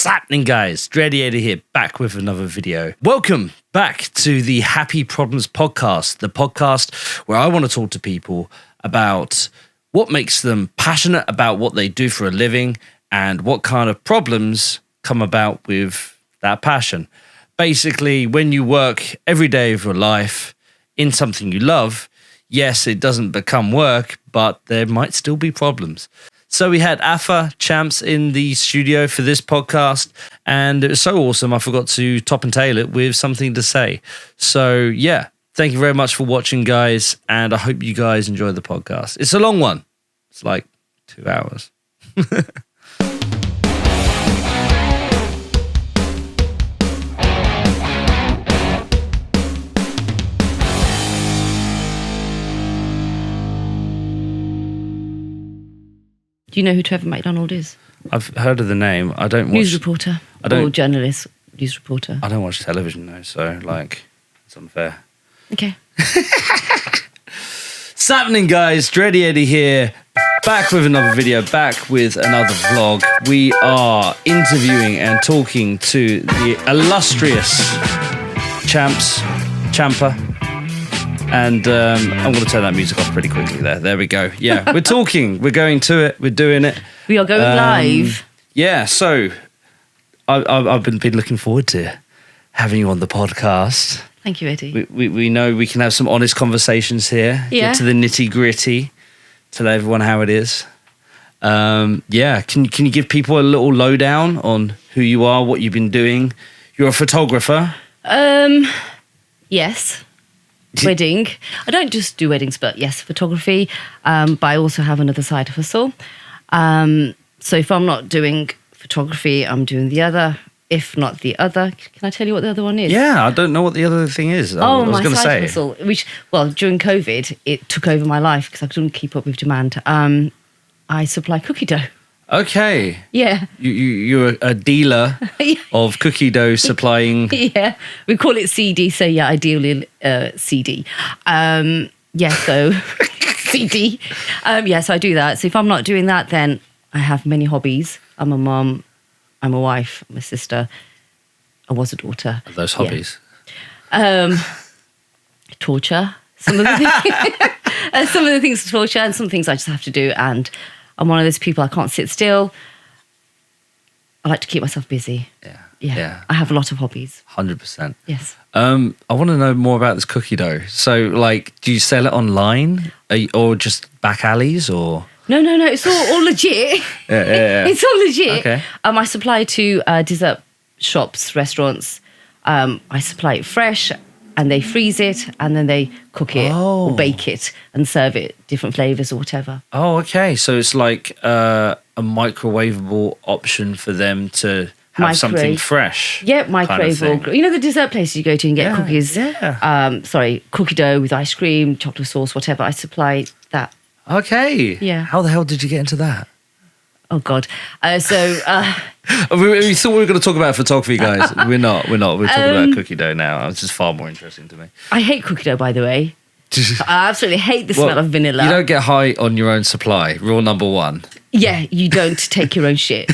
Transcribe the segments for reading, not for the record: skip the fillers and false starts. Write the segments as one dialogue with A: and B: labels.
A: Happening, guys? Dreadiator here, back with another video. Welcome back to the Happy Problems podcast, the podcast where I want to talk to people about what makes them passionate about what they do for a living and what kind of problems come about with that passion. Basically, when you work every day of your life in something you love, yes, it doesn't become work, but there might still be problems. So we had Afa Champs in the studio for this podcast, and it was so awesome I forgot to top and tail it with something to say. So yeah, thank you very much for watching, guys, and I hope you guys enjoy the podcast. It's a long one. It's like 2 hours.
B: Do you know who Trevor McDonald is?
A: I've heard of the name. I don't watch...
B: News reporter. Or journalist, news reporter.
A: I don't watch television though, so like, it's unfair.
B: Okay.
A: What's happening, guys? Dreadiator here, back with another video, back with another vlog. We are interviewing and talking to the illustrious Champa. And I'm going to turn that music off pretty quickly there. There we go. Yeah, we're talking. We're going to it. We're doing it.
B: We are going live.
A: Yeah, so I've been looking forward to having you on the podcast.
B: Thank you, Eddie.
A: We know we can have some honest conversations here.
B: Yeah.
A: Get to the nitty gritty. Tell everyone how it is. Yeah, can you give people a little lowdown on who you are, what you've been doing? You're a photographer.
B: Yes. Wedding. I don't just do weddings, but yes, photography. But I also have another side hustle. So if I'm not doing photography, I'm doing the other. If not the other, can I tell you what the other one is?
A: Yeah, I don't know what the other thing is. I was
B: my
A: going to
B: side
A: say.
B: hustle, which, well, during COVID, it took over my life because I couldn't keep up with demand. I supply cookie dough.
A: Okay.
B: Yeah.
A: You're a dealer of cookie dough supplying.
B: Yeah. We call it CD, so yeah, ideally CD. So CD. So I do that. So if I'm not doing that, then I have many hobbies. I'm a mum, I'm a wife, I'm a sister, I was a daughter.
A: Those hobbies?
B: Torture. Some of the things to torture, and some things I just have to do, and I'm one of those people, I can't sit still. I like to keep myself busy. Yeah. I have a lot of hobbies.
A: 100%.
B: Yes.
A: I want to know more about this cookie dough. So, like, do you sell it online or just back alleys or?
B: No. It's all legit.
A: Yeah.
B: It's all legit.
A: Okay.
B: I supply to dessert shops, restaurants. I supply it fresh, and they freeze it, and then they cook it or bake it and serve it different flavors or whatever.
A: Oh, okay. So it's like a microwavable option for them to have something fresh.
B: Yeah, microwavable. You know the dessert places you go to and get cookies?
A: Yeah.
B: Cookie dough with ice cream, chocolate sauce, whatever. I supply that.
A: Okay.
B: Yeah.
A: How the hell did you get into that?
B: Oh, God.
A: We thought we were going to talk about photography, guys. We're not. We're talking about cookie dough now. It's just far more interesting to me.
B: I hate cookie dough, by the way. I absolutely hate the smell of vanilla.
A: You don't get high on your own supply. Rule number one.
B: Yeah, you don't take your own shit.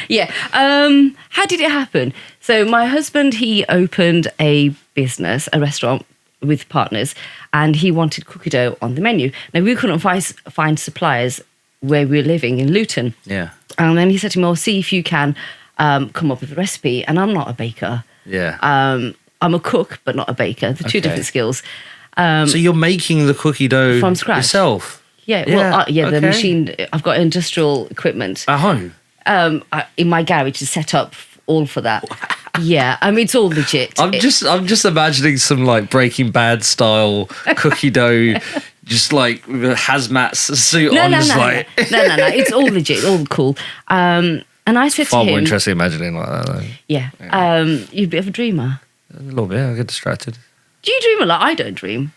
B: Yeah. How did it happen? So my husband, he opened a business, a restaurant with partners, and he wanted cookie dough on the menu. Now, we couldn't find suppliers where we were living in Luton.
A: Yeah.
B: And then he said to me, well, see if you can come up with a recipe. And I'm not a baker.
A: Yeah.
B: I'm a cook, but not a baker. They're two different skills.
A: So you're making the cookie dough
B: from scratch
A: yourself?
B: Yeah. Well, the machine, I've got industrial equipment.
A: At home?
B: In my garage is set up all for that. Yeah, I mean, it's all legit.
A: I'm just imagining some like Breaking Bad style cookie dough, just like with a hazmat suit on.
B: No. It's all legit, all cool. And I said to him,
A: far more interesting imagining like that. Though.
B: Yeah. You're a bit of a dreamer.
A: A little bit. I get distracted.
B: Do you dream a lot? I don't dream.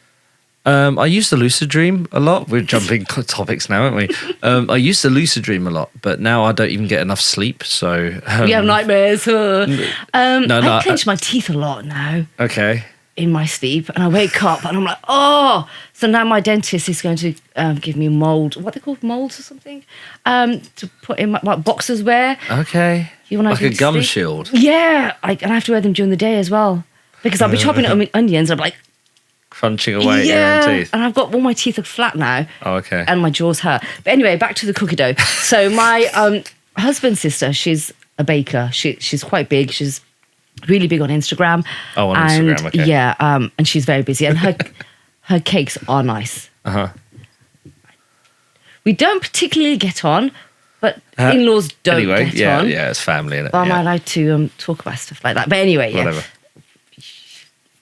A: I used to lucid dream a lot. We're jumping topics now, aren't we? I used to lucid dream a lot, but now I don't even get enough sleep. So
B: you have nightmares.
A: No,
B: I clench my teeth a lot now.
A: Okay.
B: in my sleep, and I wake up and I'm like, oh. So now my dentist is going to give me mold. What they call molds or something, to put in my what boxers wear.
A: Okay.
B: When
A: like
B: I
A: a
B: go to
A: gum
B: sleep.
A: shield.
B: Yeah, and I have to wear them during the day as well because I'll be chopping onions. I'm like,
A: Crunching away at your own teeth.
B: and I've got all my teeth are flat now.
A: Oh, okay.
B: And my jaws hurt. But anyway, back to the cookie dough. So my husband's sister, she's a baker. She's quite big. She's really big on Instagram.
A: Oh, on
B: and,
A: Instagram, okay.
B: Yeah, and she's very busy. And her cakes are nice.
A: Uh-huh.
B: We don't particularly get on, but in-laws don't
A: Anyway,
B: get
A: yeah,
B: on.
A: yeah, it's family, innit?
B: But I'm
A: Yeah.
B: allowed to talk about stuff like that. But anyway, yeah.
A: Whatever.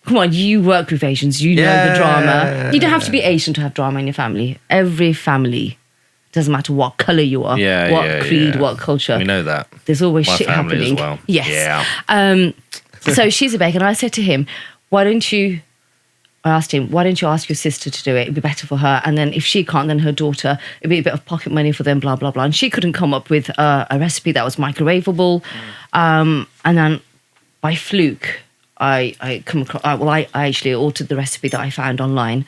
B: Come on, you work with Asians. You know the
A: Yeah.
B: drama. You don't have to be Asian to have drama in your family. Every family, doesn't matter what colour you are,
A: Yeah,
B: what
A: yeah,
B: creed,
A: yeah.
B: what culture.
A: We know that.
B: There's always
A: My
B: shit
A: family
B: happening.
A: as well.
B: Yes.
A: Yeah.
B: So she's a baker, and I said to him, "Why don't you?" I asked him, "Why don't you ask your sister to do it? It'd be better for her. And then if she can't, then her daughter. It'd be a bit of pocket money for them. Blah blah blah." And she couldn't come up with a recipe that was microwavable. And then by fluke, I come across. I actually altered the recipe that I found online,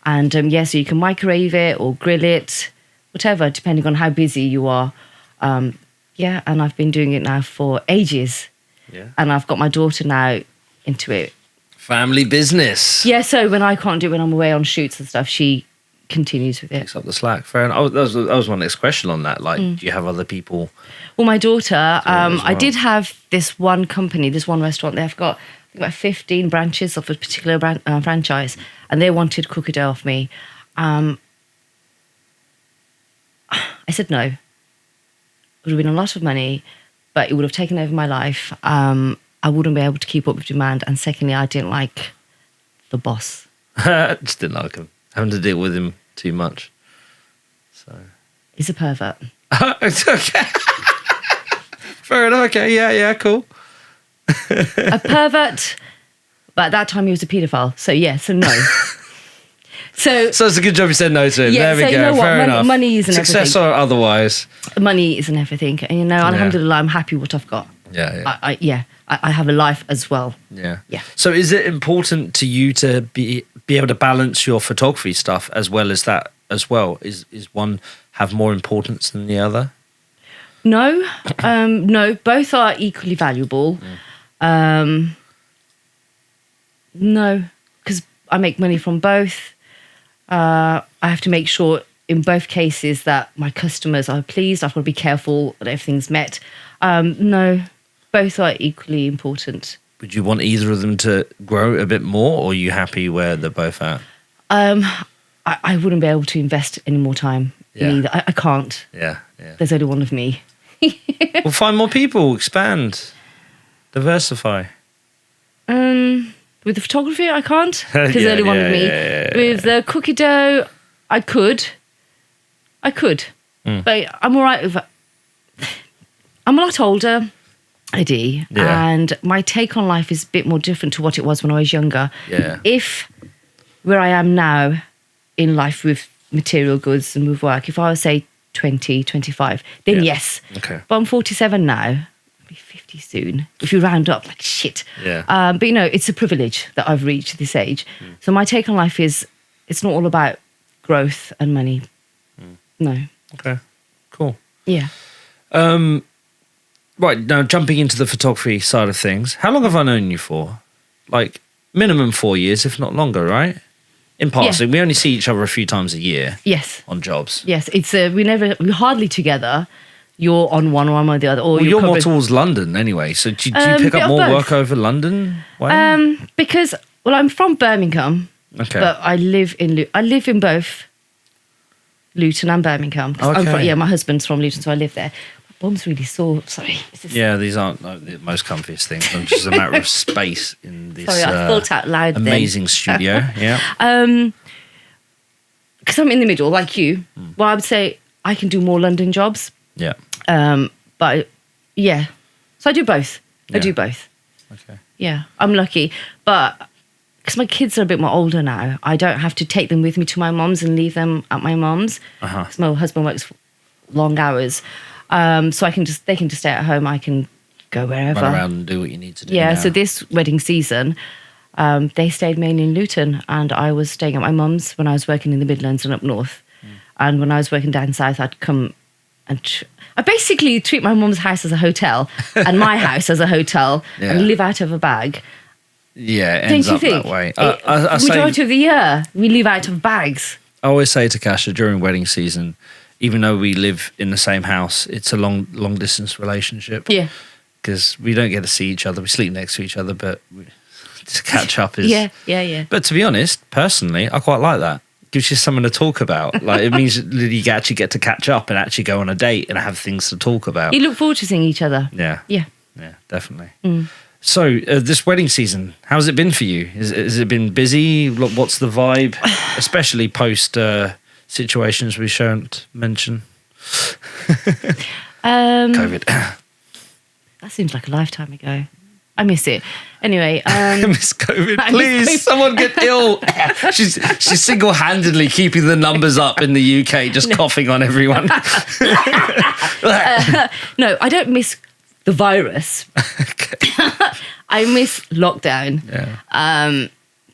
B: and so you can microwave it or grill it, whatever, depending on how busy you are. And I've been doing it now for ages.
A: Yeah.
B: And I've got my daughter now into it.
A: Family business.
B: Yeah, so when I can't do it when I'm away on shoots and stuff, she continues with it.
A: Picks up the slack. Fair enough. That was my next question on that. Like, do you have other people?
B: Well, my daughter,
A: as
B: I
A: well.
B: did have this one company, this one restaurant. They've got I think about 15 branches of a particular franchise, and they wanted cookie dough off me. I said no. It would have been a lot of money, but it would have taken over my life. I wouldn't be able to keep up with demand. And secondly, I didn't like the boss.
A: Just didn't like him. Having to deal with him too much. So.
B: He's a pervert.
A: It's okay. Fair enough. Okay. Yeah. Cool.
B: A pervert, but at that time he was a paedophile. So no. So
A: it's a good job you said no to him.
B: Yeah,
A: there we
B: so
A: go.
B: you know what?
A: Fair enough.
B: Money isn't
A: Success
B: everything.
A: or otherwise.
B: money isn't everything, and alhamdulillah, I'm happy what I've got.
A: Yeah.
B: I have a life as well.
A: Yeah.
B: Yeah.
A: So is it important to you to be able to balance your photography stuff as well as that as well? Is one have more importance than the other?
B: No, no, both are equally valuable. No, because I make money from both. I have to make sure in both cases that my customers are pleased. I've got to be careful that everything's met. No, both are equally important.
A: Would you want either of them to grow a bit more, or are you happy where they're both at?
B: I wouldn't be able to invest any more time in either. I can't.
A: Yeah.
B: There's only one of me.
A: Well, find more people, expand, diversify.
B: With the photography, I can't because
A: Yeah,
B: there's only one of me.
A: yeah.
B: With the cookie dough, I could, but I'm all right with. I'm a lot older, Eddie, and my take on life is a bit more different to what it was when I was younger.
A: Yeah.
B: If where I am now in life with material goods and with work, if I was say 20, 25, then yes.
A: Okay.
B: But I'm 47 now. I'll be 50 soon. If you round up like shit.
A: Yeah.
B: But it's a privilege that I've reached this age. So my take on life is it's not all about growth and money. No.
A: Okay. Cool.
B: Yeah.
A: Right, now jumping into the photography side of things, how long have I known you for? Like minimum 4 years, if not longer, right? In passing, we only see each other a few times a year
B: Yes.
A: on jobs.
B: Yes. It's we're hardly together. You're on one or I'm on the other. Or
A: Well, you're more
B: covering-
A: towards London anyway, so do you pick
B: bit
A: up
B: of
A: more
B: both.
A: work over London way?
B: Because I'm from Birmingham,
A: Okay.
B: but I live in both Luton and Birmingham. 'Cause I'm
A: Okay.
B: my husband's from Luton, so I live there. My bum's really sore. Sorry. This is-
A: Yeah, these aren't the most comfiest things. It's just a matter of space in this
B: Sorry, I thought out loud then.
A: amazing studio. Yeah.
B: Because I'm in the middle, like you. Well, I would say I can do more London jobs.
A: Yeah.
B: But yeah, so I do both. I
A: Yeah.
B: do both.
A: Okay.
B: Yeah, I'm lucky. But because my kids are a bit more older now, I don't have to take them with me to my mum's and leave them at my mum's.
A: Uh-huh.
B: Because my husband works long hours. So they can just stay at home. I can go wherever.
A: Run around and do what you need to do.
B: Yeah,
A: now.
B: so this wedding season, They stayed mainly in Luton, and I was staying at my mum's when I was working in the Midlands and up north. And when I was working down south, I'd come and I basically treat my mum's house as a hotel and my house as a hotel and live out of a bag.
A: Yeah, it
B: Don't
A: ends
B: you
A: up
B: think?
A: that way.
B: Majority of the year, we live out of bags.
A: I always say to Kasha during wedding season, even though we live in the same house, it's a long distance relationship.
B: Yeah.
A: Because we don't get to see each other. We sleep next to each other, but to catch up is...
B: Yeah.
A: But to be honest, personally, I quite like that. Gives you something to talk about. Like, it means that you actually get to catch up and actually go on a date and have things to talk about.
B: You look forward to seeing each other.
A: Yeah.
B: Yeah.
A: Yeah, definitely. So, this wedding season, how's it been for you? Has it been busy? What's the vibe? Especially post situations we shan't mention. COVID.
B: That seems like a lifetime ago. I miss it. Anyway,
A: I miss COVID.
B: I miss
A: Please,
B: COVID.
A: someone get ill. She's single-handedly keeping the numbers up in the UK, just coughing on everyone.
B: no, I don't miss the virus.
A: Okay.
B: I miss lockdown.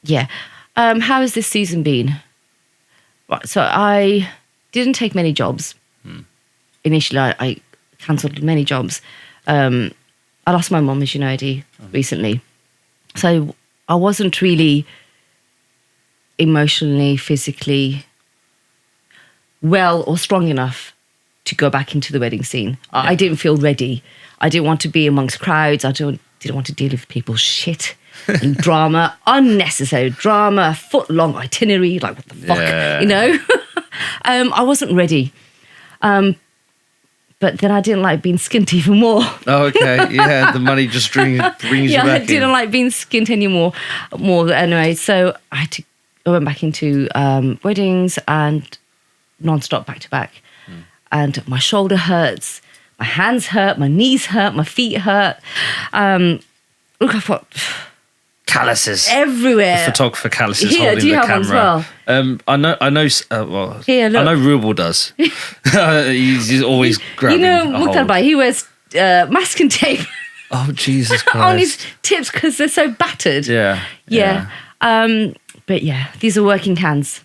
A: Yeah.
B: How has this season been? Right, so I didn't take many jobs. Initially, I cancelled many jobs. I lost my mum, as you know, Eddie, recently. So I wasn't really emotionally, physically well or strong enough to go back into the wedding scene. I didn't feel ready. I didn't want to be amongst crowds. I didn't want to deal with people's shit and drama, unnecessary drama, foot-long itinerary, like what the fuck, you know? I wasn't ready. But then I didn't like being skint even more.
A: Oh, okay. Yeah, the money just brings you back
B: I didn't like being skint anymore. Anyway, so I went back into weddings and non-stop back to back. And my shoulder hurts, my hands hurt, my knees hurt, my feet hurt. Look, I've got
A: calluses
B: everywhere.
A: The photographer calluses
B: Here,
A: holding
B: do you
A: the
B: have
A: camera.
B: one as well?
A: I know. Well,
B: Here, look.
A: I know Rubel does. he's always grabbing.
B: You know,
A: a hold.
B: Mukhtar Bhai, he wears masking tape
A: Oh, Jesus Christ!
B: on his tips because they're so battered.
A: Yeah.
B: But yeah, these are working hands.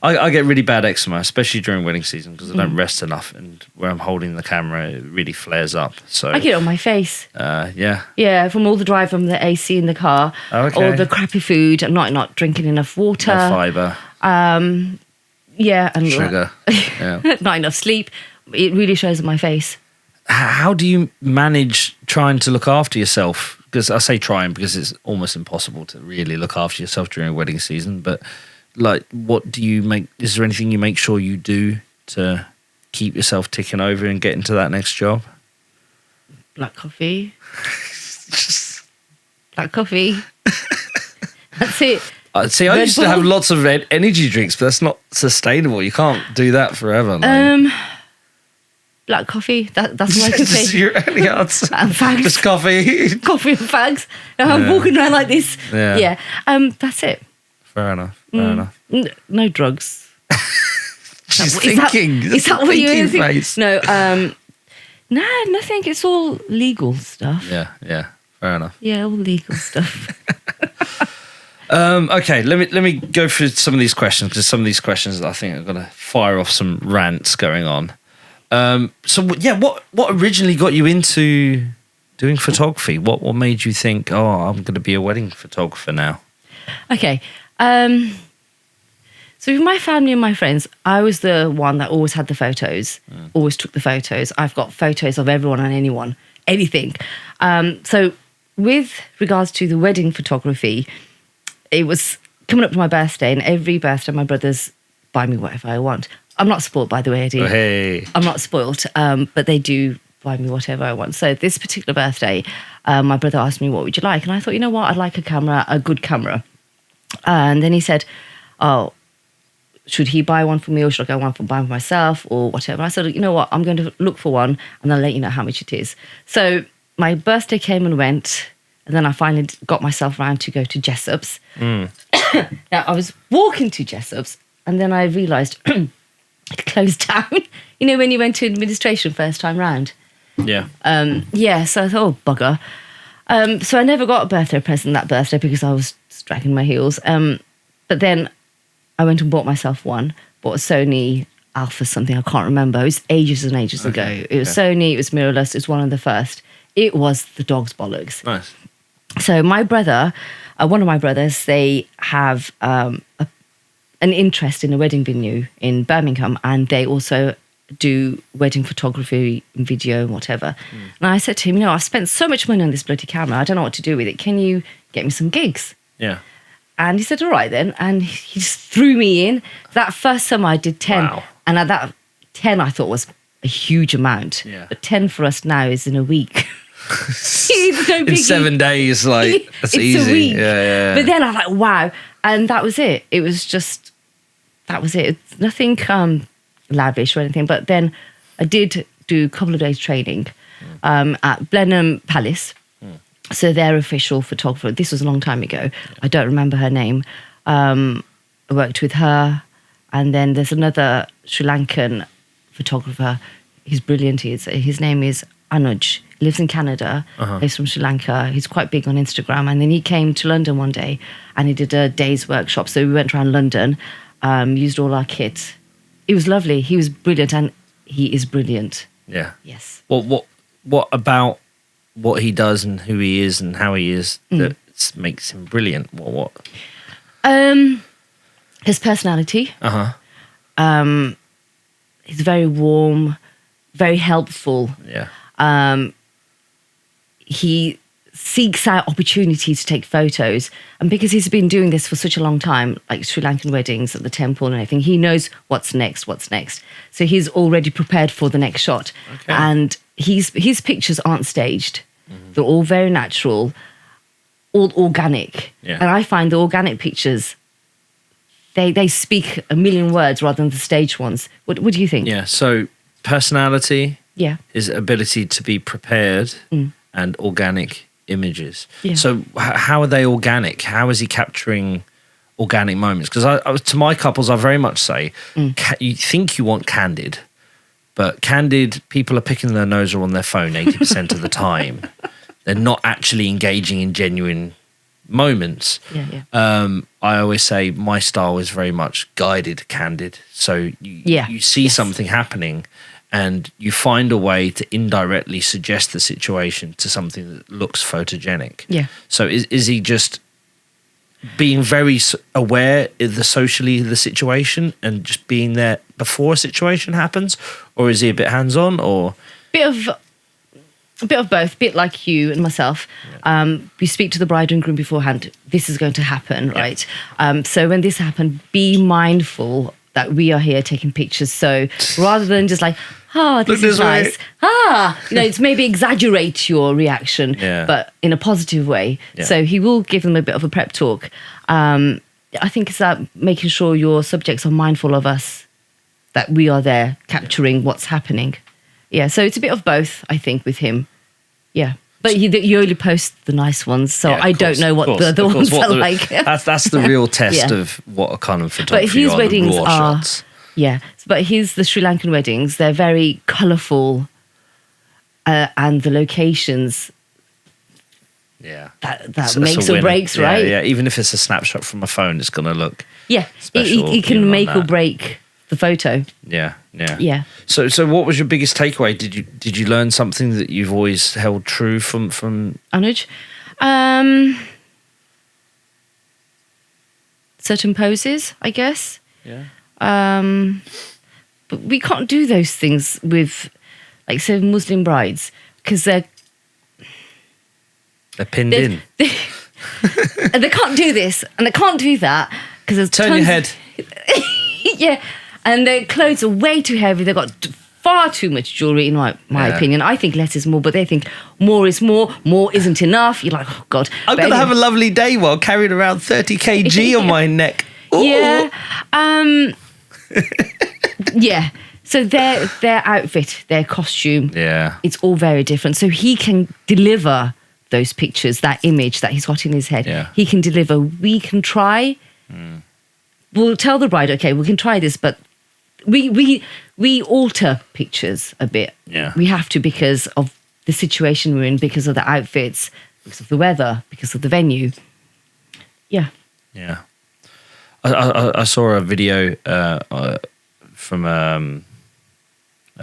A: I get really bad eczema, especially during wedding season, because I don't rest enough, and where I'm holding the camera, it really flares up. So
B: I get it on my face.
A: Yeah.
B: Yeah, from all the drive from the AC in the car,
A: Okay.
B: or the crappy food, and not drinking enough water.
A: No fibre,
B: Yeah, and
A: sugar. Yeah.
B: not enough sleep. It really shows on my face.
A: How do you manage trying to look after yourself? Because I say trying because it's almost impossible to really look after yourself during wedding season. But like, what do you make? Is there anything you make sure you do to keep yourself ticking over and get into that next job?
B: Black coffee. Black coffee. That's it.
A: See, I
B: Red
A: used to have
B: Bull.
A: lots of red energy drinks, but that's not sustainable. You can't do that forever. Like.
B: Black coffee. That's what I can
A: Just
B: say.
A: your only answer.
B: And fags.
A: Just coffee.
B: Coffee and fags. I'm
A: Yeah.
B: walking around like this.
A: Yeah.
B: That's it.
A: Fair enough. Fair enough.
B: No drugs.
A: She's
B: Is
A: thinking.
B: Is that what you're
A: thinking
B: thinking?
A: face.
B: No, no, nothing. It's all legal stuff.
A: Yeah. Fair enough.
B: Yeah, all legal stuff.
A: Okay, let me go through some of these questions, because some of these questions I think are going to fire off some rants going on. What originally got you into doing photography? What made you think, oh, I'm going to be a wedding photographer now?
B: Okay. So with my family and my friends, I was the one that always had the photos, always took the photos. I've got photos of everyone and anyone, anything. So with regards to the wedding photography, it was coming up to my birthday, and every birthday my brothers buy me whatever I want. I'm not spoiled, by the way, Eddie.
A: Oh, hey.
B: I'm not spoiled, but they do buy me whatever I want. So this particular birthday, my brother asked me, what would you like? And I thought, you know what? I'd like a camera, a good camera. And then he said, oh, should he buy one for me, or should I go buy one for myself, or whatever? I said, you know what? I'm going to look for one, and I'll let you know how much it is. So my birthday came and went, and then I finally got myself around to go to Jessop's. Now, I was walking to Jessop's, and then I realised it closed down. You know, when you went to administration first time round?
A: Yeah.
B: So I thought, oh, bugger. So I never got a birthday present that birthday because I was dragging my heels. But then I went and bought myself one. Bought a Sony Alpha something, I can't remember. It was ages and ages ago. It was Sony, it was mirrorless, it was one of the first. It was the dog's bollocks.
A: Nice.
B: So my brother, one of my brothers, they have an interest in a wedding venue in Birmingham, and they also do wedding photography and video and whatever. And I said to him, I've spent so much money on this bloody camera, I don't know what to do with it. Can you get me some gigs?
A: Yeah.
B: And he said, all right then. And he just threw me in. That first summer I did 10.
A: Wow.
B: And at that 10 I thought was a huge amount.
A: Yeah.
B: But 10 for us now is in a week. It's no
A: In
B: biggie.
A: 7 days, like, that's
B: It's
A: easy.
B: a week.
A: Yeah.
B: But then I'm like, wow. And that was it. It was just, that was it. It's nothing lavish or anything. But then I did do a couple of days training at Blenheim Palace. So their official photographer, this was a long time ago. I don't remember her name. I worked with her. And then there's another Sri Lankan photographer. He's brilliant. His name is Anuj. He lives in Canada. He's from Sri Lanka. He's quite big on Instagram. And then he came to London one day and he did a day's workshop. So we went around London, used all our kit. It was lovely. He was brilliant, and he is brilliant.
A: Yeah.
B: Yes.
A: What about what he does and who he is and how he is that makes him brilliant? What?
B: His personality.
A: Uh-huh.
B: He's very warm, very helpful.
A: Yeah.
B: He seeks out opportunities to take photos. And because he's been doing this for such a long time, like Sri Lankan weddings at the temple and everything, he knows what's next. So he's already prepared for the next shot.
A: Okay.
B: And his pictures aren't staged. They're all very natural, all organic.
A: Yeah.
B: And I find the organic pictures, they speak a million words rather than the staged ones. What do you think?
A: Yeah. So personality,
B: Yeah.
A: his ability to be prepared, and organic images.
B: Yeah.
A: So how are they organic? How is he capturing organic moments? Because I to my couples, I very much say, you think you want candid, but candid, people are picking their nose or on their phone 80% of the time. They're not actually engaging in genuine moments.
B: Yeah.
A: I always say my style is very much guided, candid. So you see something happening and you find a way to indirectly suggest the situation to something that looks photogenic.
B: Yeah.
A: So is he just being very aware of the situation and just being there before a situation happens? Or is he a bit hands-on or? A bit of both, a bit like you and myself. We speak to the bride and groom beforehand. This is going to happen, right? So when this happens, be mindful that we are here taking pictures. So rather than just like, this is nice. It's maybe exaggerate your reaction, but in a positive way. Yeah.
B: So he will give them a bit of a prep talk. I think it's that making sure your subjects are mindful of us, that we are there capturing what's happening. Yeah, so it's a bit of both, I think, with him. Yeah. But you only post the nice ones, so I don't know what the other ones are like.
A: That's the real test of what a kind of photography.
B: But his
A: are,
B: weddings
A: the raw
B: are,
A: shots.
B: but the Sri Lankan weddings, they're very colourful, and the locations, that makes or breaks, right?
A: Yeah, even if it's a snapshot from a phone, it's going to look special.
B: It can make or break the photo.
A: Yeah.
B: Yeah.
A: So what was your biggest takeaway? Did you learn something that you've always held true from
B: Anuj? Certain poses, I guess.
A: Yeah.
B: But we can't do those things with, like, say, Muslim brides, because they're
A: pinned in.
B: And they can't do this and they can't do that because there's
A: Turn your head.
B: Yeah, and their clothes are way too heavy. They've got far too much jewelry, in my opinion. I think less is more, but they think more is more isn't enough. You're like, oh God.
A: I'm going to have a lovely day while carrying around 30 kg on my neck. Ooh.
B: Yeah. Yeah. So their outfit, their costume, it's all very different. So he can deliver those pictures, that image that he's got in his head.
A: Yeah.
B: He can deliver. We can try. We'll tell the bride, okay, we can try this, but we alter pictures a bit.
A: Yeah.
B: We have to because of the situation we're in, because of the outfits, because of the weather, because of the venue. Yeah.
A: Yeah. I saw a video from a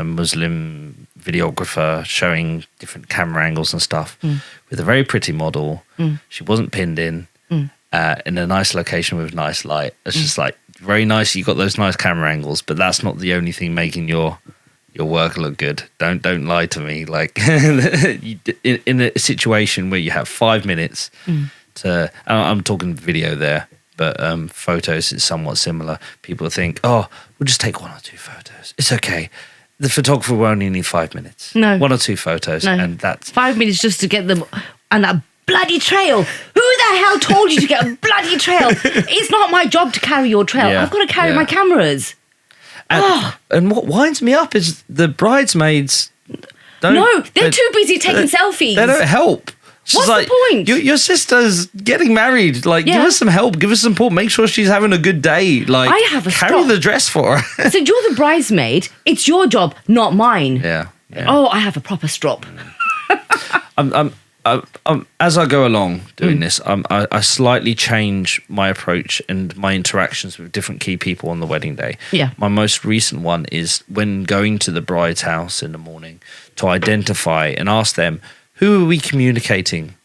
A: Muslim videographer showing different camera angles and stuff with a very pretty model. She wasn't pinned in a nice location with nice light. It's just like very nice. You got those nice camera angles, but that's not the only thing making your work look good. Don't lie to me. Like in a situation where you have 5 minutes to, I'm talking video there, but photos is somewhat similar. People think, oh, we'll just take 1 or 2 photos. It's okay. The photographer will only need 5 minutes.
B: No.
A: 1 or 2 photos, and that's
B: 5 minutes just to get them on that bloody trail. Who the hell told you to get a bloody trail? It's not my job to carry your trail.
A: Yeah,
B: I've got to carry my cameras.
A: And what winds me up is the bridesmaids don't.
B: No, they're too busy taking selfies.
A: They don't help. It's
B: What's
A: just
B: the point?
A: Your sister's getting married. Like, give
B: Yeah.
A: her some help. Give her some support. Make sure she's having a good day. Like,
B: I have a
A: carry
B: strop.
A: the dress for her.
B: So you're the bridesmaid. It's your job, not mine.
A: Yeah.
B: Oh, I have a proper strop.
A: As I go along doing this, I slightly change my approach and my interactions with different key people on the wedding day.
B: Yeah.
A: My most recent one is when going to the bride's house in the morning to identify and ask them, who are we communicating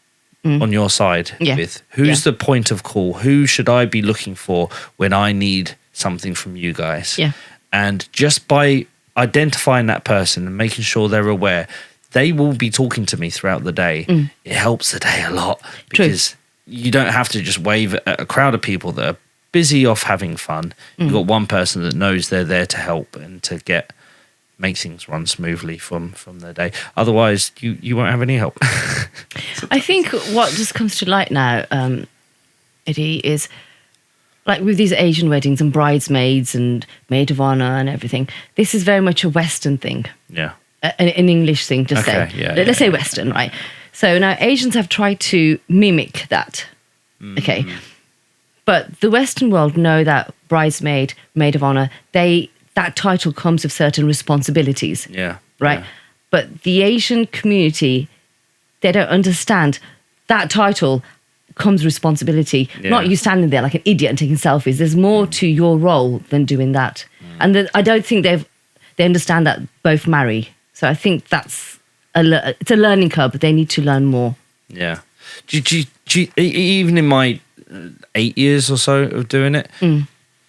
A: on your side with? Who's the point of call? Who should I be looking for when I need something from you guys?
B: Yeah.
A: And just by identifying that person and making sure they're aware, they will be talking to me throughout the day. It helps the day a lot because you don't have to just wave at a crowd of people that are busy off having fun. You've got one person that knows they're there to help and to make things run smoothly from their day. Otherwise, you won't have any help.
B: I think what just comes to light now, Eddie, is like with these Asian weddings and bridesmaids and maid of honor and everything, this is very much a Western thing.
A: Yeah.
B: An English thing to say. Let's say Western, right? So now Asians have tried to mimic that. Okay. But the Western world know that bridesmaid, maid of honor, that title comes with certain responsibilities.
A: Yeah.
B: Right?
A: Yeah.
B: But the Asian community, they don't understand that title comes with responsibility.
A: Yeah.
B: Not you standing there like an idiot and taking selfies. There's more to your role than doing that. And I don't think they understand that both marry. So I think that's it's a learning curve, but they need to learn more.
A: Yeah. Even in my 8 years or so of doing it,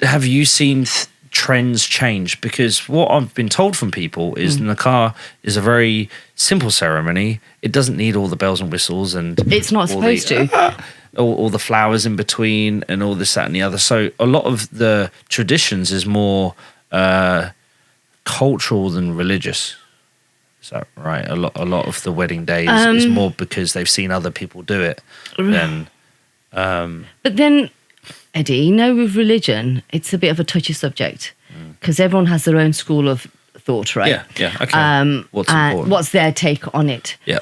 A: have you seen trends change? Because what I've been told from people is Nikah is a very simple ceremony. It doesn't need all the bells and whistles and
B: it's not supposed to.
A: All the flowers in between and all this, that, and the other. So a lot of the traditions is more cultural than religious. Is that right? A lot of the wedding day is more because they've seen other people do it.
B: But then, Eddie, with religion, it's a bit of a touchy subject because everyone has their own school of thought, right?
A: Yeah, okay. What's important?
B: What's their take on it?
A: Yeah.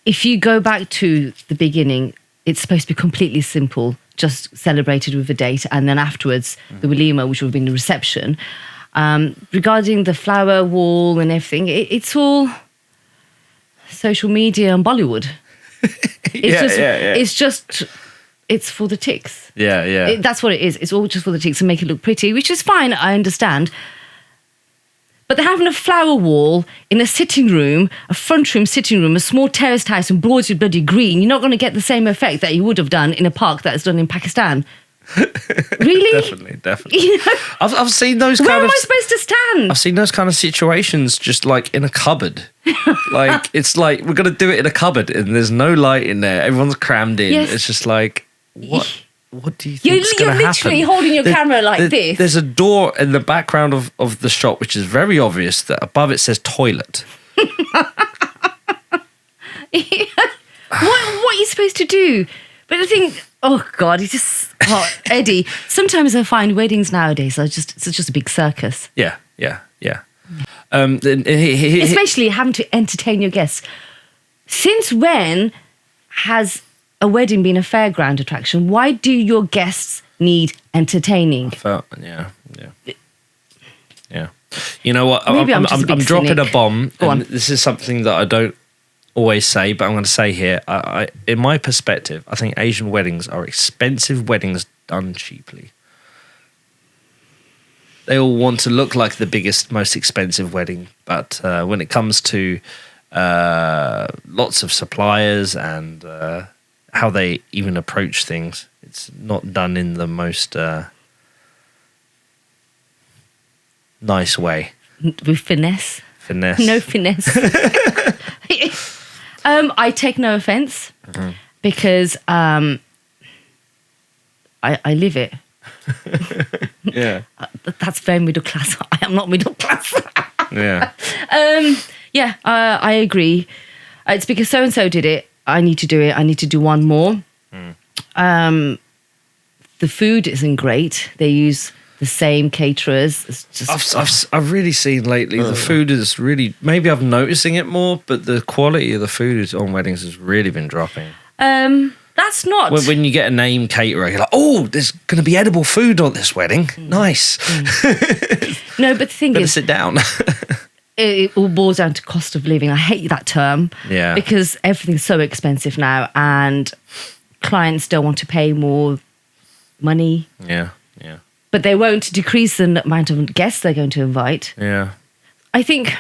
B: If you go back to the beginning, it's supposed to be completely simple, just celebrated with a date, and then afterwards, the walima, which would have been the reception. Regarding the flower wall and everything, it's all social media and Bollywood. It's for the ticks.
A: Yeah.
B: That's what it is. It's all just for the ticks to make it look pretty, which is fine. I understand. But they're having a flower wall in a sitting room, a front room sitting room, a small terraced house in Broadsea bloody green. You're not going to get the same effect that you would have done in a park that's done in Pakistan. Really?
A: Definitely.
B: You know,
A: I've seen those
B: where
A: kind
B: am
A: of.
B: I supposed to stand?
A: I've seen those kind of situations just like in a cupboard. Like it's like we're gonna do it in a cupboard and there's no light in there. Everyone's crammed in.
B: Yes.
A: It's just like what do you think is
B: You're
A: gonna
B: literally
A: happen?
B: holding your camera like this.
A: There's a door in the background of the shop which is very obvious that above it says toilet.
B: What are you supposed to do? But the thing, oh God, Eddie. Sometimes I find weddings nowadays it's just a big circus.
A: Yeah.
B: Especially having to entertain your guests. Since when has a wedding been a fairground attraction? Why do your guests need entertaining?
A: Yeah. You know what?
B: Maybe I'm just a big
A: dropping
B: cynic.
A: a bomb.
B: Go on.
A: And this is something that I don't always say, but I'm going to say here, in my perspective, I think Asian weddings are expensive weddings done cheaply. They all want to look like the biggest, most expensive wedding, but when it comes to lots of suppliers and how they even approach things, it's not done in the most nice way.
B: With finesse.
A: Finesse.
B: No finesse. I take no offense because I live it.
A: Yeah.
B: That's very middle class. I am not middle class.
A: Yeah.
B: I agree. It's because so and so did it. I need to do it. I need to do one more. The food isn't great. They use the same caterers. It's just
A: I've really seen lately the food is really, maybe I'm noticing it more, but the quality of the food on weddings has really been dropping.
B: that's not.
A: When you get a name caterer, you're like, oh, there's going to be edible food on this wedding. Nice.
B: No, but the thing
A: Better
B: is,
A: sit down.
B: it all boils down to cost of living. I hate that term.
A: Yeah.
B: Because everything's so expensive now, and clients don't want to pay more money,
A: Yeah.
B: but they won't decrease the amount of guests they're going to invite.
A: Yeah.
B: I think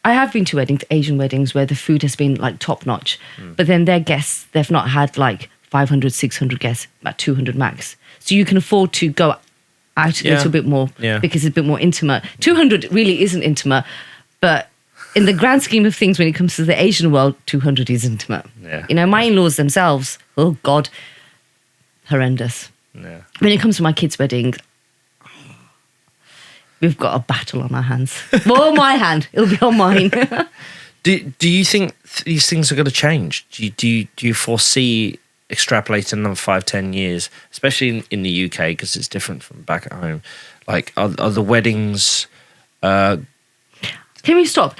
B: I have been to weddings, Asian weddings, where the food has been like top notch, but then their guests, they've not had like 500, 600 guests, about 200 max. So you can afford to go out a little bit more because it's a bit more intimate. 200 really isn't intimate, but in the grand scheme of things, when it comes to the Asian world, 200 is intimate.
A: Yeah.
B: You know, my in-laws themselves, oh God, horrendous.
A: Yeah.
B: When it comes to my kids' weddings, we've got a battle on our hands. Well, on my hand, it'll be on mine.
A: Do you think these things are going to change? Do you foresee extrapolating another 5-10 years, especially in the UK, because it's different from back at home? Like, are the weddings?
B: Can we stop?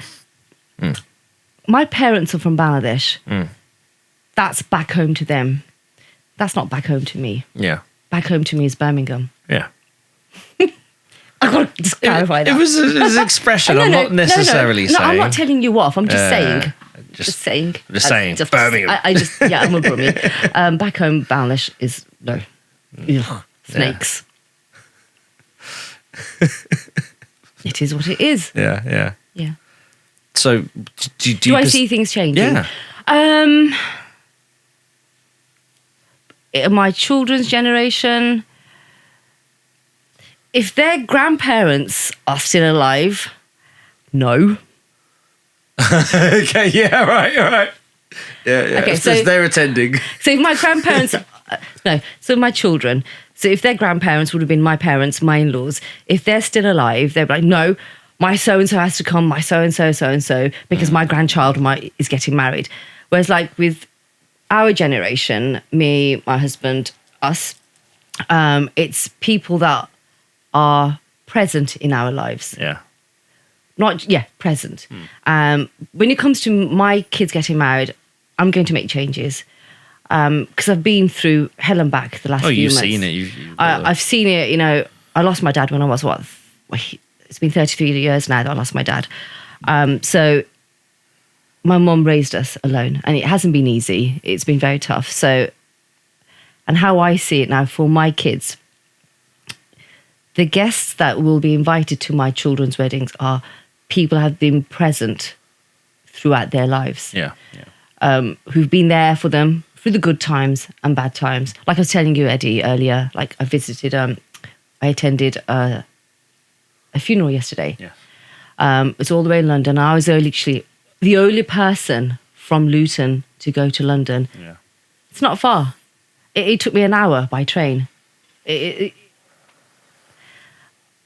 B: My parents are from Bangladesh. That's back home to them. That's not back home to me.
A: Yeah.
B: Back home to me is Birmingham.
A: Yeah.
B: I've got to just clarify that.
A: It was an expression. I'm not necessarily saying.
B: No, I'm not telling you off. I'm just saying.
A: Just
B: saying.
A: Just saying. Birmingham.
B: I'm a brummie. Back home, Bangladesh is no. Ugh, snakes. It is what it is.
A: Yeah. So,
B: do I see things changing?
A: Yeah.
B: In my children's generation, if their grandparents are still alive, no.
A: Okay. Yeah. Right. Yeah.
B: Okay,
A: so they're attending.
B: So if my grandparents, so my children, so if their grandparents would have been my parents, my in-laws, if they're still alive, they're like, no, my so-and-so has to come, my so-and-so, because my grandchild is getting married. Whereas like with our generation, me, my husband, us, it's people that are present in our lives.
A: Yeah.
B: Present. When it comes to my kids getting married, I'm going to make changes because I've been through hell and back the last few months.
A: You've seen it.
B: I've seen it. You know, I lost my dad when I was it's been 33 years now that I lost my dad. So my mum raised us alone, and it hasn't been easy. It's been very tough. So, and how I see it now for my kids, the guests that will be invited to my children's weddings are people who have been present throughout their lives.
A: Yeah.
B: Who've been there for them through the good times and bad times. Like I was telling you, Eddie, earlier, like I attended a funeral yesterday.
A: Yeah.
B: It's all the way in London. I was literally the only person from Luton to go to London.
A: Yeah.
B: It's not far. It took me an hour by train.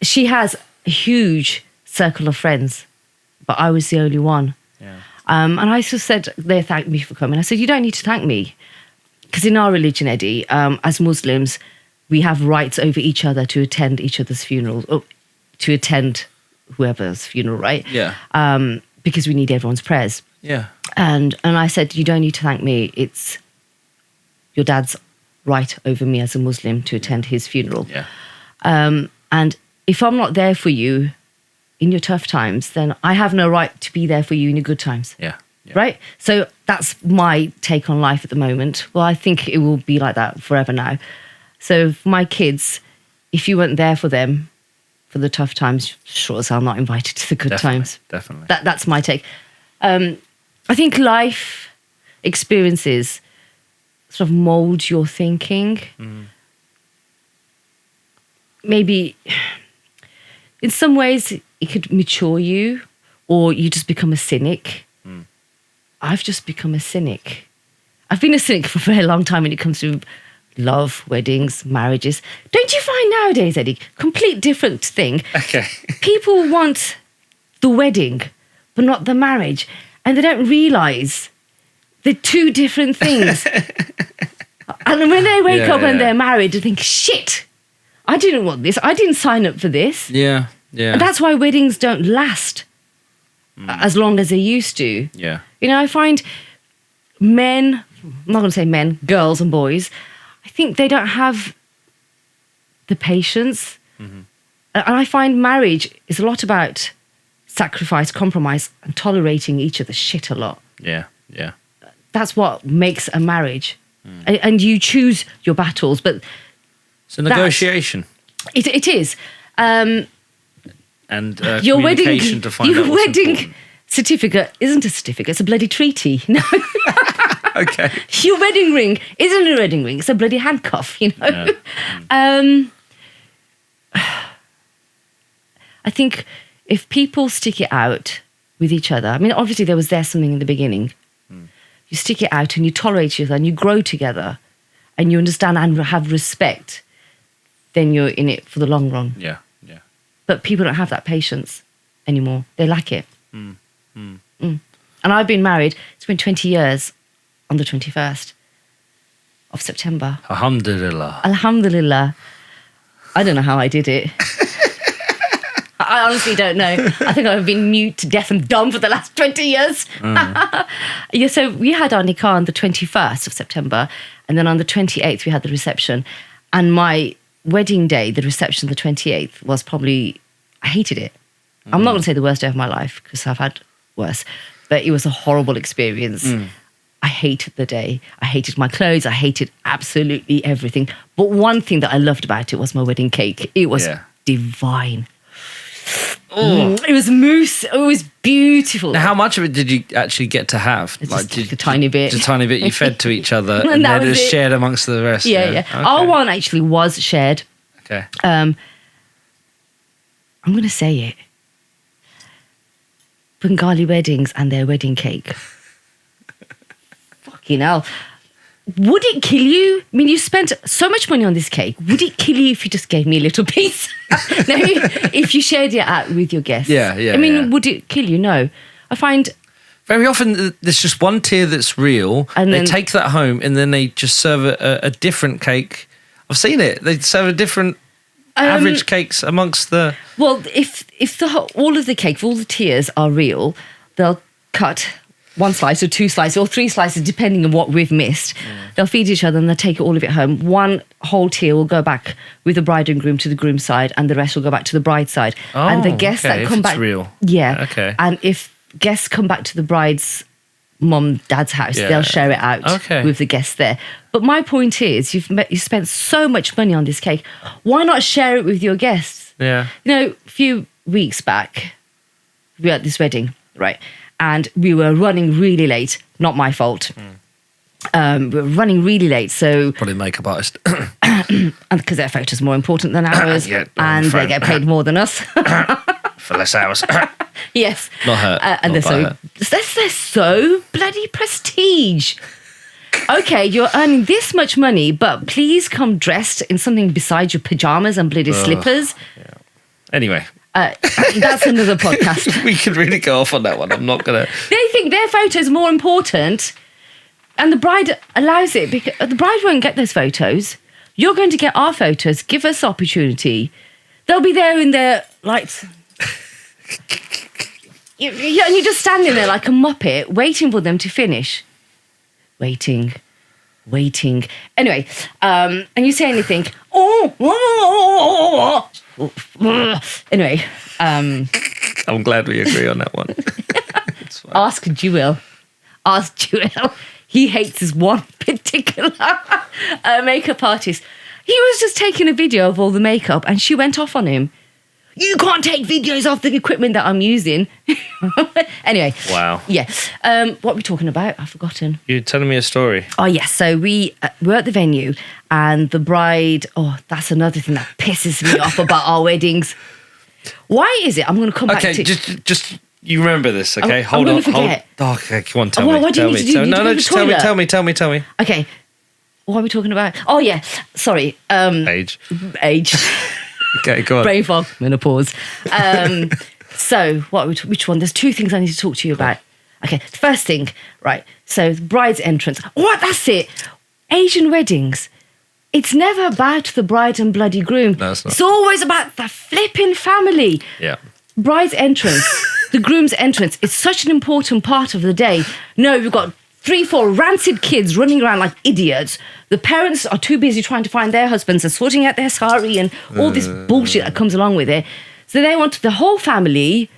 B: She has a huge circle of friends, but I was the only one.
A: Yeah.
B: And I just said, they thanked me for coming. I said, you don't need to thank me. Because in our religion, Eddie, as Muslims, we have rights over each other to attend each other's funerals, or to attend whoever's funeral, right?
A: Yeah.
B: Because we need everyone's prayers.
A: Yeah.
B: And I said, you don't need to thank me. It's your dad's right over me as a Muslim to attend his funeral.
A: Yeah.
B: And if I'm not there for you in your tough times, then I have no right to be there for you in your good times.
A: Yeah.
B: right? So that's my take on life at the moment. Well, I think it will be like that forever now. So for my kids, if you weren't there for them for the tough times, sure as hell not invited to the good times.
A: Definitely.
B: That's my take. I think life experiences sort of mold your thinking. Maybe in some ways it could mature you, or you just become a cynic. I've just become a cynic. I've been a cynic for a very long time when it comes to love, weddings, marriages. Don't you find nowadays, Eddie, complete different thing?
A: Okay.
B: People want the wedding, but not the marriage. And they don't realise they're two different things. And when they wake up and they're married, they think, shit, I didn't want this. I didn't sign up for this.
A: Yeah, yeah.
B: And that's why weddings don't last as long as they used to.
A: Yeah.
B: You know, I find men, I'm not going to say men, girls and boys, I think they don't have the patience. And I find marriage is a lot about sacrifice, compromise, and tolerating each other's shit a lot.
A: Yeah, yeah.
B: That's what makes a marriage. And you choose your battles, but
A: It's a negotiation.
B: it is.
A: And
B: Your wedding,
A: communication to find
B: your
A: out what's
B: wedding
A: important.
B: certificate isn't a certificate, it's a bloody treaty. No.
A: Okay.
B: Your wedding ring isn't a wedding ring, it's a bloody handcuff, you know?
A: Yeah.
B: I think if people stick it out with each other, I mean, obviously there was something in the beginning. You stick it out and you tolerate each other and you grow together and you understand and have respect, then you're in it for the long run.
A: Yeah, yeah.
B: But people don't have that patience anymore. They lack it. And I've been married, it's been 20 years on the 21st of September.
A: Alhamdulillah.
B: Alhamdulillah. I don't know how I did it. I honestly don't know. I think I've been mute, deaf and dumb for the last 20 years. Yeah, so we had our nikah on the 21st of September, and then on the 28th we had the reception. And my wedding day, the reception, the 28th, was probably, I hated it. I'm not going to say the worst day of my life, because I've had worse, but it was a horrible experience. I hated the day. I hated my clothes. I hated absolutely everything. But one thing that I loved about it was my wedding cake. It was divine. It was mousse. It was beautiful.
A: Now, how much of it did you actually get to have?
B: Just a tiny bit.
A: Just a tiny bit you fed to each other
B: And
A: and
B: that
A: then it
B: was
A: was
B: it.
A: shared amongst the rest.
B: Yeah.
A: Okay.
B: Our one actually was shared.
A: Okay.
B: I'm going to say it. Bengali weddings and their wedding cake. Fucking hell. Would it kill you? I mean, you spent so much money on this cake. Would it kill you if you just gave me a little piece? No, if you shared it out with your guests.
A: Yeah.
B: I mean, would it kill you? No. I find
A: Very often there's just one tier that's real,
B: And
A: they
B: then-
A: take that home and then they just serve a different cake. I've seen it. They serve a different average cakes amongst the...
B: well, if all of the cake, all the tiers are real, they'll cut one slice or two slices or three slices, depending on what we've missed. They'll feed each other and they'll take all of it home. One whole tier will go back with the bride and groom to the groom's side, and the rest will go back to the bride's side. And the guests
A: okay,
B: that
A: if
B: come
A: it's
B: back,
A: real.
B: yeah,
A: Okay.
B: And if guests come back to the bride's mum, dad's house,
A: Yeah.
B: they'll share it out
A: Okay.
B: with the guests there. But my point is, you spent so much money on this cake. Why not share it with your guests?
A: Yeah.
B: You know, a few weeks back, we were at this wedding, right? And we were running really late. Not my fault. We were running really late, so
A: Probably makeup artist.
B: and because their photos are more important than ours,
A: Yeah,
B: and they
A: fine.
B: get paid more than us.
A: For less hours.
B: Yes,
A: Not her.
B: and
A: Not by her.
B: they're so bloody prestige. Okay, you're earning this much money, but please come dressed in something besides your pajamas and bloody slippers.
A: Anyway,
B: That's another podcast.
A: we could really go off on that one. I'm not going to...
B: They think their photos are more important, and the bride allows it because the bride won't get those photos. You're going to get our photos. Give us opportunity. They'll be there in their lights. And you're just standing there like a muppet, waiting for them to finish. Waiting. Anyway, and you say anything. Anyway,
A: I'm glad we agree on that one.
B: ask Jewel. asked Joel. He hates this one particular makeup artist. He was just taking a video of all the makeup and she went off on him. You can't take videos of the equipment that I'm using. Anyway.
A: Wow.
B: Yeah. What are we talking about? I've forgotten.
A: You're telling me a story.
B: Oh, yes. So we were at the venue and the bride... Oh, that's another thing that pisses me off about our weddings. Why is it? I'm going to come back to...
A: Okay, just you remember this, okay?
B: I'm
A: Hold
B: gonna
A: on.
B: forget.
A: Okay, come on, tell
B: Oh,
A: me.
B: what do you
A: Tell
B: need
A: me.
B: to do?
A: Tell-
B: You need
A: No,
B: to
A: no,
B: go to
A: just
B: the toilet?
A: tell me.
B: Okay. What are we talking about? Oh, yeah. Sorry.
A: Age.
B: Age.
A: Okay, go on.
B: Brain fog. Menopause. So, which one? There's two things I need to talk to you about. Okay, the first thing, right. So, the bride's entrance. What? That's it. Asian weddings. It's never about the bride and bloody groom.
A: No, it's not.
B: It's always about the flipping family.
A: Yeah.
B: Bride's entrance, the groom's entrance. It's such an important part of the day. No, we've got 3-4 rancid kids running around like idiots. The parents are too busy trying to find their husbands and sorting out their sari and all this bullshit that comes along with it. So they want the whole family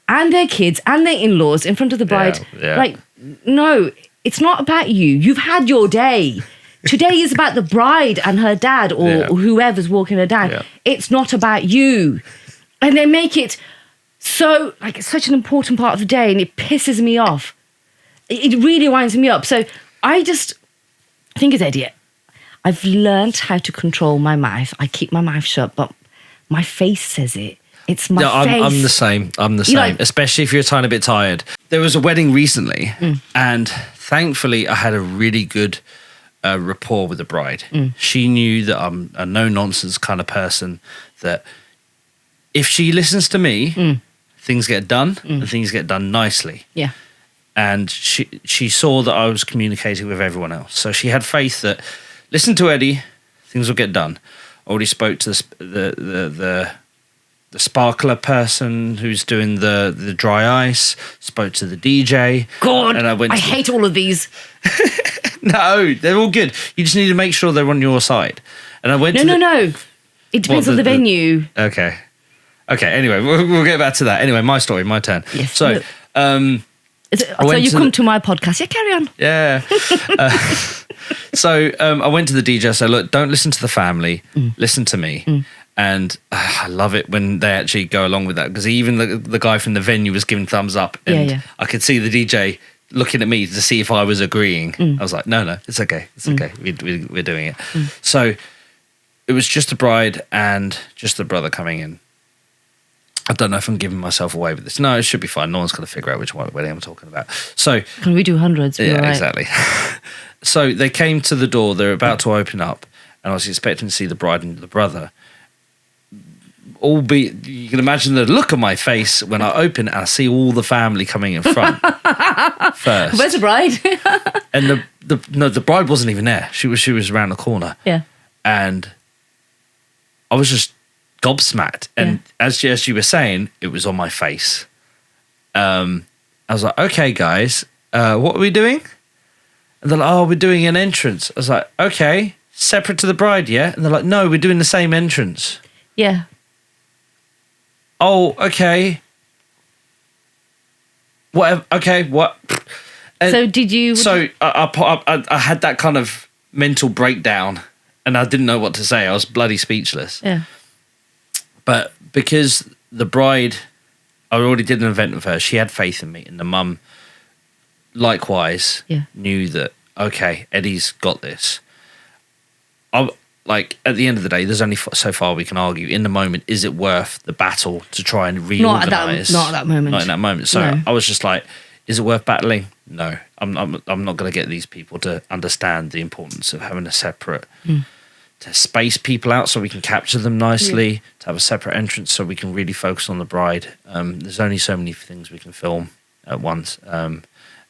B: and their kids and their in-laws in front of the bride.
A: Yeah.
B: Like, no, it's not about you. You've had your day. Today is about the bride and her dad or whoever's walking her down.
A: Yeah.
B: It's not about you. And they make it so, like, it's such an important part of the day and it pisses me off. It really winds me up. So I just think it's idiot. I've learned how to control my mouth. I keep my mouth shut, but my face says it. It's my face.
A: I'm the same. I'm the
B: You
A: same,
B: know-
A: especially if you're a tiny bit tired. There was a wedding recently, and thankfully I had a really good rapport with the bride. She knew that I'm a no-nonsense kind of person, that if she listens to me, things get done, and things get done nicely.
B: Yeah.
A: And she saw that I was communicating with everyone else. So she had faith that, listen to Eddie, things will get done. Already spoke to the sparkler person who's doing the dry ice, spoke to the DJ.
B: God,
A: and
B: I hate all of these.
A: No, they're all good. You just need to make sure they're on your side. And I went
B: No. It depends on the venue.
A: Okay. Anyway, we'll get back to that. Anyway, my story, my turn.
B: Yes.
A: So,
B: Look. So
A: went
B: you
A: to
B: come to my podcast. Yeah, carry on.
A: yeah. So I went to the DJ. So look, don't listen to the family. Listen to me. And I love it when they actually go along with that, because even the guy from the venue was giving thumbs up, and
B: Yeah.
A: I could see the DJ looking at me to see if I was agreeing. I was like, no, it's okay. It's okay. We're doing it. So it was just the bride and just the brother coming in. I don't know if I'm giving myself away with this. No, it should be fine. No one's going to figure out which wedding I'm talking about. So
B: Can we do hundreds? Be
A: yeah,
B: all right.
A: exactly. So they came to the door. They're about to open up, and I was expecting to see the bride and the brother. Albeit, you can imagine the look on my face when I open and I see all the family coming in front first.
B: Where's the bride?
A: And the bride wasn't even there. She was around the corner,
B: Yeah.
A: and I was just gobsmacked. And as you were saying, it was on my face. I was like, okay, guys, what are we doing? And they're like, oh, we're doing an entrance. I was like, okay, separate to the bride, yeah? And they're like, no, we're doing the same entrance.
B: Yeah.
A: Oh, okay. Whatever. Okay, what? And
B: So did you...
A: So I had that kind of mental breakdown, and I didn't know what to say. I was bloody speechless.
B: Yeah.
A: But because the bride, I already did an event with her, she had faith in me, and the mum likewise knew that, okay, Eddie's got this. Like, at the end of the day, there's only so far we can argue. In the moment, is it worth the battle to try and reorganize?
B: Not at that moment.
A: Not in that moment. So
B: No.
A: I was just like, is it worth battling? No. I'm not going to get these people to understand the importance of having a separate, to space people out so we can capture them nicely, to have a separate entrance so we can really focus on the bride. There's only so many things we can film at once.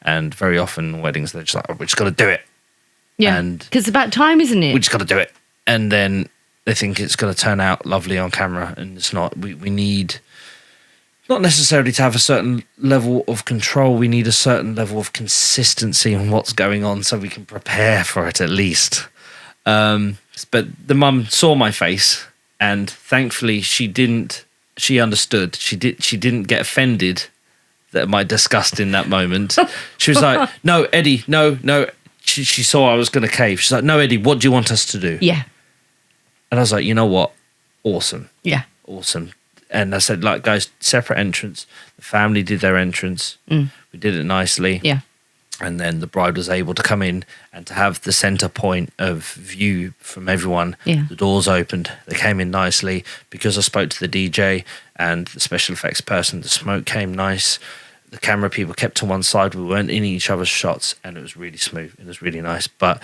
A: And very often weddings, they're just like, oh, we just got to do it.
B: Yeah.
A: And
B: Because it's about time, isn't it?
A: we just got to do it. And then they think it's going to turn out lovely on camera, and it's not. We need not necessarily to have a certain level of control. We need a certain level of consistency in what's going on so we can prepare for it at least. But the mum saw my face, and thankfully she understood. She didn't get offended that my disgust in that moment. She was like, "No, Eddie, no." She saw I was going to cave. She's like, "No, Eddie, what do you want us to do?"
B: Yeah.
A: And I was like, "You know what? Awesome,
B: Yeah.
A: awesome." And I said, "Like, guys, separate entrance. The family did their entrance. We did it nicely."
B: Yeah.
A: And then the bride was able to come in and to have the center point of view from everyone.
B: Yeah.
A: The doors opened. They came in nicely because I spoke to the DJ and the special effects person. The smoke came nice. The camera people kept to one side. We weren't in each other's shots, and it was really smooth. It was really nice. But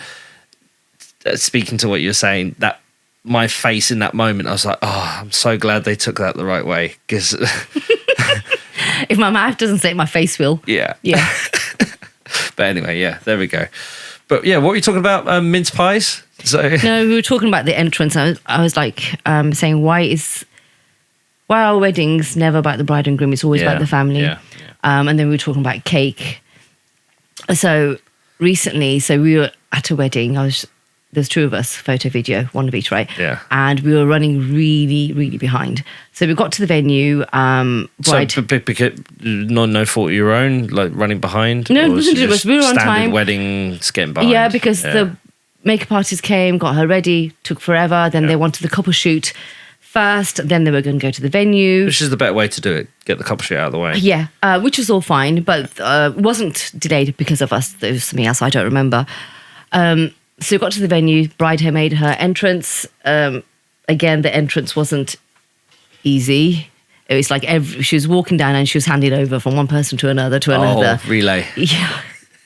A: speaking to what you're saying, that my face in that moment, I was like, "Oh, I'm so glad they took that the right way." Because
B: If my mouth doesn't say it, my face will.
A: yeah.
B: Yeah.
A: But anyway, yeah, there we go. But yeah, what were you talking about? Mince pies? So
B: No, we were talking about the entrance. I was like saying, why are our weddings never about the bride and groom? It's always about the family.
A: Yeah,
B: And then we were talking about cake. So recently, we were at a wedding. There's two of us, photo, video, one of each, right?
A: Yeah.
B: And we were running really, really behind. So we got to the venue. Bride,
A: So because no fault of your own, like running behind?
B: No,
A: Or
B: it wasn't.
A: it
B: It was-
A: just
B: we were on
A: standard
B: time.
A: weddings getting behind?
B: yeah, because the makeup artist came, got her ready, took forever. Then they wanted the couple shoot first. Then they were going to go to the venue.
A: Which is the better way to do it, get the couple shit out of the way.
B: Yeah, which was all fine, but wasn't delayed because of us. There was something else I don't remember. So we got to the venue. Bride had made her entrance. Again, the entrance wasn't easy. It was like she was walking down and she was handing over from one person to another to another.
A: Oh, relay.
B: Yeah,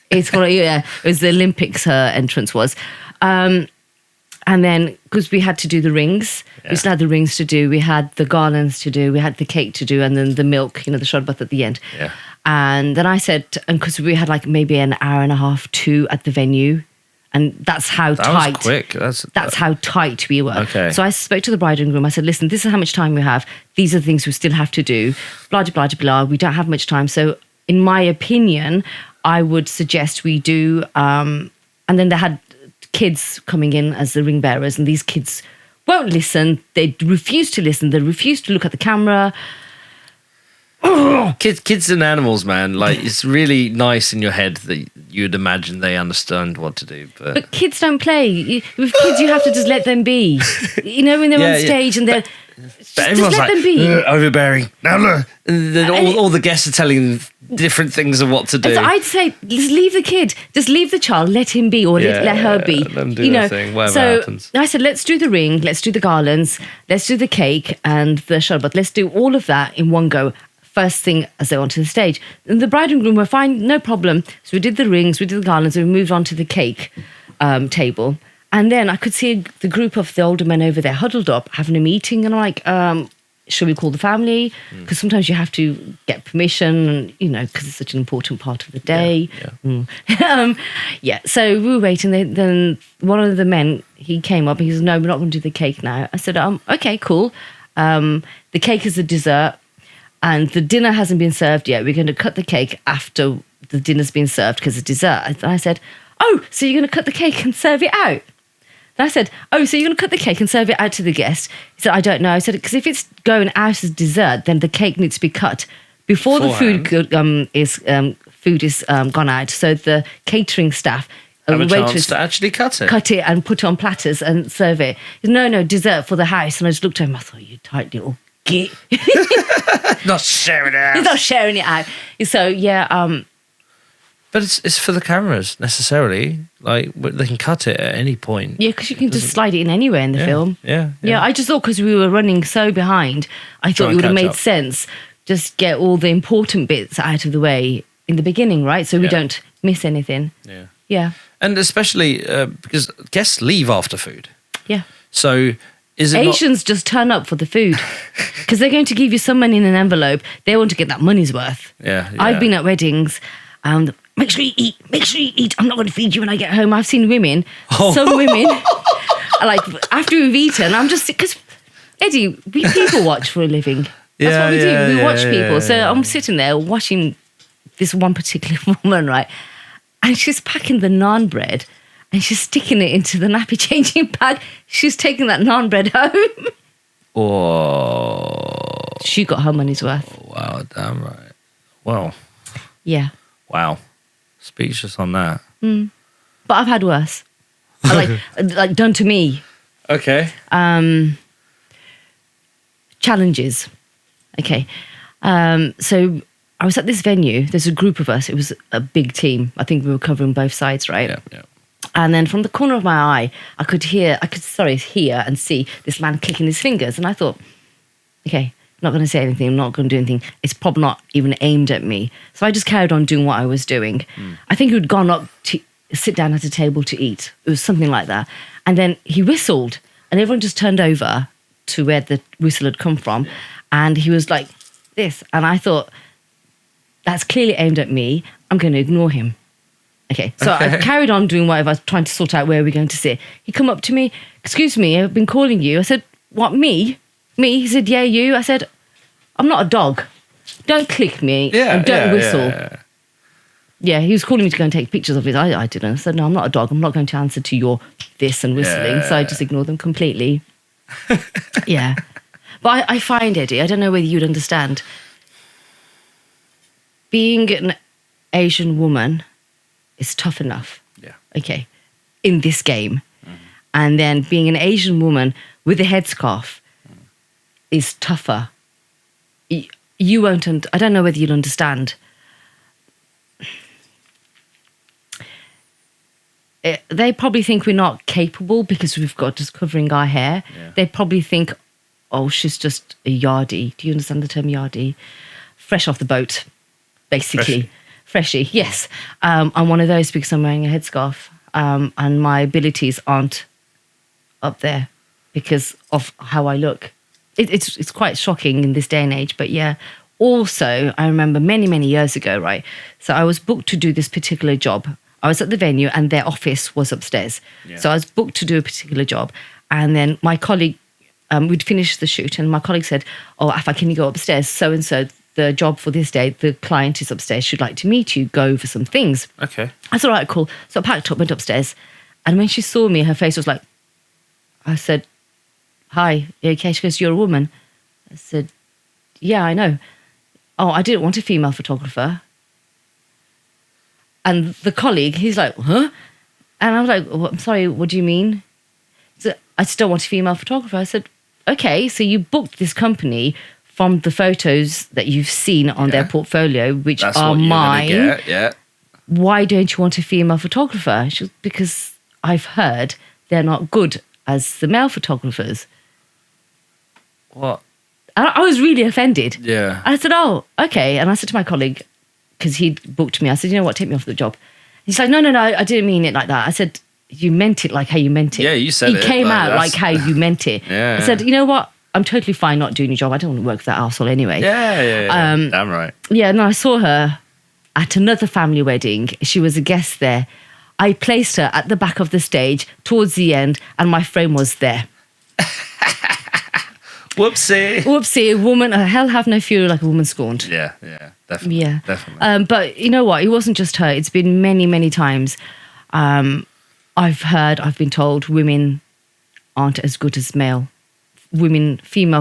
B: it's called, yeah. It was the Olympics. Her entrance was, and then because we had to do the rings, we still had the rings to do. We had the garlands to do. We had the cake to do, and then the milk, the sharbat at the end.
A: Yeah.
B: And then I said, and because we had like maybe an hour and a half, 2 at the venue, and that's how
A: That
B: tight.
A: was quick.
B: That's how tight we were.
A: Okay.
B: So I spoke to the bride and groom. I said, listen, this is how much time we have. These are the things we still have to do. Blah, blah, blah, blah. We don't have much time. So in my opinion, I would suggest we do. And then they had kids coming in as the ring bearers, and these kids won't listen. They refuse to listen. They refuse to look at the camera.
A: Kids and animals, man. Like, it's really nice in your head that you'd imagine they understand what to do.
B: But kids don't play. With kids, you have to just let them be. When they're on stage and they're...
A: But everyone's
B: let
A: like,
B: them be.
A: overbearing. Now look. And then all the guests are telling them different things of what to do.
B: So I'd say, just leave the kid. Just leave the child. Let him be, or let her be.
A: Let them do their thing, whatever
B: so
A: happens.
B: I said, let's do the ring. Let's do the garlands. Let's do the cake and the sharbat. Let's do all of that in one go. First thing as they went to the stage. And the bride and groom were fine, no problem. So we did the rings, we did the garlands, and we moved on to the cake table. And then I could see the group of the older men over there huddled up, having a meeting. And I'm like, should we call the family? Because sometimes you have to get permission, because it's such an important part of the day.
A: Yeah.
B: So we were waiting. Then one of the men, he came up. He says, no, we're not going to do the cake now. I said, okay, cool. The cake is a dessert. And the dinner hasn't been served yet. We're going to cut the cake after the dinner's been served because it's dessert. And I said, oh, so you're going to cut the cake and serve it out? And I said, oh, so you're going to cut the cake and serve it out to the guest? He said, I don't know. I said, because if it's going out as dessert, then the cake needs to be cut before the food is gone out. So the catering staff
A: Have a chance to actually cut it.
B: And put it on platters and serve it. He said, no, dessert for the house. And I just looked at him. I thought, you tight little git.
A: Not sharing it out.
B: He's not sharing it out. So, yeah.
A: But it's for the cameras, necessarily. Like, they can cut it at any point.
B: Yeah, because you can just slide it in anywhere in the film.
A: Yeah.
B: Yeah, I just thought because we were running so behind, I thought it would have made sense. Just get all the important bits out of the way in the beginning, right? So we don't miss anything.
A: Yeah.
B: Yeah.
A: And especially because guests leave after food.
B: Yeah.
A: So is it
B: Asians just turn up for the food because they're going to give you some money in an envelope. They want to get that money's worth.
A: Yeah.
B: I've been at weddings. Make sure you eat. Make sure you eat. I'm not going to feed you when I get home. I've seen women, some women, like after we've eaten, I'm just because Eddie, we people watch for a living. That's what we do. We watch people. So I'm sitting there watching this one particular woman, right, and she's packing the naan bread. And she's sticking it into the nappy changing bag. She's taking that naan bread home.
A: Oh.
B: She got her money's worth.
A: Wow, damn right. Well,
B: Yeah.
A: Wow. Speechless on that.
B: But I've had worse. like done to me.
A: Okay.
B: Challenges. Okay. So I was at this venue. There's a group of us. It was a big team. I think we were covering both sides, right?
A: Yeah.
B: And then from the corner of my eye, I could hear and see this man clicking his fingers. And I thought, okay, I'm not going to say anything. I'm not going to do anything. It's probably not even aimed at me. So I just carried on doing what I was doing. I think he had gone up to sit down at a table to eat. It was something like that. And then he whistled and everyone just turned over to where the whistle had come from. And he was like this. And I thought, that's clearly aimed at me. I'm going to ignore him. Okay, so I carried on doing whatever, I was trying to sort out where we're going to sit. He come up to me, excuse me, I've been calling you. I said, what, me? Me? He said, yeah, you. I said, I'm not a dog. Don't click me and don't whistle. Yeah, he was calling me to go and take pictures of it. I didn't. I said, no, I'm not a dog. I'm not going to answer to your this and whistling. So I just ignored them completely. Yeah. But I find, Eddie, I don't know whether you'd understand, being an Asian woman is tough enough.
A: Yeah.
B: Okay. In this game. And then being an Asian woman with a headscarf is tougher. You won't, I don't know whether you'll understand. They probably think we're not capable because we've got just covering our hair. Yeah. They probably think, oh, she's just a yardie. Do you understand the term yardie? Fresh off the boat, basically. Freshie, yes. I'm one of those because I'm wearing a headscarf and my abilities aren't up there because of how I look. It's quite shocking in this day and age, but yeah. Also, I remember many, many years ago, right? So I was booked to do this particular job. I was at the venue and their office was upstairs. Yeah. So I was booked to do a particular job. And then my colleague, we'd finished the shoot and my colleague said, oh, Afa, can you go upstairs? So-and-so, the job for this day, the client is upstairs, she'd like to meet you, go over some things.
A: Okay.
B: I said, all right, cool. So I packed up, went upstairs. And when she saw me, her face was like, I said, hi, you okay? She goes, you're a woman. I said, yeah, I know. Oh, I didn't want a female photographer. And the colleague, he's like, huh? And I was like, oh, I'm sorry, what do you mean? So I still want a female photographer. I said, okay, so you booked this company from the photos that you've seen on their portfolio, which
A: That's
B: are
A: what you're
B: mine.
A: Get. Yeah.
B: Why don't you want a female photographer? She goes, because I've heard they're not good as the male photographers.
A: What?
B: I was really offended.
A: Yeah.
B: I said, oh, okay. And I said to my colleague, because he'd booked me, I said, you know what, take me off the job. He's like, no, I didn't mean it like that. I said, you meant it like how you meant it.
A: Yeah, you said it.
B: He came out like how you meant it.
A: Yeah.
B: I said, you know what, I'm totally fine not doing your job. I don't want to work for that arsehole anyway.
A: Yeah. Damn right.
B: Yeah, and I saw her at another family wedding. She was a guest there. I placed her at the back of the stage towards the end and my frame was there. Whoopsie, a woman, hell have no fury like a woman scorned.
A: Yeah, definitely.
B: Yeah.
A: Definitely.
B: But you know what? It wasn't just her. It's been many, many times. I've been told women aren't as good as female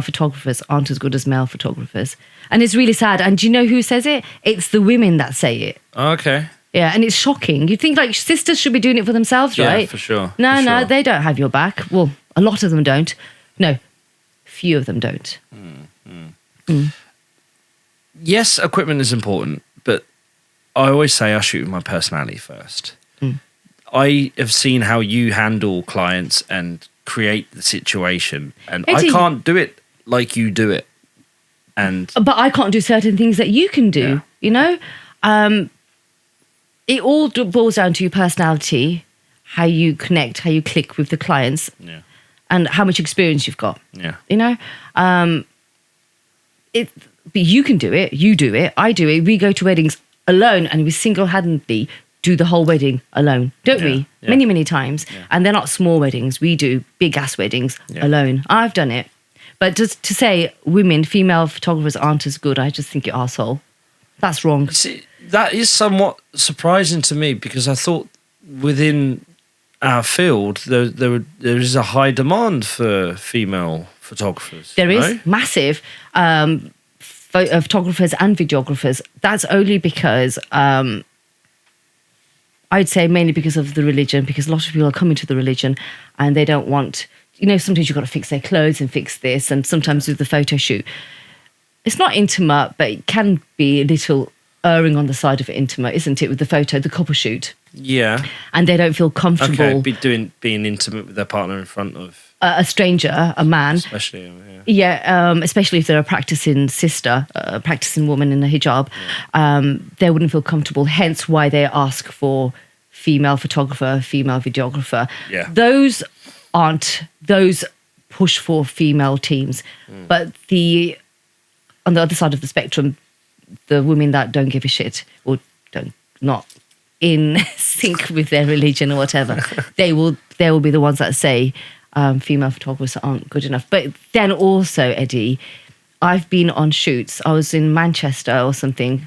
B: photographers aren't as good as male photographers. And it's really sad. And do you know who says it? It's the women that say it.
A: Okay.
B: Yeah, and it's shocking. You think like sisters should be doing it for themselves, right?
A: Yeah, for sure.
B: No, they don't have your back. Well, a lot of them don't. No, few of them don't.
A: Yes, equipment is important, but I always say I shoot with my personality first. I have seen how you handle clients and create the situation, and I can't do it like you do it.
B: But I can't do certain things that you can do, you know? It all boils down to your personality, how you connect, how you click with the clients, and how much experience you've got.
A: Yeah.
B: You know? But you can do it, you do it, I do it. We go to weddings alone and we single-handedly do the whole wedding alone, don't we? Yeah. Many, many times. Yeah. And they're not small weddings. We do big-ass weddings alone. I've done it. But just to say female photographers aren't as good, I just think you're arsehole. That's wrong.
A: See, that is somewhat surprising to me because I thought within our field there is a high demand for female photographers.
B: There is massive. photographers and videographers. That's only because I'd say mainly because of the religion, because a lot of people are coming to the religion and they don't want, sometimes you've got to fix their clothes and fix this, and sometimes with the photo shoot, it's not intimate, but it can be a little erring on the side of intimate, isn't it, with the couple shoot?
A: Yeah.
B: And they don't feel comfortable.
A: Okay, being intimate with their partner in front of
B: a stranger, a man.
A: Especially, yeah.
B: Especially if they're a practicing sister, a practicing woman in a hijab, they wouldn't feel comfortable, hence why they ask for female photographer, female videographer.
A: Yeah.
B: Those push for female teams. But on the other side of the spectrum, the women that don't give a shit or not in sync with their religion or whatever, they will be the ones that say female photographers aren't good enough. But then also, Eddie, I've been on shoots. I was in Manchester or something,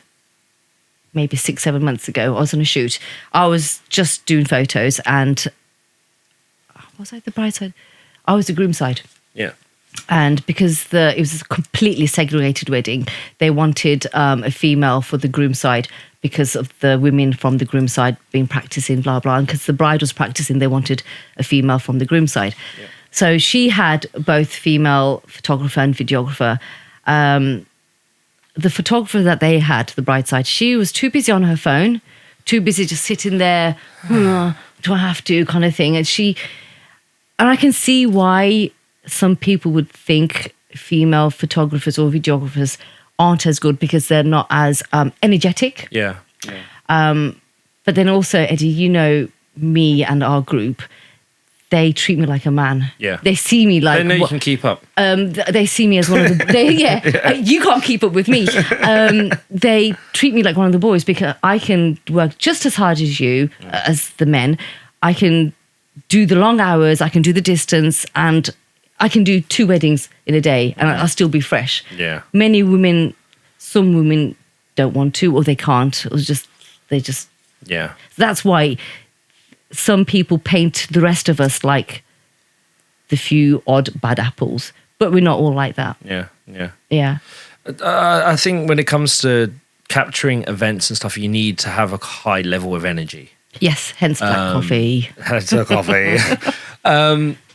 B: maybe 6-7 months ago. I was on a shoot. I was just doing photos, and was I the bride side? I was the groom side.
A: Yeah.
B: And because it was a completely segregated wedding, they wanted a female for the groom side because of the women from the groom side being practicing, blah, blah. And because the bride was practicing, they wanted a female from the groom side. Yeah. So she had both female photographer and videographer. The photographer that they had, the bride side, she was too busy on her phone, too busy just sitting there, do I have to, kind of thing. And I can see why some people would think female photographers or videographers aren't as good because they're not as energetic.
A: Yeah.
B: But then also, Eddie, me and our group, they treat me like a man.
A: Yeah.
B: They see me like...
A: They know you can keep up.
B: They see me as one of the... you can't keep up with me. They treat me like one of the boys because I can work just as hard as you, as the men. I can do the long hours, I can do the distance, and I can do 2 weddings in a day and I'll still be fresh.
A: Yeah.
B: Some women don't want to, or they can't, or they just.
A: Yeah.
B: That's why some people paint the rest of us like the few odd bad apples, but we're not all like that.
A: Yeah. I think when it comes to capturing events and stuff, you need to have a high level of energy.
B: Yes, hence black coffee.
A: Hence the coffee.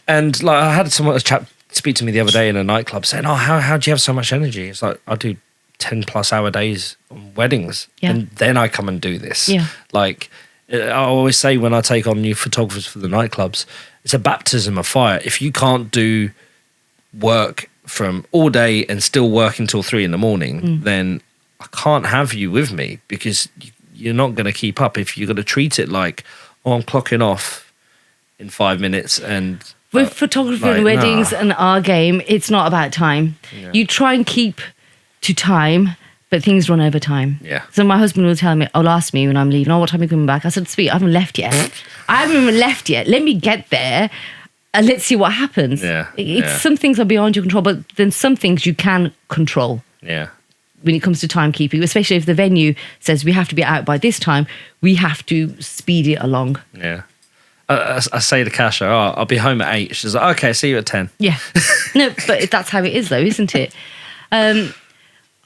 A: And like I had a chap speak to me the other day in a nightclub saying, "Oh, how do you have so much energy?" It's like I do 10+ hour days on weddings, and then I come and do this.
B: Yeah.
A: Like I always say when I take on new photographers for the nightclubs, it's a baptism of fire. If you can't do work from all day and still work until 3 a.m, then I can't have you with me because you're not going to keep up. If you're going to treat it like, oh, I'm clocking off in 5 minutes and.
B: With photography and weddings and our game, it's not about time. Yeah. You try and keep to time, but things run over time.
A: Yeah.
B: So my husband will ask me when I'm leaving, what time are you coming back? I said, sweet, I haven't left yet. Let me get there and let's see what happens.
A: Yeah.
B: Some things are beyond your control, but then some things you can control.
A: Yeah.
B: When it comes to timekeeping, especially if the venue says we have to be out by this time, we have to speed it along.
A: Yeah. I say to Kasha, I'll be home at 8. She's like, okay, see you at 10.
B: Yeah. No, but that's how it is though, isn't it? I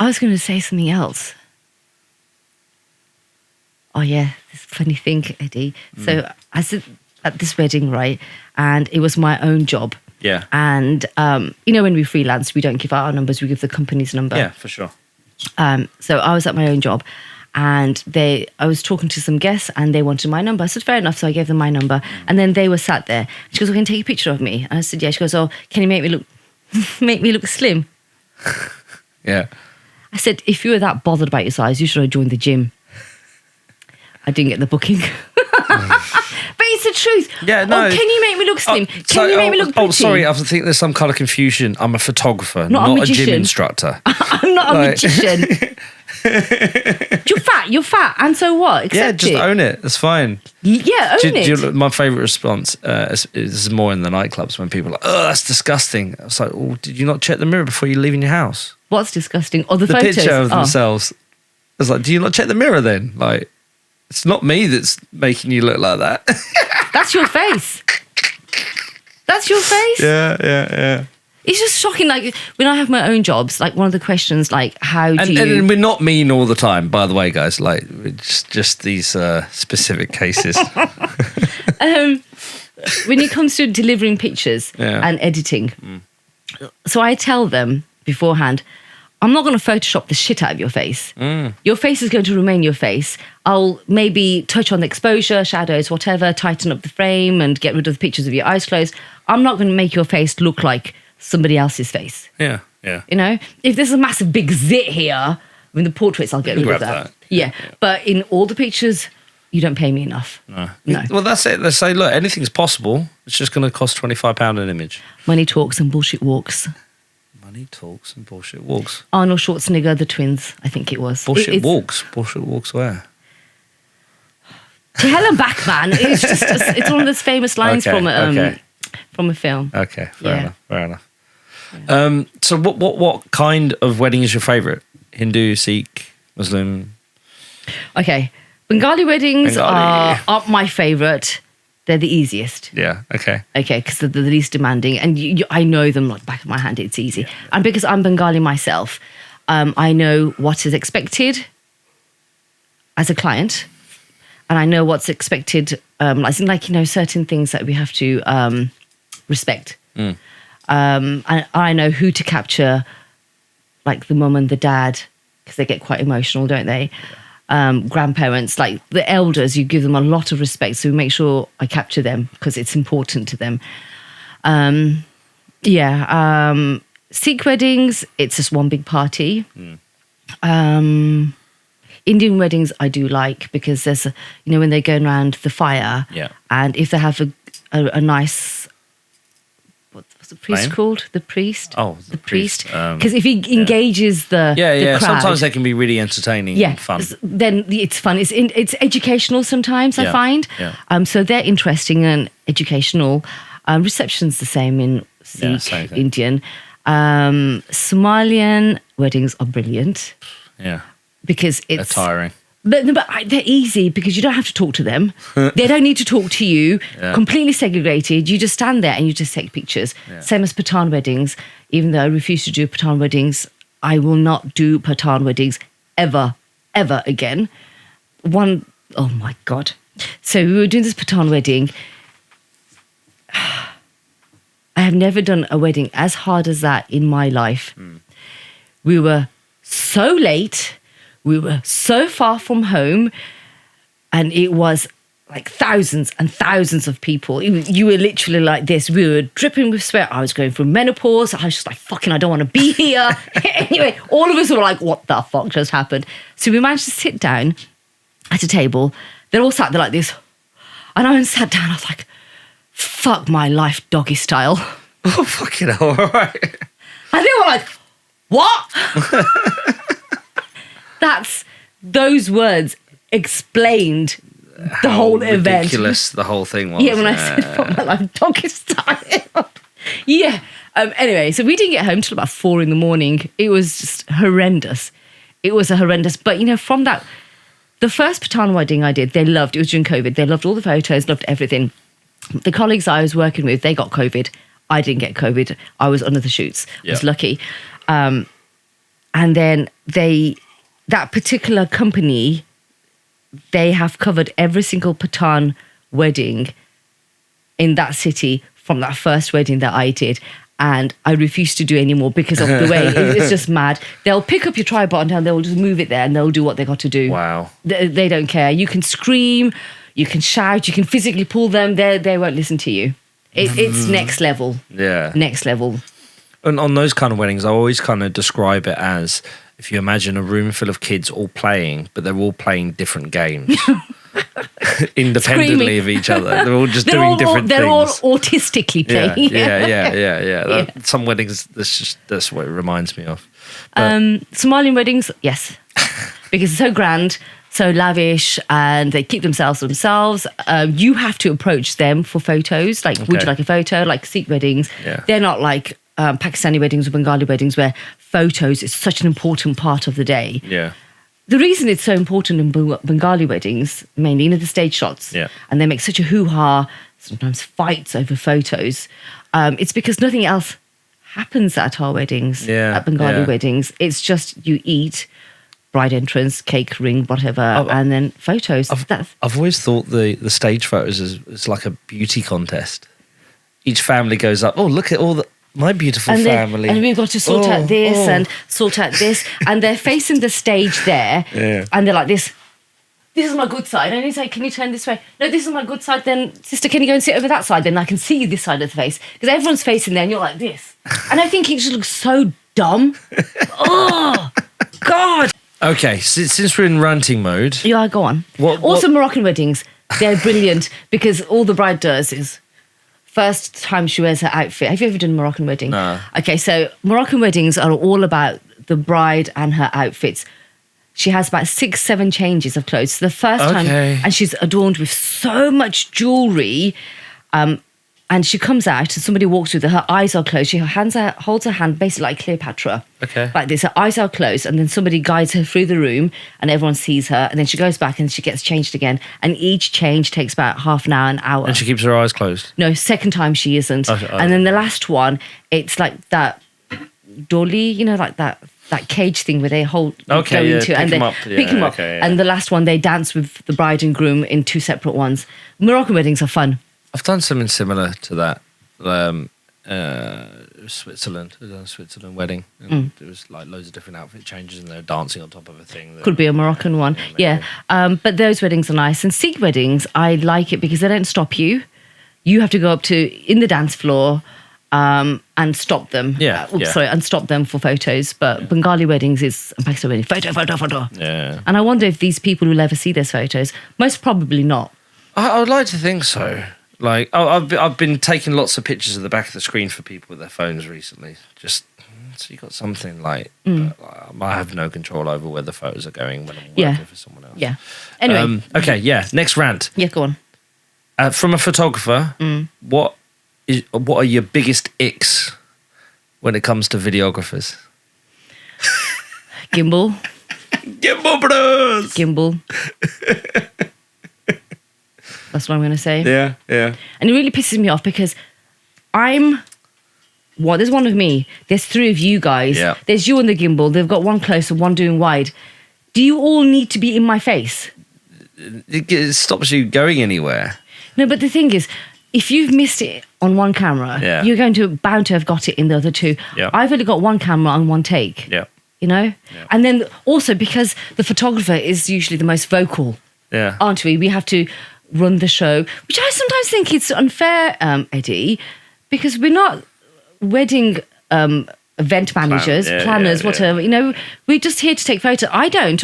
B: was going to say something else. Oh yeah, this funny thing, Eddie. So I was at this wedding, right? And it was my own job.
A: Yeah.
B: And, when we freelance, we don't give out our numbers, we give the company's number.
A: Yeah, for sure.
B: So I was at my own job. And I was talking to some guests and they wanted my number. I said, fair enough. So I gave them my number. And then they were sat there. She goes, well, can you take a picture of me? And I said, yeah. She goes, oh, can you make me look slim?
A: Yeah.
B: I said, if you were that bothered about your size, you should have joined the gym. I didn't get the booking. But it's the truth.
A: Yeah, no.
B: Oh, can you make me look slim? Can you make me look pretty?
A: Oh, sorry. I think there's some kind of confusion. I'm a photographer, not a gym instructor.
B: I'm not a magician. You're fat, and so what? Accept
A: just own it. It's fine.
B: Yeah, own it.
A: My favourite response is more in the nightclubs when people are like, oh, that's disgusting. It's like, well, did you not check the mirror before you leave in your house?
B: What's disgusting? Or the
A: photos? Picture of
B: oh.
A: themselves. It's like, do you not check the mirror then? Like, it's not me that's making you look like that.
B: That's your face. That's your face.
A: Yeah.
B: It's just shocking. Like when I have my own jobs, like one of the questions, like how do you?
A: And we're not mean all the time, by the way, guys. Like it's just these specific cases.
B: When it comes to delivering pictures and editing, so I tell them beforehand, I'm not going to Photoshop the shit out of your face. Your face is going to remain your face. I'll maybe touch on the exposure, shadows, whatever, tighten up the frame and get rid of the pictures of your eyes closed. I'm not going to make your face look like somebody else's face.
A: Yeah.
B: You know, if there's a massive big zit here, I mean, the portraits, I'll get rid of that. Yeah. But in all the pictures, you don't pay me enough. No.
A: Well, that's it. They say, look, anything's possible. It's just going to cost £25 an image.
B: Money talks and bullshit walks.
A: Money talks and bullshit walks.
B: Arnold Schwarzenegger, the twins, I think it was.
A: Bullshit walks. Bullshit walks where?
B: To hell and back, man. It's just it's one of those famous lines from a film.
A: Okay, fair enough. Yeah. So what kind of wedding is your favourite? Hindu, Sikh, Muslim?
B: Okay. Bengali weddings are my favourite. They're the easiest.
A: Yeah, okay.
B: Okay, because they're the least demanding. And I know them like back of my hand. It's easy. Yeah. And because I'm Bengali myself, I know what is expected as a client. And I know what's expected, certain things that we have to respect. And I know who to capture, like the mum and the dad, because they get quite emotional, don't they? Grandparents, like the elders, you give them a lot of respect. So we make sure I capture them because it's important to them. Sikh weddings, it's just one big party. Indian weddings I do like because there's, when they're going around the fire, and if they have a nice, what's the priest called? The priest?
A: Oh, the priest.
B: Because if he engages the crowd,
A: sometimes they can be really entertaining and fun.
B: Then it's fun. It's educational sometimes, I find. Yeah. So they're interesting and educational. Reception's the same in Sikh, Indian. Somalian weddings are brilliant.
A: Yeah.
B: Because it's
A: tiring.
B: But they're easy because you don't have to talk to them. They don't need to talk to you. Completely segregated. You just stand there and you just take pictures. Same as Pathan weddings. Even though I refuse to do Pathan weddings, I will not do Pathan weddings ever again. Oh my God. So we were doing this Pathan wedding. I have never done a wedding as hard as that in my life. We were so late. We were so far from home, and it was like thousands and thousands of people. You were literally like this. We were dripping with sweat. I was going through menopause. I was just like, fucking, I don't want to be here. Anyway, all of us were like, what the fuck just happened? So we managed to sit down at a table. They're all sat there like this. And I sat down. I was like, fuck my life, doggy style.
A: Oh, fucking hell, all right.
B: And they were like, what? Those words explained the whole event.
A: Ridiculous the whole thing was.
B: Yeah, when I said fuck my life, doggy style. Yeah. Anyway, so we didn't get home till about 4 a.m. It was just horrendous. It was a horrendous. But, from that, the first Pathan wedding I did, they loved. It was during COVID. They loved all the photos, loved everything. The colleagues I was working with, they got COVID. I didn't get COVID. I was under the shoots. I was lucky. And then that particular company, they have covered every single Pathan wedding in that city from that first wedding that I did. And I refuse to do any more because of the way it's just mad. They'll pick up your tripod and they'll just move it there and they'll do what they got to do.
A: Wow.
B: They don't care. You can scream, you can shout, you can physically pull them. They won't listen to you. It's next level.
A: Yeah.
B: Next level.
A: And on those kind of weddings, I always kind of describe it as if you imagine a room full of kids all playing, but they're all playing different games. Independently of each other. They're all just doing different things.
B: They're all autistically playing.
A: Yeah. Some weddings, that's what it reminds me of.
B: Somalian weddings, yes. Because it's so grand, so lavish, and they keep themselves to themselves. You have to approach them for photos. Like, would you like a photo? Like Sikh weddings.
A: Yeah.
B: They're not like Pakistani weddings or Bengali weddings where photos is such an important part of the day.
A: Yeah.
B: The reason it's so important in Bengali weddings, mainly the stage shots, and they make such a hoo-ha, sometimes fights over photos, it's because nothing else happens at our weddings,
A: Yeah,
B: at Bengali
A: yeah.
B: weddings. It's just you eat, bride entrance, cake, ring, whatever, and then photos. That's
A: I've always thought the stage photos is like a beauty contest. Each family goes up. Oh, look at all my beautiful family.
B: And we've got to sort out this and sort out this. And they're facing the stage there.
A: Yeah.
B: And they're like this. This is my good side. And he's like, can you turn this way? No, this is my good side. Then, sister, can you go and sit over that side? Then I can see this side of the face. Because everyone's facing there and you're like this. And I think it just looks so dumb. Oh, God.
A: Okay, since we're in ranting mode,
B: Yeah, go on. Also, Moroccan weddings, they're brilliant because all the bride does is first time she wears her outfit. Have you ever done a Moroccan wedding?
A: No.
B: Okay, so Moroccan weddings are all about the bride and her outfits. She has about 6-7 changes of clothes. So the first time, and she's adorned with so much jewelry. And she comes out and somebody walks with her. Her eyes are closed. She holds her hand basically like Cleopatra.
A: Okay.
B: Like this. Her eyes are closed. And then somebody guides her through the room and everyone sees her. And then she goes back and she gets changed again. And each change takes about half an hour, an hour.
A: and she keeps her eyes closed.
B: No, second time she isn't. And then the last one, it's like that dolly, like that cage thing where they go into and they pick him up.
A: Okay,
B: And the last one, they dance with the bride and groom in 2 separate ones. Moroccan weddings are fun.
A: I've done something similar to that. Switzerland. I've done a Switzerland wedding. And it was like loads of different outfit changes and they're dancing on top of a thing.
B: Could be a Moroccan one. Yeah. But those weddings are nice. And Sikh weddings, I like it because they don't stop you. You have to go up in the dance floor and stop them. And stop them for photos. But Bengali weddings is Pakistani wedding. Photo.
A: Yeah.
B: And I wonder if these people will ever see those photos. Most probably not.
A: I would like to think so. Like, I've been taking lots of pictures of the back of the screen for people with their phones recently. Just so you got something like, I have no control over where the photos are going when I'm working for someone else.
B: Yeah. Anyway.
A: Okay, yeah. Next rant.
B: Yeah, go on.
A: From a photographer, what are your biggest icks when it comes to videographers?
B: Gimbal.
A: Gimbal bros.
B: Gimbal. That's what I'm going to say.
A: Yeah.
B: And it really pisses me off because there's one of me. There's 3 of you guys.
A: Yeah.
B: There's you on the gimbal. They've got one close and one doing wide. Do you all need to be in my face?
A: It stops you going anywhere.
B: No, but the thing is, if you've missed it on one camera, you're bound to have got it in the other 2.
A: Yeah.
B: I've only got one camera on one take.
A: Yeah.
B: Yeah. And then also because the photographer is usually the most vocal, aren't we? We have to run the show, which I sometimes think it's unfair, Eddie, because we're not wedding event managers, planners, whatever. We're just here to take photos.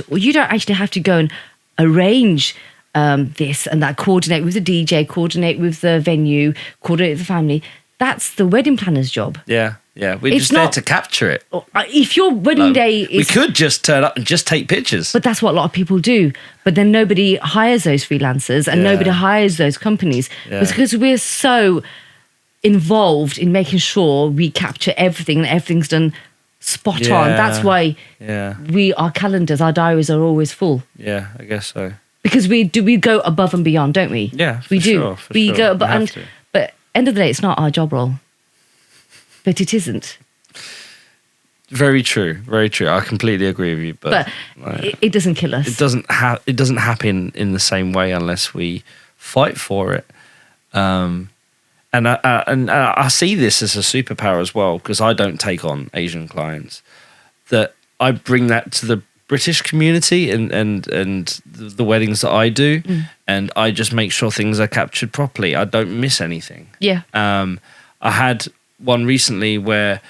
B: You don't actually have to go and arrange this and that, coordinate with the DJ, coordinate with the venue, coordinate with the family. That's the wedding planner's job.
A: Yeah. We're just there to capture it.
B: If your wedding day is...
A: We could just turn up and just take pictures.
B: But that's what a lot of people do. But then nobody hires those freelancers and nobody hires those companies. It's because we're so involved in making sure we capture everything and everything's done spot on. That's why our calendars, our diaries are always full.
A: Yeah, I guess so.
B: Because we go above and beyond, don't we?
A: Yeah,
B: we do.
A: Sure,
B: we go above, but end of the day, it's not our job role. But it isn't.
A: Very true. I completely agree with you. But
B: it doesn't kill us.
A: It doesn't happen in the same way unless we fight for it. And I see this as a superpower as well because I don't take on Asian clients. That I bring that to the British community and the weddings that I do, and I just make sure things are captured properly. I don't miss anything.
B: Yeah.
A: I had one recently where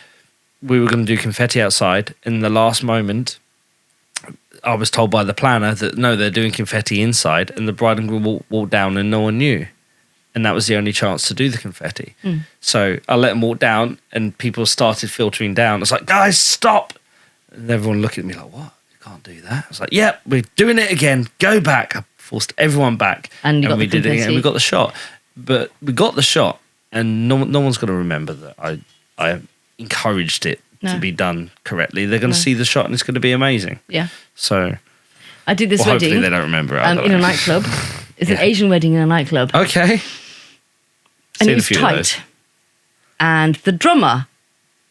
A: we were going to do confetti outside. In the last moment, I was told by the planner that no, they're doing confetti inside, and the bride and groom walked down and no one knew. And that was the only chance to do the confetti. So I let them walk down and people started filtering down. I was like, guys, stop. And everyone looked at me like, what? You can't do that. I was like, yep, we're doing it again. Go back. I forced everyone back.
B: And
A: we did it again. And we got the shot. But we got the shot. And no one's going to remember that I encouraged it to be done correctly. They're going to see the shot and it's going to be amazing.
B: Yeah.
A: So
B: I did this wedding.
A: Hopefully they don't remember it.
B: In a nightclub. It's an Asian wedding in a nightclub.
A: Okay.
B: And it was tight. And the drummer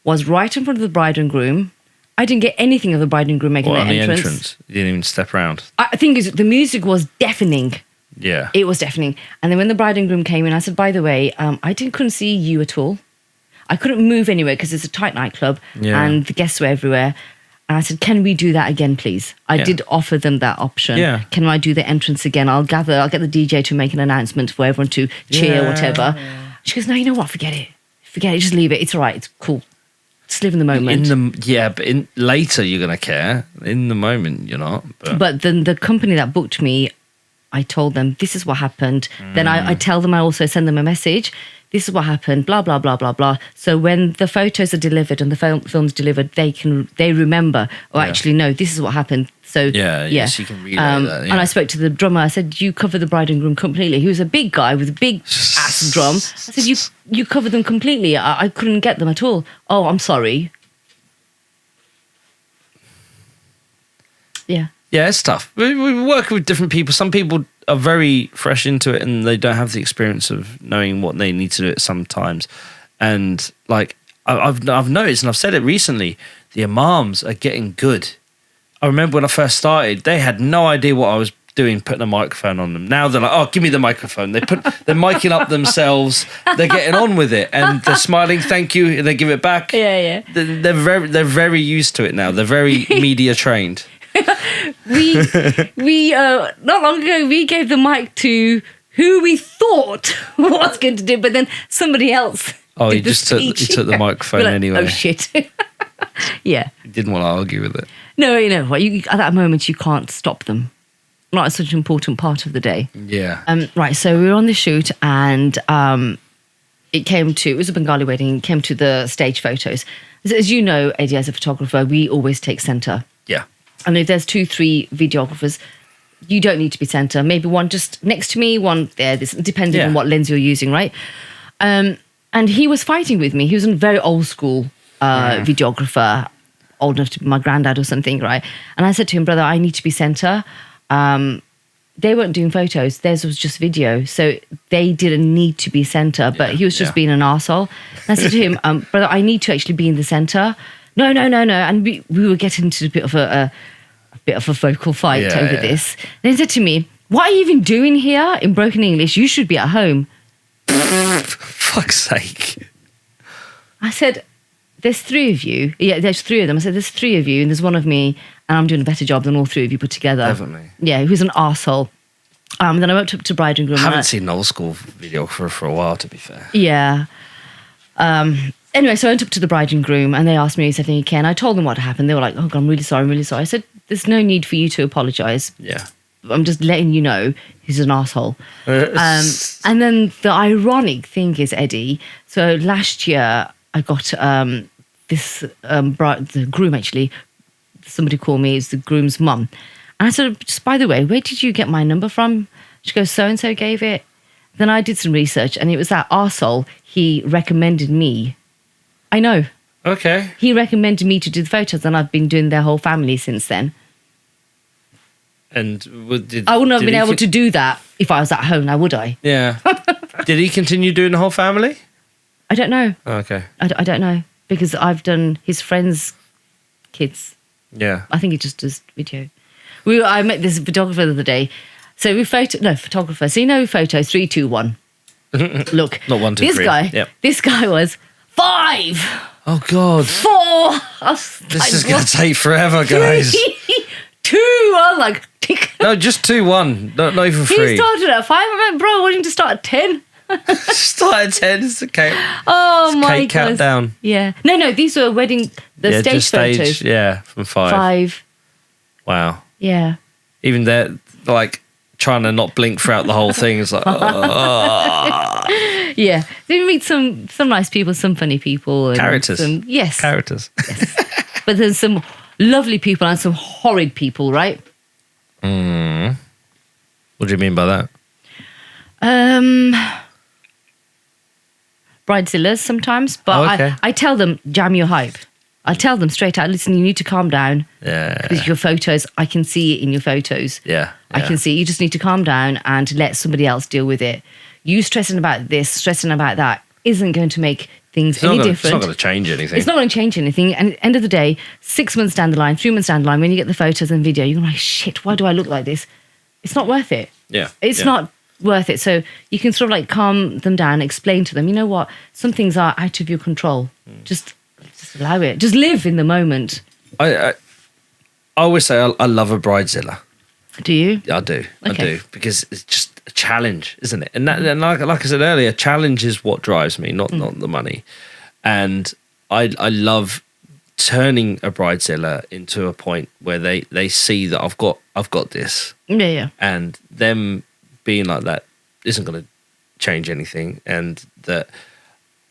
B: was right in front of the bride and groom. I didn't get anything of the bride and groom making
A: What,
B: their
A: on the
B: entrance.
A: entrance? You didn't even step around.
B: I think the music was deafening.
A: Yeah.
B: It was deafening. And then when the bride and groom came in, I said, by the way, couldn't see you at all. I couldn't move anywhere because it's a tight nightclub
A: Yeah.
B: and the guests were everywhere. And I said, can we do that again, please? I did offer them that option.
A: Yeah.
B: Can I do the entrance again? I'll get the DJ to make an announcement for everyone to cheer,
A: Yeah.
B: whatever. She goes, no, you know what? Forget it. Forget it. Just leave it. It's all right. It's cool. Just live in the moment.
A: But later you're gonna care. In the moment, you're not.
B: But then the company that booked me, I told them, this is what happened. Then I tell them, I also send them a message. This is what happened, blah, blah, blah, blah, blah. So when the photos are delivered and the film's delivered, they remember, actually, no, this is what happened. So,
A: yes, you can relay that. Yeah.
B: And I spoke to the drummer. I said, you cover the bride and groom completely. He was a big guy with a big ass drum. I said, you covered them completely. I couldn't get them at all. Oh, I'm sorry. Yeah.
A: Yeah, it's tough. We work with different people. Some people are very fresh into it and they don't have the experience of knowing what they need to do at some times. And like I've noticed, and I've said it recently, the imams are getting good. I remember when I first started, they had no idea what I was doing, putting a microphone on them. Now they're like, oh, give me the microphone. They're miking up themselves. They're getting on with it, and they're smiling, thank you, and they give it back.
B: Yeah.
A: They're very used to it now. They're very media trained.
B: We not long ago we gave the mic to who we thought was going to do, but then somebody else.
A: Oh,
B: did
A: he
B: the
A: just took the microphone
B: We're like,
A: anyway.
B: Oh shit! Yeah.
A: He didn't want to argue with it.
B: No, you know what? At that moment you can't stop them. Not at such an important part of the day.
A: Yeah.
B: Right. So we were on the shoot, and it was a Bengali wedding. It came to the stage photos. As you know, Eddie, as a photographer, we always take center.
A: Yeah.
B: And if there's 2-3 videographers, you don't need to be center. Maybe one just next to me, one there, depending on what lens you're using, right? And he was fighting with me. He was a very old school videographer, old enough to be my granddad or something, right? And I said to him, brother, I need to be center. They weren't doing photos. Theirs was just video. So they didn't need to be center, but he was just being an arsehole. And I said to him, brother, I need to actually be in the center. No. And we were getting into a bit of a vocal fight over this. Then he said to me, what are you even doing here in broken English? You should be at home.
A: Fuck's sake.
B: I said, there's 3 of you. Yeah, there's 3 of them. I said, there's 3 of you and there's one of me, and I'm doing a better job than all 3 of you put together.
A: Definitely.
B: Yeah, who's an arsehole. Then I went up to bride and groom.
A: I haven't seen an old school videographer for a while, to be fair.
B: Yeah. Anyway, so I went up to the bride and groom and they asked me if anything you can. I told them what happened. They were like, oh, God, I'm really sorry. I said, there's no need for you to apologise.
A: Yeah.
B: I'm just letting you know he's an asshole. And then the ironic thing is, Eddie, so last year I got the groom actually, somebody called me, it's the groom's mum. And I said, just by the way, where did you get my number from? She goes, so-and-so gave it. Then I did some research and it was that arsehole, he recommended me. I know.
A: Okay.
B: He recommended me to do the photos and I've been doing their whole family since then.
A: And
B: I wouldn't have been able to do that if I was at home now, would I?
A: Yeah. Did he continue doing the whole family?
B: I don't know.
A: Okay.
B: I don't know because I've done his friends' kids.
A: Yeah.
B: I think he just does video. I met this photographer the other day. So photographer. So you know photos, 3, 2, 1. Look.
A: Not 1, 2, 3.
B: Yep. This guy was 5.
A: Oh, God.
B: 4.
A: This is going to take forever, guys.
B: 2. I was like, tick.
A: No, just 2, 1. Not even 3.
B: He started at 5. I went, bro, I want him to start at 10.
A: Start at 10. It's okay.
B: Oh, my God.
A: Cake countdown.
B: Yeah. No, these were stage
A: just
B: photos.
A: Yeah, from 5.
B: 5.
A: Wow.
B: Yeah.
A: Even they're like trying to not blink throughout the whole thing. It's like,
B: Yeah. Then you meet some nice people, some funny people. And
A: characters.
B: Yes.
A: Characters.
B: Yes. But there's some lovely people and some horrid people, right?
A: What do you mean by that?
B: Bridezillas sometimes, but
A: okay.
B: I tell them, jam your hype. I tell them straight out, listen, you need to calm down.
A: Yeah.
B: Because your photos, I can see it in your photos.
A: Yeah.
B: I can see. You just need to calm down and let somebody else deal with it. You stressing about this, stressing about that isn't going to make things
A: It's not
B: any
A: gonna-
B: different.
A: It's not going to change anything.
B: It's not going to change anything. And at the end of the day, 6 months down the line, 3 months down the line, when you get the photos and video, you're like, shit, why do I look like this? It's not worth it.
A: Yeah.
B: It's
A: yeah.
B: not worth it. So you can sort of like calm them down, explain to them, you know what? Some things are out of your control. Just allow it. Just live in the moment.
A: I always say I love a bridezilla.
B: Do you?
A: I do. I
B: Okay.
A: do. Because it's just a challenge, isn't it? And like I said earlier, challenge is what drives me, not the money. And I love turning a bridezilla into a point where they see that I've got this,
B: Yeah, yeah.
A: and them being like that isn't going to change anything, and that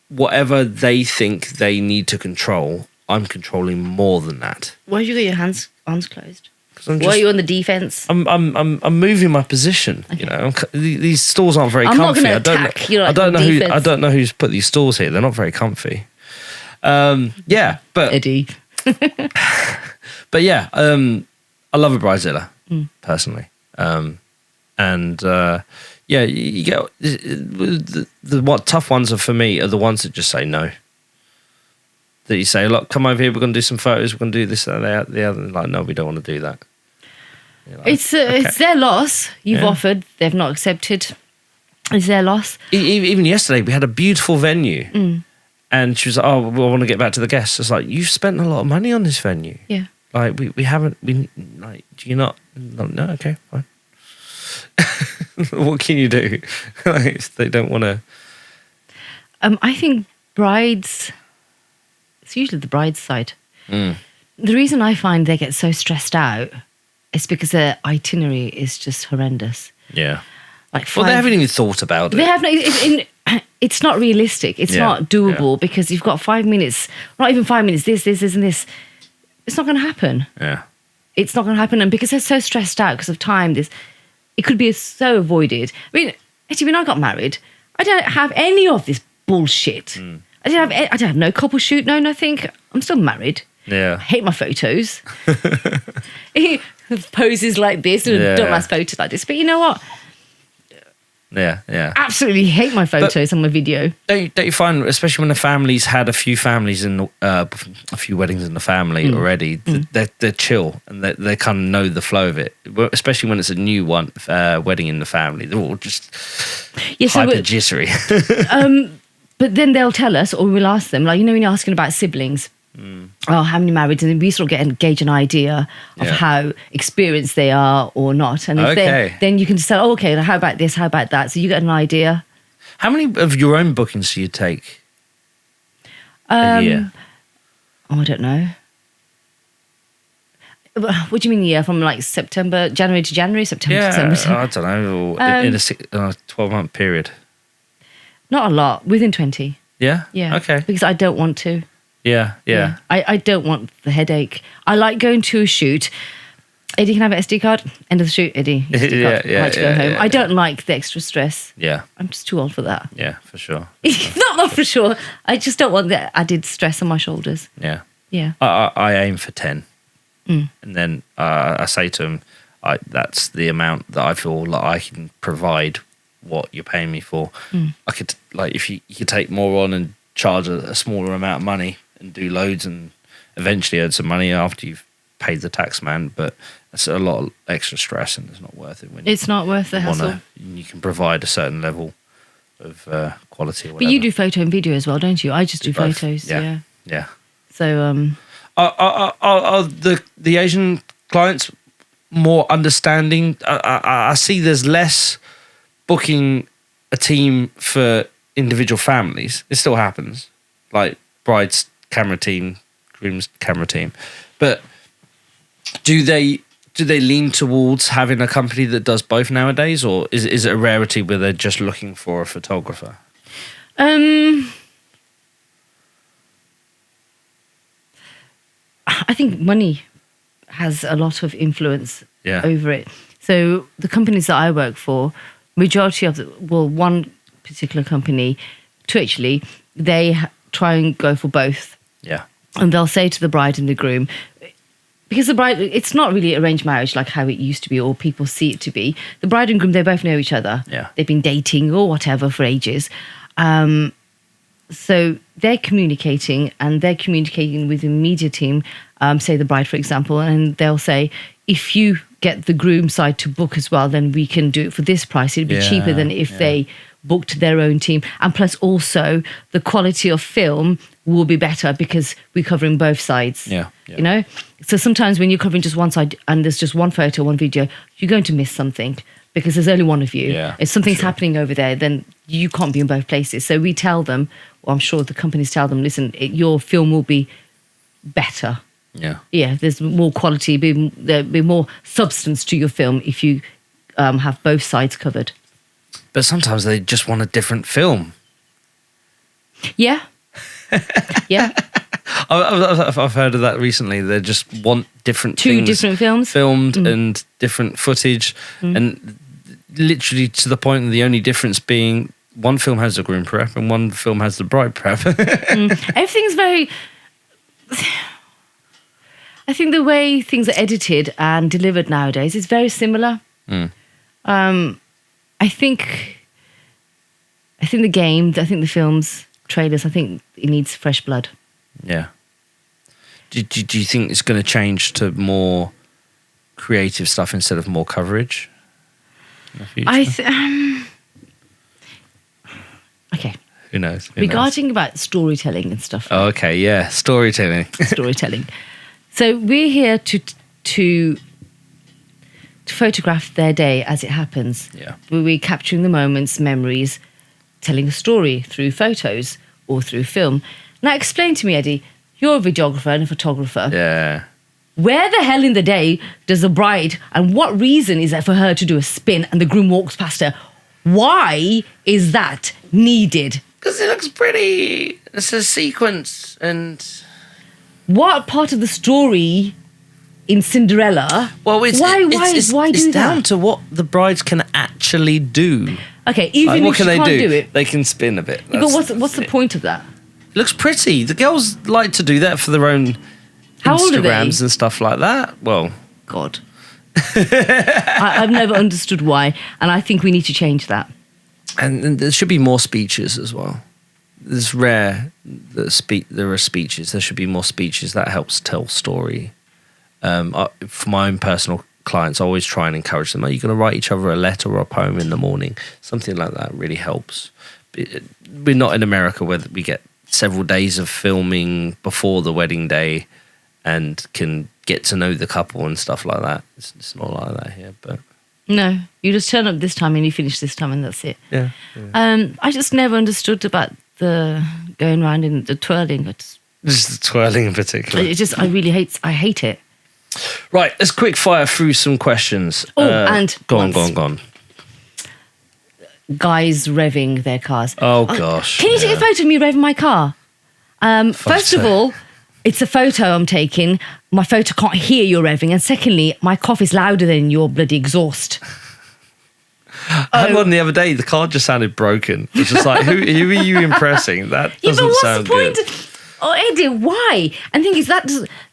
A: whatever they think they need to control, I'm controlling more than that.
B: Why have you got your arms closed?
A: 'Cause I'm
B: Why
A: just-
B: are you on the defense?
A: I'm moving my position. You know, these stalls aren't very
B: I'm not
A: comfy.
B: gonna
A: I don't
B: attack,
A: know.
B: you're like
A: I don't know who.
B: defense.
A: I don't know who's put these stalls here. They're not very comfy. Yeah, but
B: Eddie.
A: yeah, I love a bridezilla
B: Mm.
A: personally, and yeah, you get the what tough ones are for me are the ones that just say no. That you say, look, come over here. We're going to do some photos. We're going to do this, that, the other. Like, no, we don't want to do that. You're like,
B: It's their loss. You've
A: Yeah.
B: offered. They've not accepted. It's their loss.
A: Even yesterday, we had a beautiful venue,
B: Mm.
A: and she was like, "Oh, well, I want to get back to the guests." It's like, you've spent a lot of money on this venue.
B: Yeah.
A: Like we haven't. Like, do you not? No, okay, fine. What can you do? Like, if they don't want to.
B: I think brides. It's usually the bride's side.
A: Mm.
B: The reason I find they get so stressed out is because their itinerary is just horrendous.
A: Yeah.
B: Like
A: Well, they
B: five-
A: haven't even thought about
B: They
A: it.
B: have no. It's not realistic. It's
A: Yeah,
B: not doable because you've got 5 minutes. Not even 5 minutes. This, and this. It's not going to happen.
A: Yeah.
B: It's not going to happen, and because they're so stressed out because of time, it could be so avoided. I mean, actually, when I got married, I don't have any of this bullshit. I didn't have no couple shoot, no nothing. I'm still married. I
A: Yeah.
B: hate my photos. Poses like this and
A: Yeah.
B: dumbass photos like this. But you know what?
A: Yeah. Yeah.
B: Absolutely hate my photos and my video.
A: Don't you find, especially when the family's had a few families in a few weddings in the family already, they're chill and they kind of know the flow of it. Especially when it's a new one wedding in the family, they're all just
B: Yeah, so
A: hyper jittery.
B: but then they'll tell us, or we'll ask them, like, you know, when you're asking about siblings, oh, how many married? And then we sort of gauge an idea of
A: Yeah.
B: how experienced they are or not. And if
A: Okay.
B: then you can say, oh, okay, how about this? How about that? So you get an idea.
A: How many of your own bookings do you take a year?
B: Oh, I don't know. What do you mean year? From like January to January, September to
A: Yeah,
B: December?
A: I don't know. Or in a 12-month period.
B: Not a lot, within 20.
A: Yeah.
B: Yeah.
A: Okay.
B: Because I don't want to.
A: Yeah. Yeah.
B: I don't want the headache. I like going to a shoot. Eddie, can I have an SD card? End of the shoot, Eddie. SD
A: Yeah,
B: card.
A: yeah,
B: I like to go
A: yeah,
B: home.
A: yeah,
B: I don't like the extra stress.
A: Yeah.
B: I'm just too old for that.
A: Yeah. For sure.
B: not for sure. I just don't want the added stress on my shoulders.
A: Yeah.
B: Yeah.
A: I aim for 10. And then I say to them, that's the amount that I feel like I can provide what you're paying me for. I could, like, if you could take more on and charge a smaller amount of money and do loads and eventually earn some money after you've paid the tax man, but it's a lot of extra stress and it's not worth it when
B: It's not worth the hassle.
A: you can provide a certain level of quality or
B: But
A: whatever.
B: you do photo and video as well, don't you? I just do
A: both.
B: photos.
A: Yeah.
B: Yeah.
A: Yeah.
B: So
A: Are the Asian clients more understanding? I see there's less booking a team for individual families. It still happens, like bride's camera team, groom's camera team. But do they lean towards having a company that does both nowadays, or is it a rarity where they're just looking for a photographer?
B: I think money has a lot of influence
A: Yeah.
B: over it. So the companies that I work for, majority of one particular company, actually, they try and go for both.
A: Yeah.
B: And they'll say to the bride and the groom, because the bride, it's not really arranged marriage like how it used to be or people see it to be. The bride and groom, they both know each other.
A: Yeah.
B: They've been dating or whatever for ages. So they're communicating with the media team, say the bride, for example, and they'll say, if you get the groom side to book as well, then we can do it for this price. It'd be cheaper than if they booked their own team. And plus also the quality of film will be better because we're covering both sides. You know? So sometimes when you're covering just one side and there's just one photo, one video, you're going to miss something because there's only one of you. If something's happening over there, then you can't be in both places. So we tell them, or I'm sure the companies tell them, listen, your film will be better. Yeah, there's more quality, there'll be more substance to your film if you have both sides covered.
A: But sometimes they just want a different film.
B: Yeah.
A: I've heard of that recently. They just want different
B: Two different films
A: filmed and different footage, and literally to the point of the only difference being one film has the groom prep and one film has the bride prep.
B: Everything's very... I think the way things are edited and delivered nowadays is very similar. I think the films, trailers, I think it needs fresh blood.
A: Yeah. Do you think it's going to change to more creative stuff instead of more coverage in the future?
B: Okay.
A: Who knows?
B: Regarding about storytelling and stuff.
A: Oh, okay, yeah, storytelling.
B: Storytelling. So we're here to photograph their day as it happens.
A: Yeah.
B: We're capturing the moments, memories, telling a story through photos or through film. Now explain to me, Eddie, you're a videographer and a photographer.
A: Yeah.
B: Where the hell in the day does the bride, and what reason is there for her to do a spin and the groom walks past her? Why is that needed?
A: Because it looks pretty. It's a sequence and...
B: What part of the story in Cinderella?
A: Well,
B: why do
A: it's down
B: that?
A: to what the brides can actually do.
B: Okay, even
A: What
B: if
A: can
B: she
A: they
B: can't
A: do?
B: do it.
A: They can spin a bit.
B: But what's the point of that?
A: It looks pretty. The girls like to do that for their own
B: How old are they?
A: Instagrams and stuff like that. Well,
B: God. I've never understood why, and I think we need to change that.
A: and there should be more speeches as well. It's rare that there are speeches. There should be more speeches. That helps tell story. For my own personal clients, I always try and encourage them. Are you going to write each other a letter or a poem in the morning? Something like that really helps. We're not in America where we get several days of filming before the wedding day and can get to know the couple and stuff like that. It's not like that here, but...
B: No, you just turn up this time and you finish this time and that's it.
A: Yeah.
B: I just never understood about the going around in the twirling.
A: Just the twirling in particular.
B: I really hate it.
A: Right, let's quick fire through some questions.
B: And
A: Go on.
B: Guys revving their cars.
A: Oh, gosh.
B: Can you take a photo of me revving my car? First of all, it's a photo I'm taking. My photo can't hear you revving. And secondly, my cough is louder than your bloody exhaust.
A: I had one the other day. The car just sounded broken. It's just like, who are you impressing? That doesn't sound good.
B: Oh, Eddie, why? And the thing is,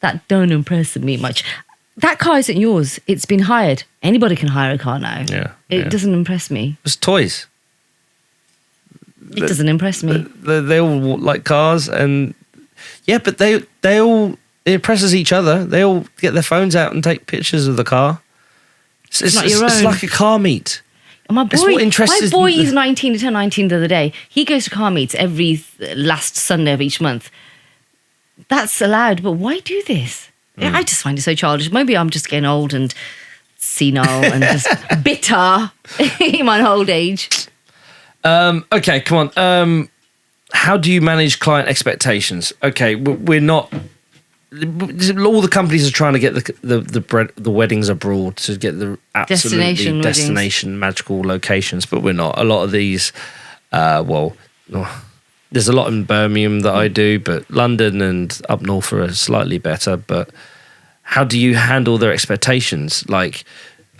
B: that don't impress me much. That car isn't yours. It's been hired. Anybody can hire a car now.
A: Yeah.
B: It doesn't impress me.
A: It's toys.
B: It doesn't impress me.
A: They all like cars, and yeah, but they all, it impresses each other. They all get their phones out and take pictures of the car. It's
B: not your
A: it's
B: own.
A: like a car meet.
B: My
A: It's what interests
B: boy
A: me.
B: is 19, he turned 19 the other day. He goes to car meets every last Sunday of each month. That's allowed, but why do this? I just find it so childish. Maybe I'm just getting old and senile and just bitter in my old age.
A: Okay, come on. How do you manage client expectations? Okay, we're not... All the companies are trying to get the weddings abroad to get the absolutely destination magical locations, but we're not. A lot of these, there's a lot in Birmingham that I do, but London and up north are slightly better. But how do you handle their expectations? Like,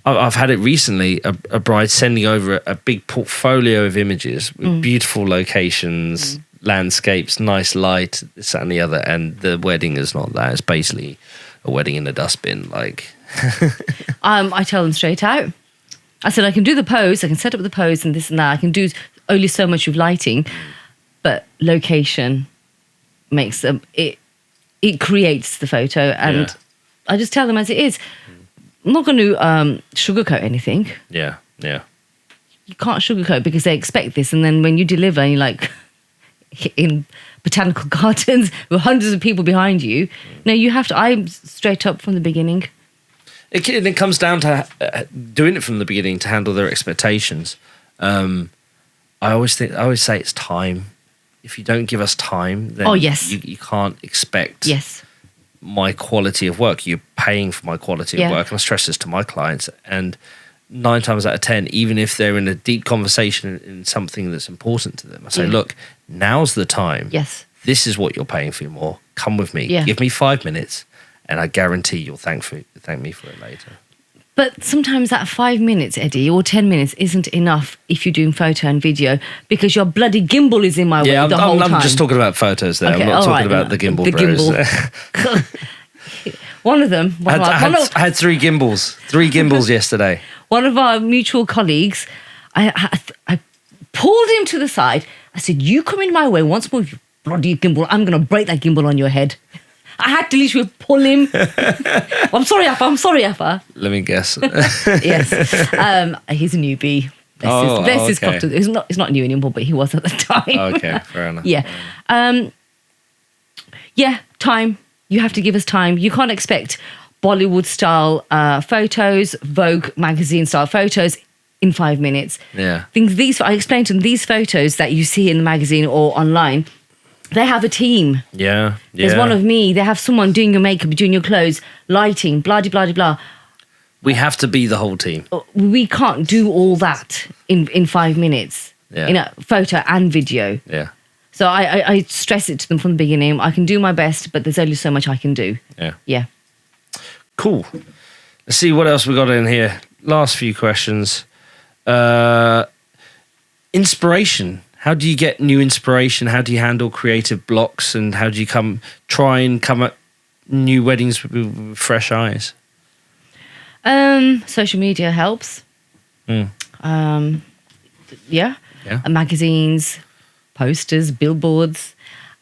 A: I've had it recently, a bride sending over a big portfolio of images with beautiful locations, landscapes, nice light, this, that and the other, and the wedding is not that. It's basically a wedding in a dustbin. Like,
B: I tell them straight out. I said, I can do the pose, I can set up the pose and this and that. I can do only so much with lighting. but location makes them it creates the photo, and
A: Yeah.
B: I just tell them as it is. I'm not going to sugarcoat anything.
A: Yeah. Yeah.
B: You can't sugarcoat because they expect this, and then when you deliver, and you're like in botanical gardens with hundreds of people behind you. No, you have to. I'm straight up from the beginning.
A: It comes down to doing it from the beginning to handle their expectations. I always say it's time. If you don't give us time, then
B: Oh, yes.
A: you can't expect
B: Yes.
A: my quality of work. You're paying for my quality of
B: Yeah.
A: work, and I stress this to my clients. And 9 times out of 10, even if they're in a deep conversation in something that's important to them, I say,
B: Yeah.
A: look, now's the time.
B: Yes.
A: This is what you're paying for more. Come with me.
B: Yeah.
A: Give me 5 minutes, and I guarantee you'll thank me for it later.
B: But sometimes that 5 minutes, Eddie, or 10 minutes isn't enough if you're doing photo and video because your bloody gimbal is in my way
A: Yeah,
B: the whole time.
A: I'm just talking about photos there.
B: Okay,
A: I'm not
B: all
A: talking
B: right,
A: about the
B: then.
A: gimbal
B: The
A: bros.
B: gimbal. One of them,
A: I had 3 gimbals. 3 gimbals yesterday.
B: one of our mutual colleagues, I pulled him to the side. I said, "You come in my way once more, you bloody gimbal. I'm going to break that gimbal on your head." I had to literally pull him. I'm sorry, Affa.
A: Let me guess.
B: Yes. He's a newbie. Bless his
A: okay.
B: cotton. He's not new anymore, but he was at the time.
A: Okay, fair enough.
B: Yeah. Time. You have to give us time. You can't expect Bollywood style photos, Vogue magazine style photos in 5 minutes.
A: Yeah.
B: I explained to them these photos that you see in the magazine or online, they have a team.
A: Yeah.
B: There's one of me. They have someone doing your makeup, doing your clothes, lighting, blah, blah, blah, blah.
A: We have to be the whole team.
B: We can't do all that in 5 minutes.
A: Yeah.
B: In a photo and video.
A: Yeah.
B: So I stress it to them from the beginning. I can do my best, but there's only so much I can do.
A: Yeah.
B: Yeah.
A: Cool. Let's see what else we got in here. Last few questions. Inspiration. How do you get new inspiration? How do you handle creative blocks? And how do you try and come at new weddings with fresh eyes?
B: Social media helps.
A: Mm.
B: Yeah.
A: Yeah.
B: Magazines, posters, billboards.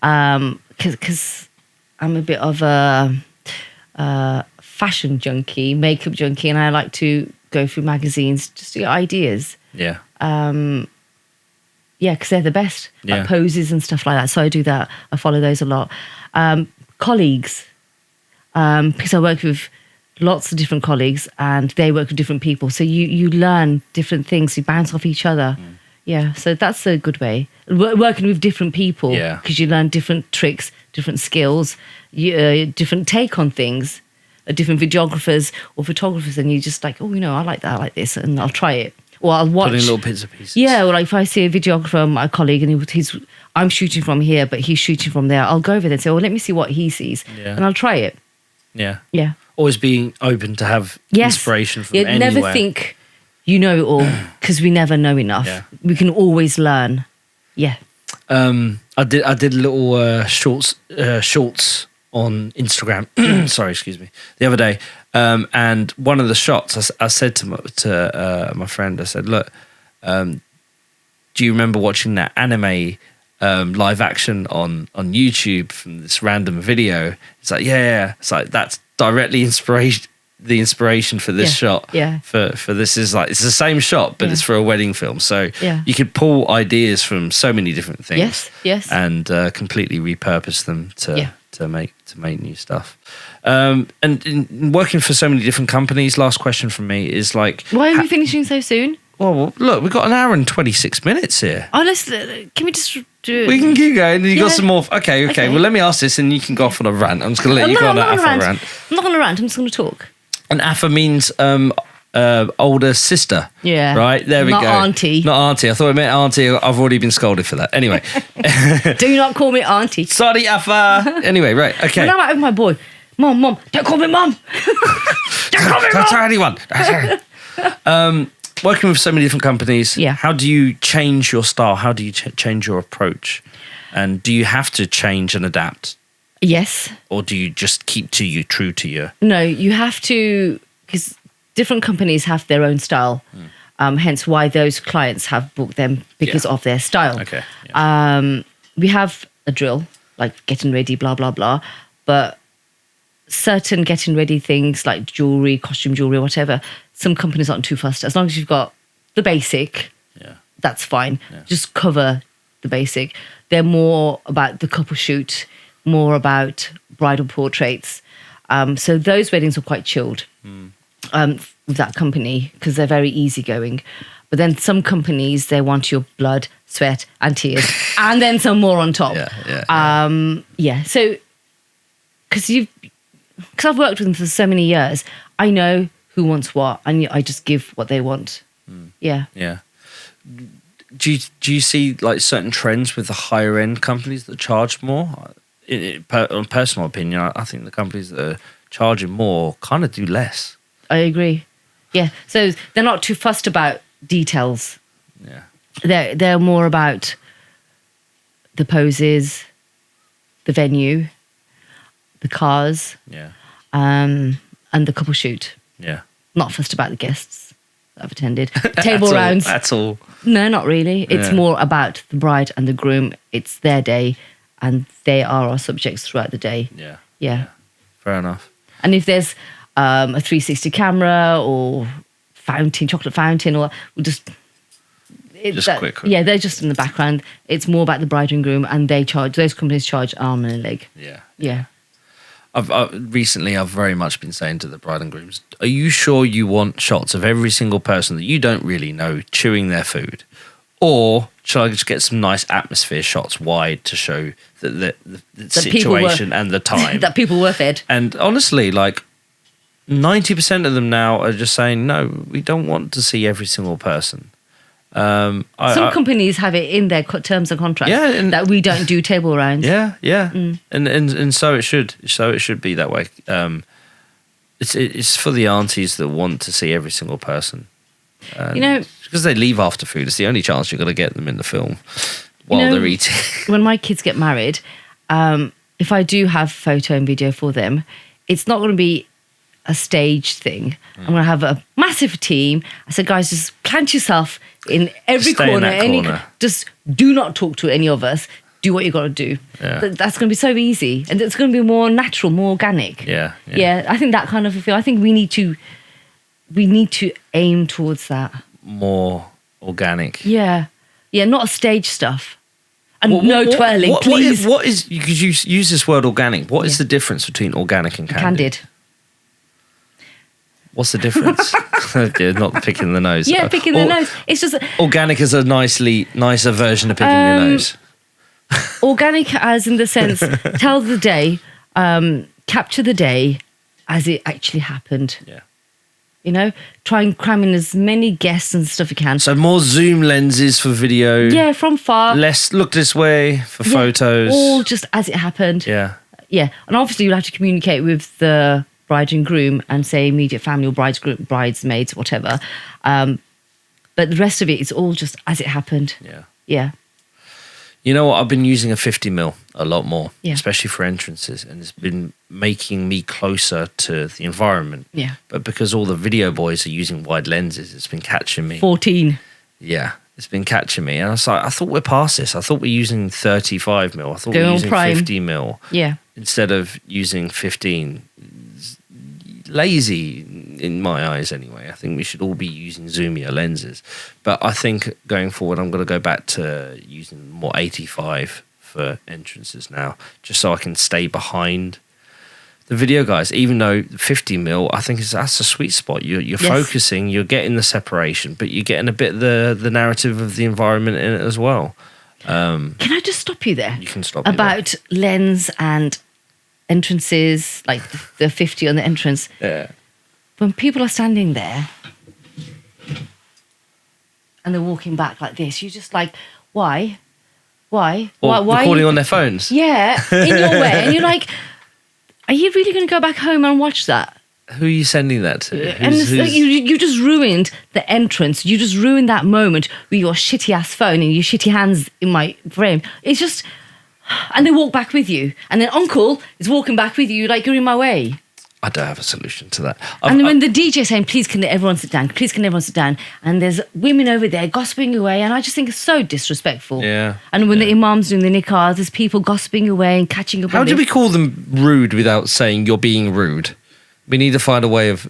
B: Because I'm a bit of a fashion junkie, makeup junkie, and I like to go through magazines just to get ideas.
A: Yeah.
B: Yeah, because they're the best
A: Yeah.
B: at poses and stuff like that. So I do that. I follow those a lot. Colleagues, because I work with lots of different colleagues and they work with different people. So you learn different things. You bounce off each other. Yeah, so that's a good way. Working with different people,
A: Yeah.
B: because you learn different tricks, different skills, different take on things, different videographers or photographers, and you just like, oh, I like that, I like this, and I'll try it. Or I'll watch.
A: Put in little bits and pieces.
B: Yeah, or like if I see a videographer, my colleague, and I'm shooting from here, but he's shooting from there, I'll go over there and say, well, let me see what he sees,
A: Yeah.
B: and I'll try it.
A: Yeah.
B: Yeah.
A: Always being open to have
B: Yes.
A: inspiration from
B: Yeah,
A: anywhere.
B: never think you know it all, because we never know enough.
A: Yeah.
B: We can always learn. Yeah.
A: I did little shorts on Instagram. Sorry, excuse me. The other day, and one of the shots, I said to my friend, I said, "Look, do you remember watching that anime live action on YouTube from this random video?" It's like, yeah. It's like that's directly the inspiration for this
B: Yeah,
A: shot.
B: yeah.
A: For this is like it's the same shot, but
B: Yeah.
A: it's for a wedding film. So
B: Yeah.
A: you could pull ideas from so many different things.
B: Yes.
A: And completely repurpose them
B: Yeah.
A: to make new stuff. And in working for so many different companies, last question from me is like,
B: Why are we finishing so soon?
A: well, look, we've got an hour and 26 minutes here.
B: Oh, can we just do it?
A: We can keep going. You got
B: Yeah.
A: some more. Okay.
B: Okay.
A: Well, let me ask this, and you can go off on a rant. I'm just going to let you go on an
B: I'm not
A: Affa
B: gonna
A: rant.
B: I'm not going to rant. I'm just going to talk.
A: And Affa means older sister.
B: Yeah.
A: Right? There we
B: Not
A: go.
B: auntie.
A: Not auntie. I thought it meant auntie. I've already been scolded for that. Anyway.
B: Do not call me auntie.
A: Sorry, Affa. Anyway, right. Okay.
B: When I'm out with my boy, Mom, don't call me mum. Don't call me
A: Don't
B: mum.
A: tell anyone. Working with so many different companies,
B: Yeah.
A: how do you change your style? How do you change your approach? And do you have to change and adapt?
B: Yes.
A: Or do you just keep true to your...
B: No, you have to, because different companies have their own style. Hence why those clients have booked them because
A: Yeah.
B: of their style.
A: Okay. Yeah.
B: we have a drill, like getting ready, blah, blah, blah. But certain getting ready things like jewelry, costume jewelry, whatever, some companies aren't too fussed. As long as you've got the basic, that's fine.
A: Yeah.
B: Just cover the basic. They're more about the couple shoot, more about bridal portraits. So those weddings are quite chilled with that company because they're very easygoing. But then some companies, they want your blood, sweat, and tears, and then some more on top. So because I've worked with them for so many years, I know who wants what, and I just give what they want. Yeah.
A: Do you see like certain trends with the higher end companies that charge more? On personal opinion, I think the companies that are charging more kind of do less.
B: I agree. Yeah. So they're not too fussed about details.
A: Yeah.
B: They're more about the poses, the venue, the cars, and the couple shoot.
A: Yeah.
B: Not fussed about the guests that I've attended. Table rounds.
A: That's all.
B: No, not really. It's more about the bride and the groom. It's their day, and they are our subjects throughout the day. Yeah.
A: Fair enough.
B: And if there's a 360 camera or fountain, chocolate fountain, or we'll just
A: quick.
B: Yeah, they're just in the background. It's more about the bride and groom, and those companies charge arm and a leg. Yeah.
A: I've recently very much been saying to the bride and grooms, are you sure you want shots of every single person that you don't really know chewing their food? Or should I just get some nice atmosphere shots wide to show the situation and the time?
B: That people were fed.
A: And honestly, like 90% of them now are just saying, no, we don't want to see every single person.
B: Some companies have it in their terms and contracts that we don't do table rounds.
A: And so it should be that way. It's for the aunties that want to see every single person. Because they leave after food. It's the only chance you're going to get them in the film while they're eating.
B: When my kids get married, if I do have photo and video for them, it's not going to be a stage thing. I'm going to have a massive team. I said, guys, just plant yourself in every corner. Just do not talk to any of us. Do what you got to do. That's going to be so easy, and it's going to be more natural, more organic. Yeah. I think that kind of a feel. I think we need to aim towards that. More
A: organic.
B: Yeah, not stage stuff. And no twirling, please.
A: What is? Because you use this word organic. What is the difference between organic and candid? What's the difference? Not picking the nose.
B: Yeah, picking the nose. It's just
A: organic is a nicer version of picking your nose.
B: Organic, as in the sense, tell the day, capture the day as it actually happened.
A: Yeah.
B: Try and cram in as many guests and stuff you can.
A: So more zoom lenses for video.
B: Yeah, from far.
A: Less look this way for photos.
B: All just as it happened.
A: Yeah.
B: Yeah, and obviously you'll have to communicate with the bride and groom and say immediate family or bridesmaids, whatever. But the rest of it is all just as it happened. Yeah.
A: You know what? I've been using a 50mm a lot more, especially for entrances, and it's been making me closer to the environment.
B: Yeah.
A: But because all the video boys are using wide lenses, it's been catching me.
B: 14.
A: Yeah, it's been catching me. And I was like, I thought we're past this. I thought we're using 35mm. I thought we're using 50mm.
B: Yeah.
A: Instead of using 15. Lazy in my eyes anyway. I think we should all be using zoomier lenses, but I think going forward I'm going to go back to using more 85 for entrances now, just so I can stay behind the video guys. Even though 50mm, I think that's a sweet spot. You're focusing, you're getting the separation, but you're getting a bit the narrative of the environment in it as well.
B: Can I just stop you there?
A: You can stop
B: about lens and entrances, like the 50 on the entrance.
A: Yeah.
B: When people are standing there and they're walking back like this, you're just like, why? Why?
A: Or
B: why
A: recording on their phones.
B: Yeah, in your way. And you're like, are you really going to go back home and watch that?
A: Who are you sending that to?
B: And like you just ruined the entrance. You just ruined that moment with your shitty ass phone and your shitty hands in my frame. It's just... And they walk back with you. And then uncle is walking back with you like you're in my way.
A: I don't have a solution to that.
B: And when the DJ saying, please can everyone sit down, please can everyone sit down, and there's women over there gossiping away, and I just think it's so disrespectful.
A: Yeah.
B: And when the imam's doing the nikah, there's people gossiping away and catching up.
A: How do we call them rude without saying you're being rude? We need to find a way of...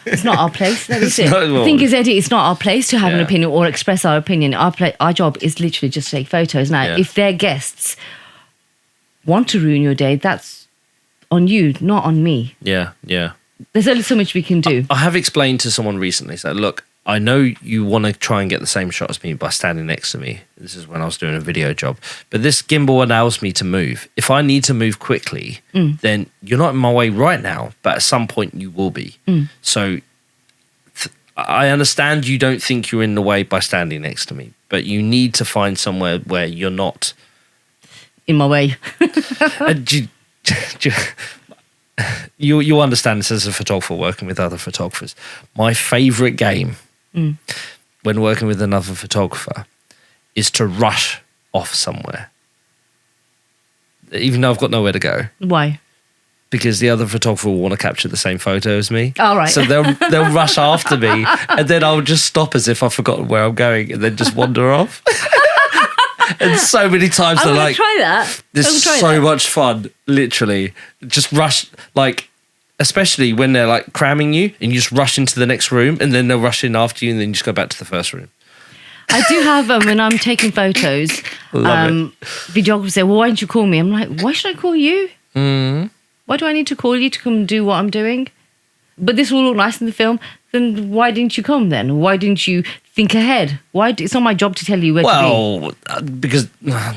B: It's not our place. That is it.
A: not-
B: The thing is, Eddie, it's not our place to have an
A: Yeah.
B: opinion or express our opinion. Our job is literally just to take photos. Now,
A: Yeah.
B: if their guests want to ruin your day, that's on you, not on me.
A: Yeah, yeah.
B: There's only so much we can do.
A: I have explained to someone recently, so look, I know you want to try and get the same shot as me by standing next to me. This is when I was doing a video job. But this gimbal allows me to move. If I need to move quickly, then you're not in my way right now, but at some point you will be. So I understand you don't think you're in the way by standing next to me, but you need to find somewhere where you're not.
B: In my way.
A: You understand this as a photographer working with other photographers. My favourite game when working with another photographer is to rush off somewhere, even though I've got nowhere to go,
B: Why?
A: because the other photographer will want to capture the same photo as me.
B: Oh, right.
A: So they'll rush after me, and then I'll just stop as if I've forgotten where I'm going, and then just wander off. And so many times
B: I'm
A: they're
B: going
A: like,
B: to try that.
A: this
B: I'm
A: is
B: gonna try
A: so
B: that.
A: much fun, literally. Just rush, like, especially when they're like cramming you and you just rush into the next room and then they'll rush in after you and then you just go back to the first room.
B: I do have, when I'm taking photos,
A: Love
B: videographers say, well, why didn't you call me? I'm like, why should I call you? Why do I need to call you to come and do what I'm doing? But this will look nice in the film. Then why didn't you come then? Why didn't you think ahead? It's not my job to tell you where to
A: Well, because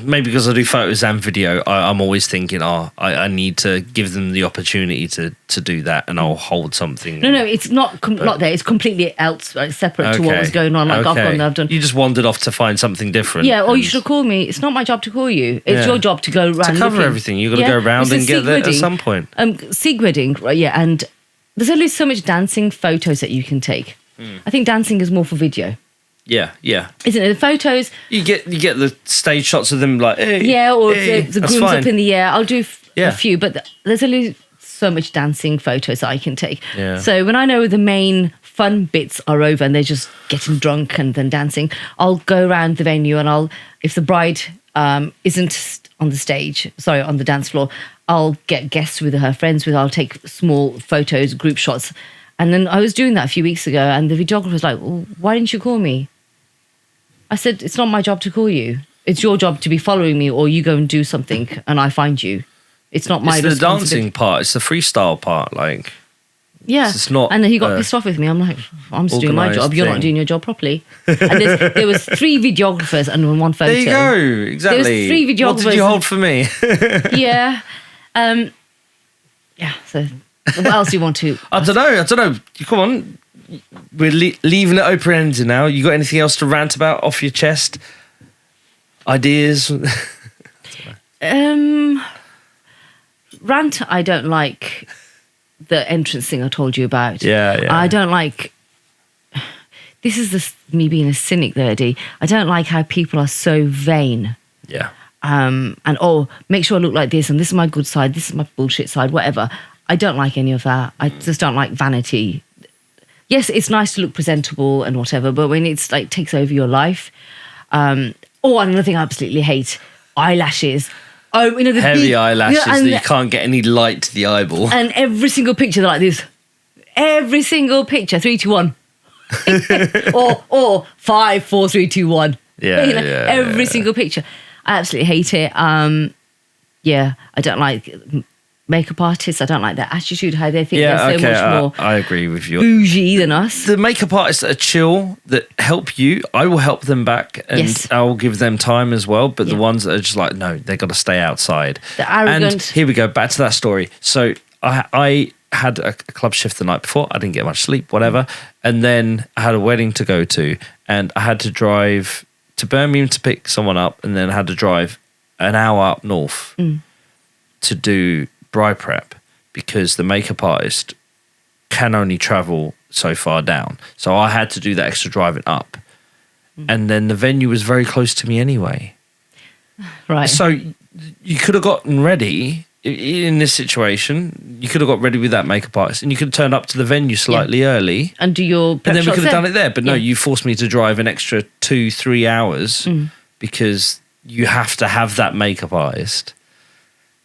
A: maybe because I do photos and video, I'm always thinking, I need to give them the opportunity to do that, and I'll hold something.
B: be. No, it's not not there. It's completely else, separate to what was going on. Like I've gone there, I've done.
A: You just wandered off to find something different.
B: Yeah, or you
A: and
B: should have called me. It's not my job to call you. It's
A: Yeah.
B: your job to go around.
A: to cover
B: looking.
A: everything. You've got to go around
B: It's
A: and
B: a
A: get
B: Sikh
A: there at
B: wedding.
A: some point.
B: Sikh wedding, right, yeah, and there's only so much dancing photos that you can take. I think dancing is more for video,
A: Yeah, yeah.
B: isn't it? The photos,
A: You get the stage shots of them like, hey,
B: yeah, or
A: hey,
B: the
A: that's
B: groom's
A: fine.
B: up in the air. I'll do
A: Yeah.
B: a few, but there's only so much dancing photos that I can take.
A: Yeah.
B: So when I know the main fun bits are over and they're just getting drunk and then dancing, I'll go around the venue and if the bride isn't on the stage, on the dance floor, I'll get guests with her, friends with her. I'll take small photos, group shots. And then I was doing that a few weeks ago and the videographer was like, well, why didn't you call me? I said, it's not my job to call you. It's your job to be following me, or you go and do something and I find you. It's not my
A: It's the
B: responsibility.
A: dancing part. It's the freestyle part. Like,
B: Yeah.
A: it's not,
B: and then he got pissed off with me. I'm like, I'm just doing my
A: organised
B: job. You're not
A: thing.
B: doing your job properly. And there was 3 videographers and one photo.
A: there you go. Exactly.
B: There was 3 videographers.
A: What did you hold for me?
B: Yeah. Yeah. So what else do you want to?
A: I don't know. Come on. We're leaving it open-ended now. You got anything else to rant about off your chest? Ideas?
B: Rant, I don't like the entrance thing I told you about.
A: Yeah.
B: I don't like. This is me being a cynic, there, Eddie. I don't like how people are so vain.
A: Yeah.
B: And make sure I look like this, and this is my good side, this is my bullshit side, whatever. I don't like any of that. I just don't like vanity. Yes, it's nice to look presentable and whatever, but when it's like takes over your life. Another thing I absolutely hate: eyelashes. Oh, the
A: Heavy
B: big,
A: eyelashes
B: and
A: that you can't get any light to the eyeball.
B: And every single picture they're like this. Every single picture, 3, 2, 1. or 5, 4, 3, 2, 1.
A: Yeah,
B: every single picture. I absolutely hate it. I don't like makeup artists. I don't like their attitude, how they think they're so much more
A: I agree with you.
B: bougie than us.
A: The makeup artists that are chill, that help you, I will help them back, and
B: Yes.
A: I will give them time as well. But the
B: Yeah.
A: ones that are just like, no, they got to stay outside.
B: The arrogant.
A: And here we go, back to that story. So I had a club shift the night before. I didn't get much sleep, whatever. And then I had a wedding to go to, and I had to drive to Birmingham to pick someone up, and then I had to drive an hour up north to do bride prep, because the makeup artist can only travel so far down. So I had to do that extra driving up. And then the venue was very close to me anyway.
B: Right.
A: So you could have gotten ready in this situation, you could have got ready with that makeup artist and you could have turned up to the venue slightly early.
B: And do your prep
A: And then we
B: shots
A: could have
B: there.
A: done it there. But no,
B: Yeah.
A: you forced me to drive an extra 2-3 hours because you have to have that makeup artist.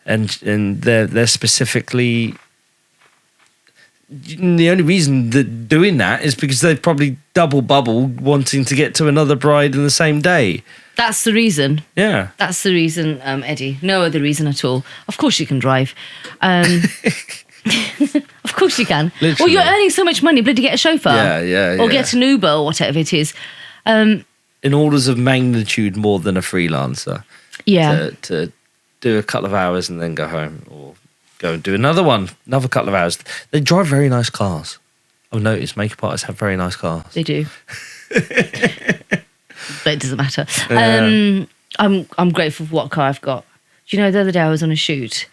A: And they're specifically... The only reason that doing that is because they've probably double bubble wanting to get to another bride in the same day.
B: That's the reason.
A: Yeah.
B: That's the reason, Eddie. No other reason at all. Of course you can drive. Of course you can.
A: Literally.
B: Well, you're earning so much money, bloody get a chauffeur.
A: Yeah.
B: Or get an Uber or whatever it is.
A: In orders of magnitude more than a freelancer.
B: Yeah.
A: To do a couple of hours and then go home, or go and do another couple of hours. They drive very nice cars. I've noticed makeup artists have very nice cars.
B: They do. But it doesn't matter.
A: Yeah.
B: I'm grateful for what car I've got. Do you know, the other day I was on a shoot.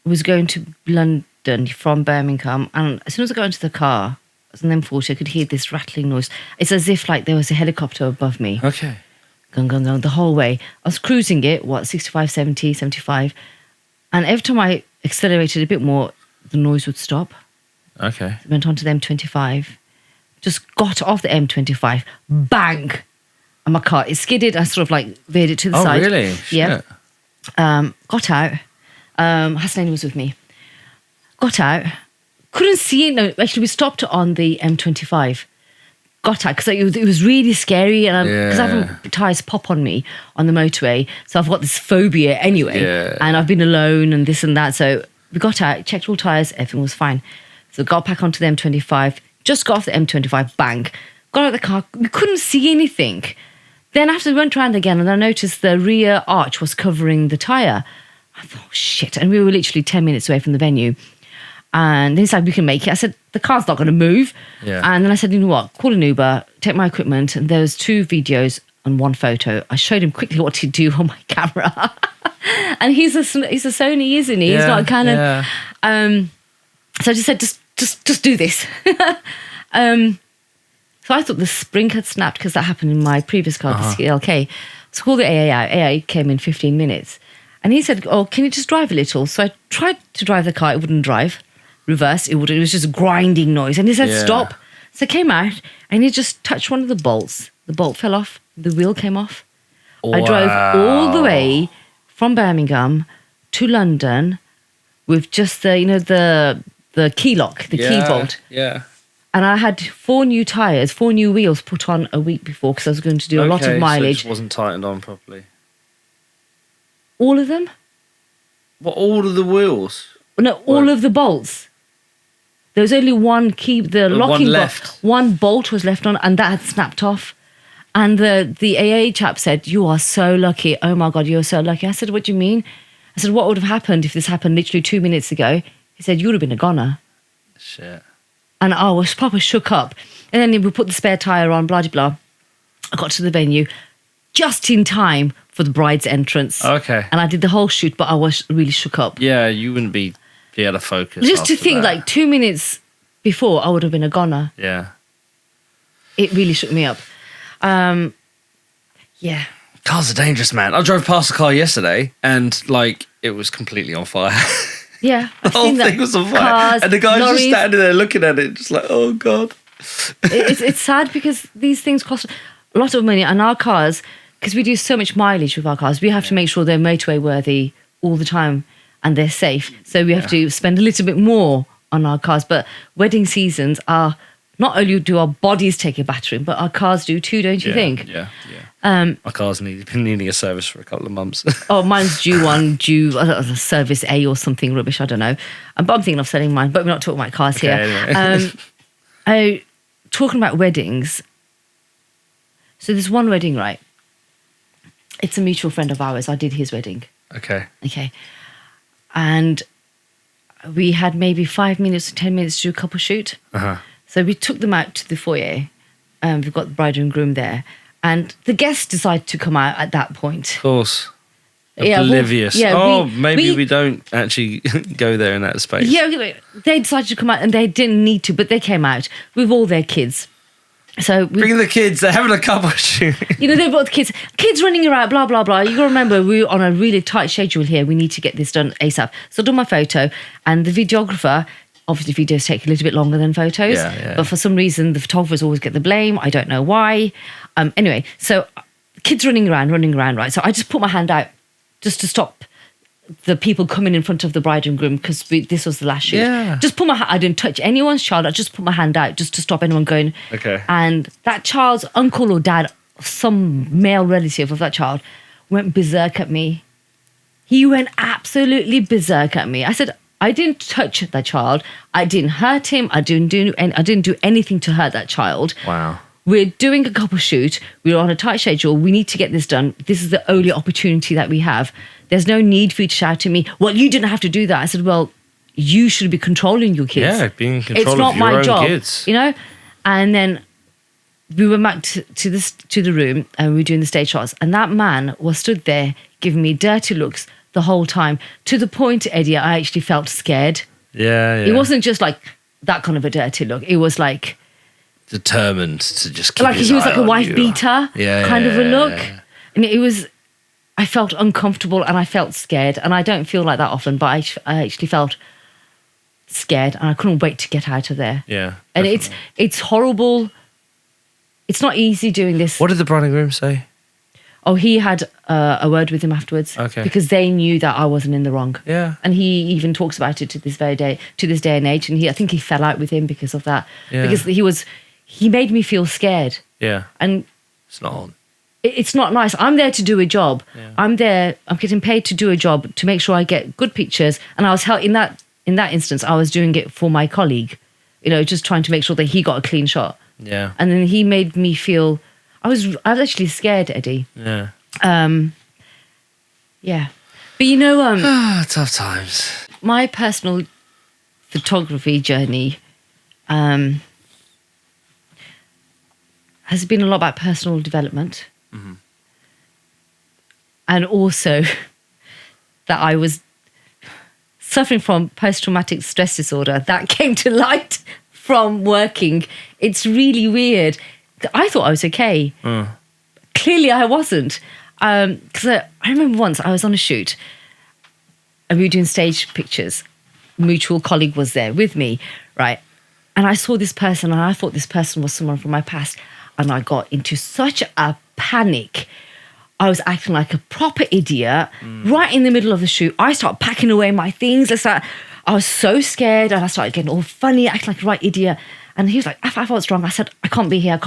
B: I was going to London from Birmingham, and as soon as I got into the car, I was on the M40, I could hear this rattling noise. It's as if like there was a helicopter above me.
A: Okay.
B: Gung, gung, gung, the whole way. I was cruising it, 65, 70, 75. And every time I accelerated a bit more, the noise would stop.
A: Okay.
B: Went on to the M25. Just got off the M25. Bang! And my car, it skidded. I sort of like veered it to the side.
A: Oh, really?
B: Yeah.
A: Shit.
B: Got out. Hasnain was with me. Got out. Couldn't see it. No, actually, we stopped on the M25. Got out because it was really scary, and because I have tyres pop on me on the motorway, so I've got this phobia anyway.
A: Yeah.
B: And I've been alone and this and that. So we got out, checked all tyres, everything was fine. So got back onto the M25. Just got off the M25. Bang! Got out of the car. We couldn't see anything. Then after we went around again, and I noticed the rear arch was covering the tyre. I thought, oh, shit. And we were literally 10 minutes away from the venue. And then he's like, we can make it. I said, the car's not going to move.
A: Yeah.
B: And then I said, you know what? Call an Uber, take my equipment. And there was 2 videos and 1 photo. I showed him quickly what to do on my camera. And he's a Sony, isn't he? He's not a Canon.
A: Yeah.
B: So I just said, just do this. So I thought the spring had snapped because that happened in my previous car, the CLK. So called the AA out. AA came in 15 minutes. And he said, oh, can you just drive a little? So I tried to drive the car. It wouldn't drive. Reverse, it wouldn't. It was just a grinding noise. And he said, stop. So I came out and he just touched one of the bolts. The bolt fell off. The wheel came off.
A: Wow.
B: I drove all the way from Birmingham to London with just the key lock, the key bolt.
A: Yeah.
B: And I had 4 new tyres, 4 new wheels put on a week before because I was going to do a lot of mileage.
A: So it just wasn't tightened on properly.
B: All of them?
A: What, all of the wheels?
B: No, all of the bolts. There was only one key, the locking bolt.
A: left.
B: One bolt was left on, and that had snapped off. And the AA chap said, you are so lucky. Oh my God, you're so lucky. I said, what do you mean? I said, what would have happened if this happened literally 2 minutes ago? He said, you would have been a goner.
A: Shit.
B: And I was proper shook up. And then we put the spare tyre on, blah, blah, blah. I got to the venue just in time for the bride's entrance.
A: Okay.
B: And I did the whole shoot, but I was really shook up.
A: Yeah, you wouldn't be able to focus.
B: Just to
A: after
B: think,
A: that.
B: like 2 minutes before, I would have been a goner.
A: Yeah.
B: It really shook me up. Yeah.
A: Cars are dangerous, man. I drove past a car yesterday and, like, it was completely on fire.
B: Yeah.
A: The whole thing was on fire.
B: Cars,
A: and the guy's
B: lorries.
A: just standing there looking at it, just like, oh, God.
B: It's sad because these things cost a lot of money. And our cars, because we do so much mileage with our cars, we have to make sure they're motorway worthy all the time and they're safe. So we have to spend a little bit more on our cars. But wedding seasons are, not only do our bodies take a battering, but our cars do too, don't you think?
A: Yeah. My car's been needing a service for a couple of months.
B: Oh, mine's due service A or something rubbish, I don't know. But I'm thinking of selling mine, but we're not talking about cars here.
A: Anyway.
B: Talking about weddings. So there's one wedding, right? It's a mutual friend of ours. I did his wedding.
A: Okay.
B: And we had maybe 5 minutes or 10 minutes to do a couple shoot. So we took them out to the foyer. We've got the bride and groom there. And the guests decided to come out at that point.
A: Of course.
B: Yeah,
A: Oblivious.
B: well,
A: maybe we don't actually go there in that space.
B: Yeah, they decided to come out and they didn't need to, but they came out with all their kids. So
A: Bring the kids. They're having a couple shoot.
B: they brought the kids running around, blah, blah, blah. You got to remember, we're on a really tight schedule here. We need to get this done ASAP. So I done my photo, and the videographer, obviously videos take a little bit longer than photos, but for some reason, the photographers always get the blame. I don't know why. Anyway, so kids running around, right? So I just put my hand out just to stop the people coming in front of the bride and groom, because this was the last shoot.
A: Yeah.
B: Just put I didn't touch anyone's child. I just put my hand out just to stop anyone going.
A: Okay.
B: And that child's uncle or dad, some male relative of that child, went berserk at me. He went absolutely berserk at me. I said, I didn't touch that child. I didn't hurt him. I didn't do anything to hurt that child.
A: Wow.
B: We're doing a couple shoot. We're on a tight schedule. We need to get this done. This is the only opportunity that we have. There's no need for you to shout to me, well, you didn't have to do that. I said, well, you should be controlling your kids.
A: Yeah, being in control
B: it's not
A: of your
B: my
A: own
B: job,
A: kids.
B: And then we went back to the room, and we were doing the stage shots. And that man was stood there giving me dirty looks the whole time, to the point, Eddie, I actually felt scared.
A: Yeah.
B: It wasn't just like that kind of a dirty look. It was like
A: determined to just keep
B: like
A: his
B: he was
A: eye
B: like a
A: on
B: wife
A: you.
B: beater kind of a look.
A: Yeah.
B: And it was, I felt uncomfortable and I felt scared. And I don't feel like that often, but I actually felt scared, and I couldn't wait to get out of there.
A: Yeah.
B: And
A: definitely.
B: it's horrible. It's not easy doing this.
A: What did the bride and groom say?
B: Oh, he had a word with him afterwards.
A: Okay.
B: Because they knew that I wasn't in the wrong.
A: Yeah.
B: And he even talks about it to this day and age. And I think he fell out with him because of that.
A: Yeah.
B: Because he made me feel scared.
A: Yeah.
B: And
A: It's not on.
B: it's not nice. I'm there to do a job.
A: Yeah.
B: I'm getting paid to do a job, to make sure I get good pictures. And I was in that instance, I was doing it for my colleague, just trying to make sure that he got a clean shot.
A: Yeah.
B: And then he made me feel, I was actually scared, Eddie.
A: Yeah.
B: Yeah. But
A: Tough times.
B: my personal photography journey has been a lot about personal development.
A: Mm-hmm.
B: And also that I was suffering from post-traumatic stress disorder. That came to light from working. It's really weird. I thought I was okay. Clearly I wasn't. Because I remember once I was on a shoot and we were doing stage pictures. Mutual colleague was there with me, right? And I saw this person and I thought this person was someone from my past. And I got into such a panic. I was acting like a proper idiot right in the middle of the shoot. I started packing away my things. I was so scared, and I started getting all funny, acting like a right idiot. And he was like, I thought what's wrong? I said, I can't be here.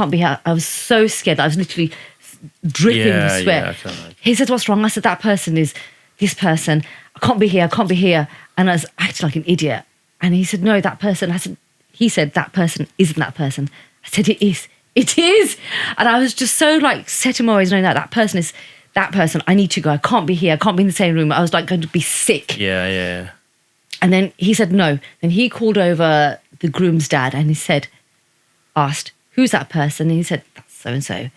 B: I was so scared. I was literally dripping with sweat.
A: Yeah, I can imagine.
B: He said, what's wrong? I said, that person is this person. I can't be here. And I was acting like an idiot. And he said, no, that person. He said, that person isn't that person. I said, it is. It is. And I was just so set in my ways knowing that person is that person. I need to go. I can't be here. I can't be in the same room. I was going to be sick.
A: Yeah.
B: And then he said no. Then he called over the groom's dad and he asked, who's that person? And he said, that's so-and-so. And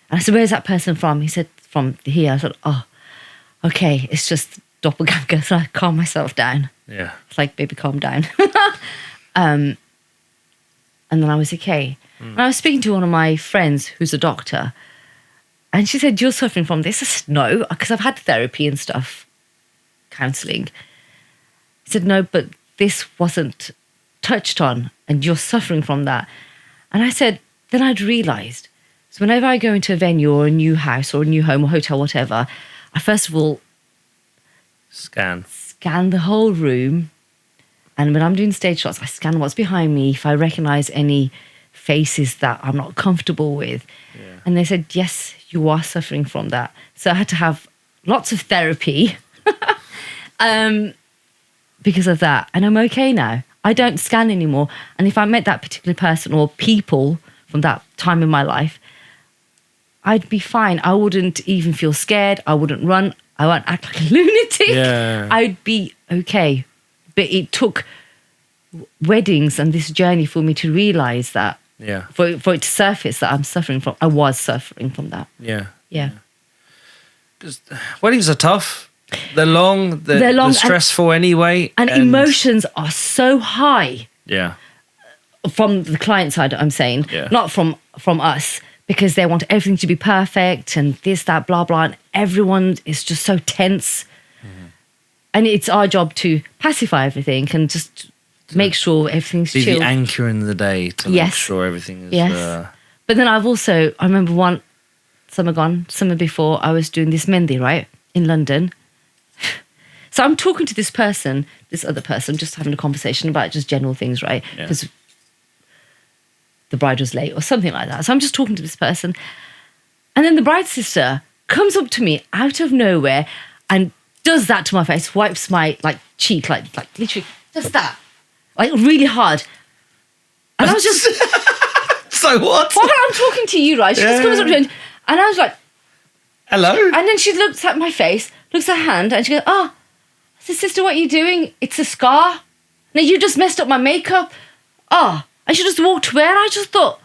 B: I said, where's that person from? He said, from here. I said, oh, okay. It's just doppelganger. So I calmed myself down.
A: Yeah.
B: It's like, baby, calm down. And then I was okay. And I was speaking to one of my friends who's a doctor. And she said, you're suffering from this? I said, no, because I've had therapy and stuff, counselling. He said, no, but this wasn't touched on and you're suffering from that. And I said, then I'd realised. So whenever I go into a venue or a new house or a new home or hotel, whatever, I first of all
A: Scan
B: the whole room. And when I'm doing stage shots, I scan what's behind me. If I recognise any faces that I'm not comfortable with. Yeah. And they said, yes, you are suffering from that. So I had to have lots of therapy because of that. And I'm okay now. I don't scan anymore. And if I met that particular person or people from that time in my life, I'd be fine. I wouldn't even feel scared. I wouldn't run. I won't act like a lunatic.
A: Yeah.
B: I'd be okay. But it took weddings and this journey for me to realise that.
A: Yeah.
B: For it to surface that I'm suffering from. I was suffering from that.
A: Yeah.
B: Yeah.
A: Because weddings are tough. They're long. They're stressful anyway.
B: And emotions are so high.
A: Yeah.
B: From the client side, I'm saying.
A: Yeah.
B: Not from from us because they want everything to be perfect and this, that, blah, blah. And everyone is just so tense. And it's our job to pacify everything and just make sure everything's
A: Be
B: chill.
A: the anchor in the day to make sure everything is...
B: Yes. But then I remember one summer before, I was doing this Mendi, right, in London. So I'm talking to this other person, just having a conversation about just general things, right? Because the bride was late or something like that. So I'm just talking to this person. And then the bride's sister comes up to me out of nowhere and does that to my face, wipes my cheek, like literally just that, like really hard. And I was just...
A: So what?
B: While I'm talking to you, right? She just comes up to me and I was like...
A: Hello?
B: And then she looks at my face, looks at her hand, and she goes, I said, sister, what are you doing? It's a scar. Now, you just messed up my makeup. And she just walked away, and I just thought,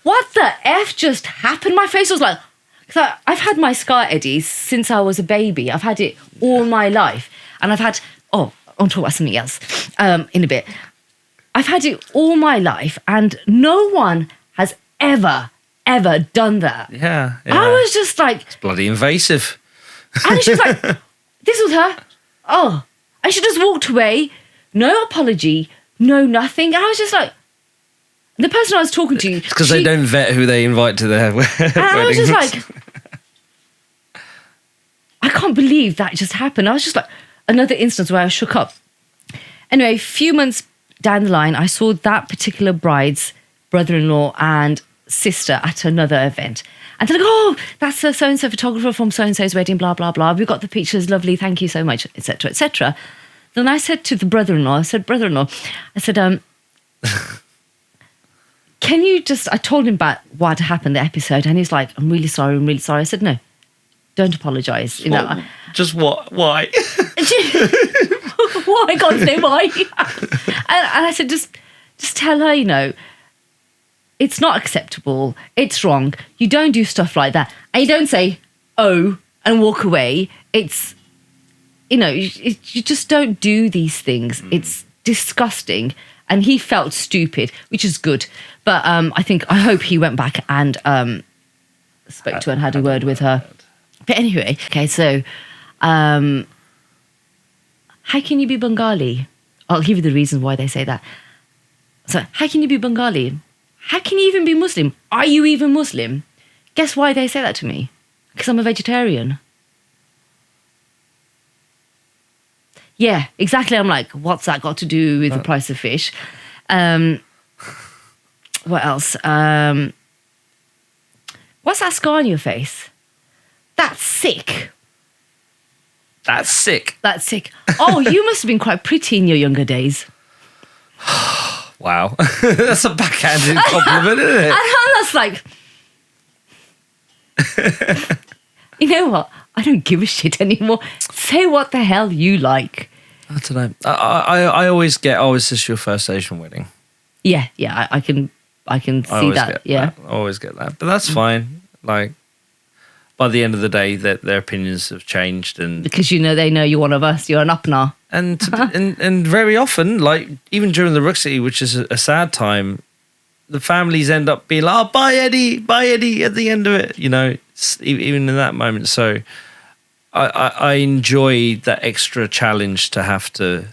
B: what the F just happened? My face was like... Because I've had my scar, Eddie, since I was a baby. I've had it all my life. And I've had... I'll talk about something else in a bit. I've had it all my life, and no one has ever done that.
A: Yeah.
B: I was just like...
A: It's bloody invasive.
B: And she was like, this was her. And she just walked away. No apology, no nothing. I was just like... The person I was talking to...
A: It's because they don't vet who they invite to their weddings.
B: And I was just like... I can't believe that just happened. I was just like... Another instance where I shook up. Anyway, a few months down the line, I saw that particular bride's brother-in-law and sister at another event. And they're like, that's a so-and-so photographer from so-and-so's wedding, blah, blah, blah. We've got the pictures, lovely, thank you so much, etc., etc. Then I said to the brother-in-law, I said, can you just... I told him about what happened, the episode, and he's like, I'm really sorry. I said, no, don't apologise.
A: Just what? Why?
B: Why? God say why. And I said, just tell her, it's not acceptable. It's wrong. You don't do stuff like that. And you don't say, and walk away. It's, you just don't do these things. It's disgusting. And he felt stupid, which is good. But I hope he went back and spoke to her and had a word with her. But anyway, okay, so how can you be Bengali? I'll give you the reasons why they say that. So, how can you be Bengali? How can you even be Muslim? Are you even Muslim? Guess why they say that to me? Because I'm a vegetarian. Yeah, exactly. I'm like, what's that got to do with the price of fish? What else? What's that scar on your face? That's sick.
A: That's sick.
B: That's sick. Oh, you must have been quite pretty in your younger days.
A: Wow. That's a backhanded compliment, isn't it?
B: And I'm just like, you know what? I don't give a shit anymore. Say what the hell you like.
A: I don't know. I always get, is this your first Asian wedding?
B: Yeah, I can see that. Yeah.
A: I always get that. But that's fine. Like, by the end of the day, their opinions have changed, and
B: because they know you're one of us, you're an upnar.
A: And and very often, like even during the Ruxy, which is a sad time, the families end up being like, bye Eddie at the end of it, even in that moment. So I enjoy that extra challenge to have to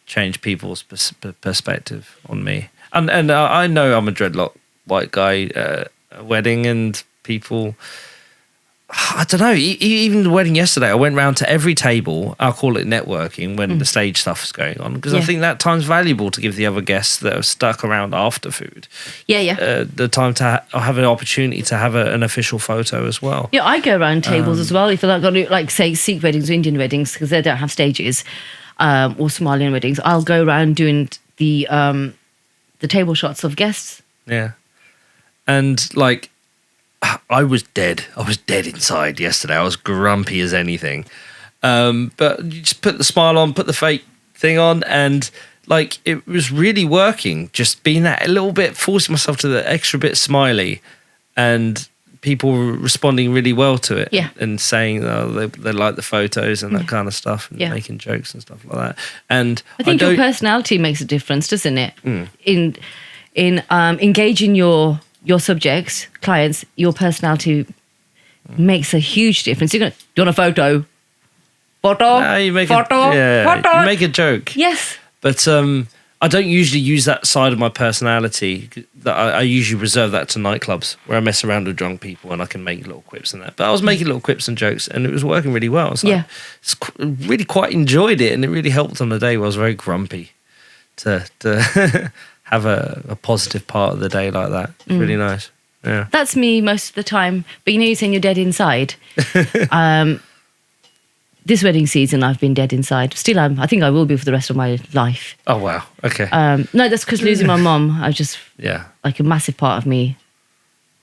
A: change people's perspective on me. And I know I'm a dreadlock white guy at a wedding, and people... I don't know, even the wedding yesterday, I went round to every table, I'll call it networking, when the stage stuff is going on, because I think that time's valuable to give the other guests that are stuck around after food the time to have an opportunity to have an official photo as well. Yeah,
B: I go around tables as well. If I've got to, like, say, Sikh weddings or Indian weddings, because they don't have stages, or Somalian weddings, I'll go around doing the table shots of guests.
A: Yeah. And, like... I was dead inside yesterday. I was grumpy as anything. But you just put the smile on, put the fake thing on, and like it was really working. Just being that a little bit, forcing myself to the extra bit smiley, and people were responding really well to it.
B: Yeah.
A: And saying they like the photos and that kind of stuff, and making jokes and stuff like that. And
B: I think your personality makes a difference, doesn't it? In engaging your your subjects, clients, your personality makes a huge difference. You're going to, do you want a photo? Photo?
A: Nah, you make
B: photo? Photo?
A: you make a joke.
B: Yes.
A: But I don't usually use that side of my personality. That I usually reserve that to nightclubs where I mess around with drunk people and I can make little quips and that. But I was making little quips and jokes and it was working really well. It's like, really quite enjoyed it, and it really helped on the day where I was very grumpy to have a positive part of the day like that. It's really nice. Yeah.
B: That's me most of the time. But you know, you're saying you're dead inside. This wedding season, I've been dead inside. Still am. I think I will be for the rest of my life.
A: Oh, wow. Okay.
B: No, that's because losing my mum, I just,
A: yeah.
B: like a massive part of me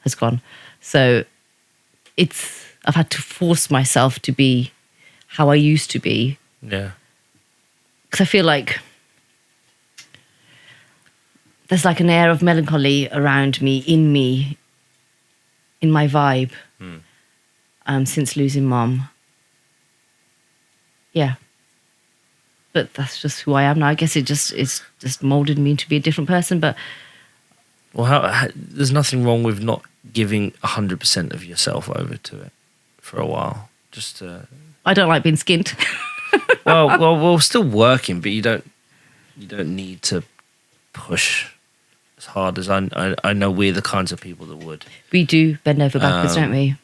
B: has gone. So I've had to force myself to be how I used to be.
A: Yeah.
B: Because I feel like there's like an air of melancholy around me, in my vibe, since losing mum. Yeah. But that's just who I am now. I guess it's just molded me to be a different person. But
A: well, there's nothing wrong with not giving 100% of yourself over to it for a while. Just
B: I don't like being skint.
A: well, still working, but you don't need to push as hard as I know we're the kinds of people that would.
B: We do bend over backwards, don't we?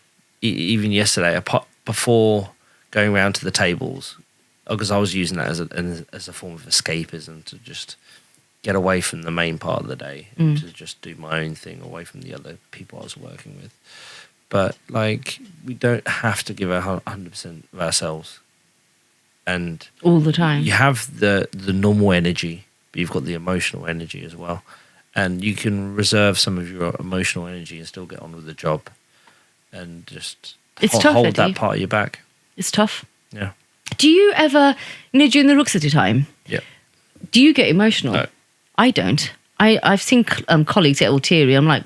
A: Even yesterday, before going round to the tables, because I was using that as a form of escapism to just get away from the main part of the day and to just do my own thing away from the other people I was working with. But like, we don't have to give 100% of ourselves. And
B: all the time.
A: You have the normal energy, but you've got the emotional energy as well. And you can reserve some of your emotional energy and still get on with the job and just hold that part of your back.
B: It's tough.
A: Yeah.
B: Do you ever, during the Ruxity time,
A: yeah,
B: do you get emotional?
A: No.
B: I don't. I've seen colleagues get all teary. I'm like,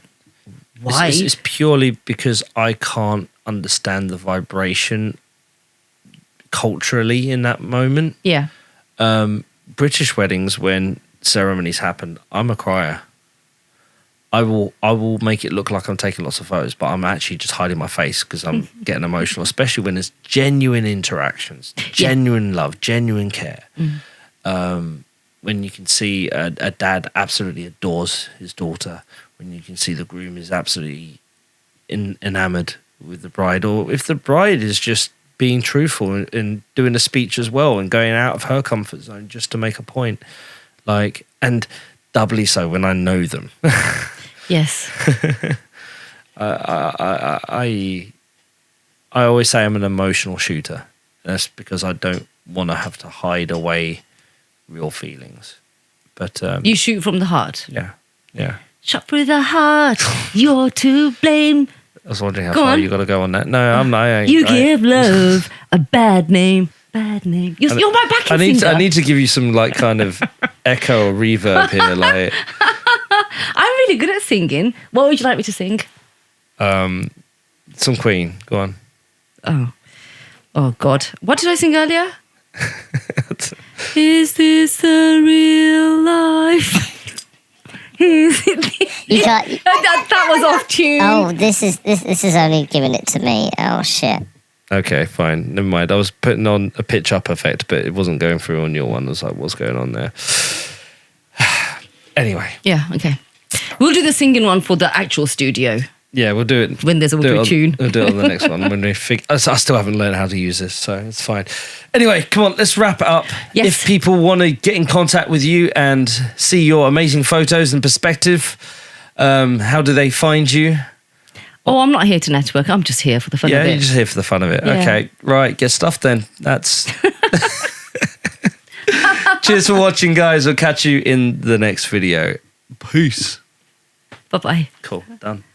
B: why?
A: It's purely because I can't understand the vibration culturally in that moment.
B: Yeah.
A: British weddings, when ceremonies happen, I'm a crier. I will make it look like I'm taking lots of photos, but I'm actually just hiding my face because I'm getting emotional, especially when there's genuine interactions, genuine love, genuine care. When you can see a dad absolutely adores his daughter, when you can see the groom is absolutely enamored with the bride, or if the bride is just being truthful and doing a speech as well and going out of her comfort zone just to make a point, like, and doubly so when I know them.
B: Yes.
A: I always say I'm an emotional shooter. That's because I don't want to have to hide away real feelings. But
B: you shoot from the heart.
A: Yeah.
B: Shot through the heart. You're to blame.
A: I was wondering how far you got to go on that. No, I'm not.
B: You give love a bad name. Bad name. You're my backing singer.
A: I need to give you some like kind of echo or reverb here. Like,
B: I'm really good at singing. What would you like me to sing?
A: Some Queen. Go on.
B: Oh God. What did I sing earlier? Is this the real life? Is it
C: You got.
B: that was off tune.
C: Oh, this is only giving it to me. Oh shit.
A: Okay, fine. Never mind. I was putting on a pitch up effect, but it wasn't going through on your one. I was like, what's going on there? Anyway.
B: Yeah, okay. We'll do the singing one for the actual studio.
A: Yeah, we'll do it.
B: When there's a tune.
A: We'll do it on the next one. When we I still haven't learned how to use this, so it's fine. Anyway, come on, let's wrap it up.
B: Yes.
A: If people want to get in contact with you and see your amazing photos and perspective, how do they find you?
B: Oh, I'm not here to network. I'm just here for the fun of it.
A: Yeah, you're just here for the fun of it.
B: Yeah.
A: Okay, right, get stuffed then. That's... Cheers for watching, guys. We'll catch you in the next video. Peace.
B: Bye-bye.
A: Cool, done.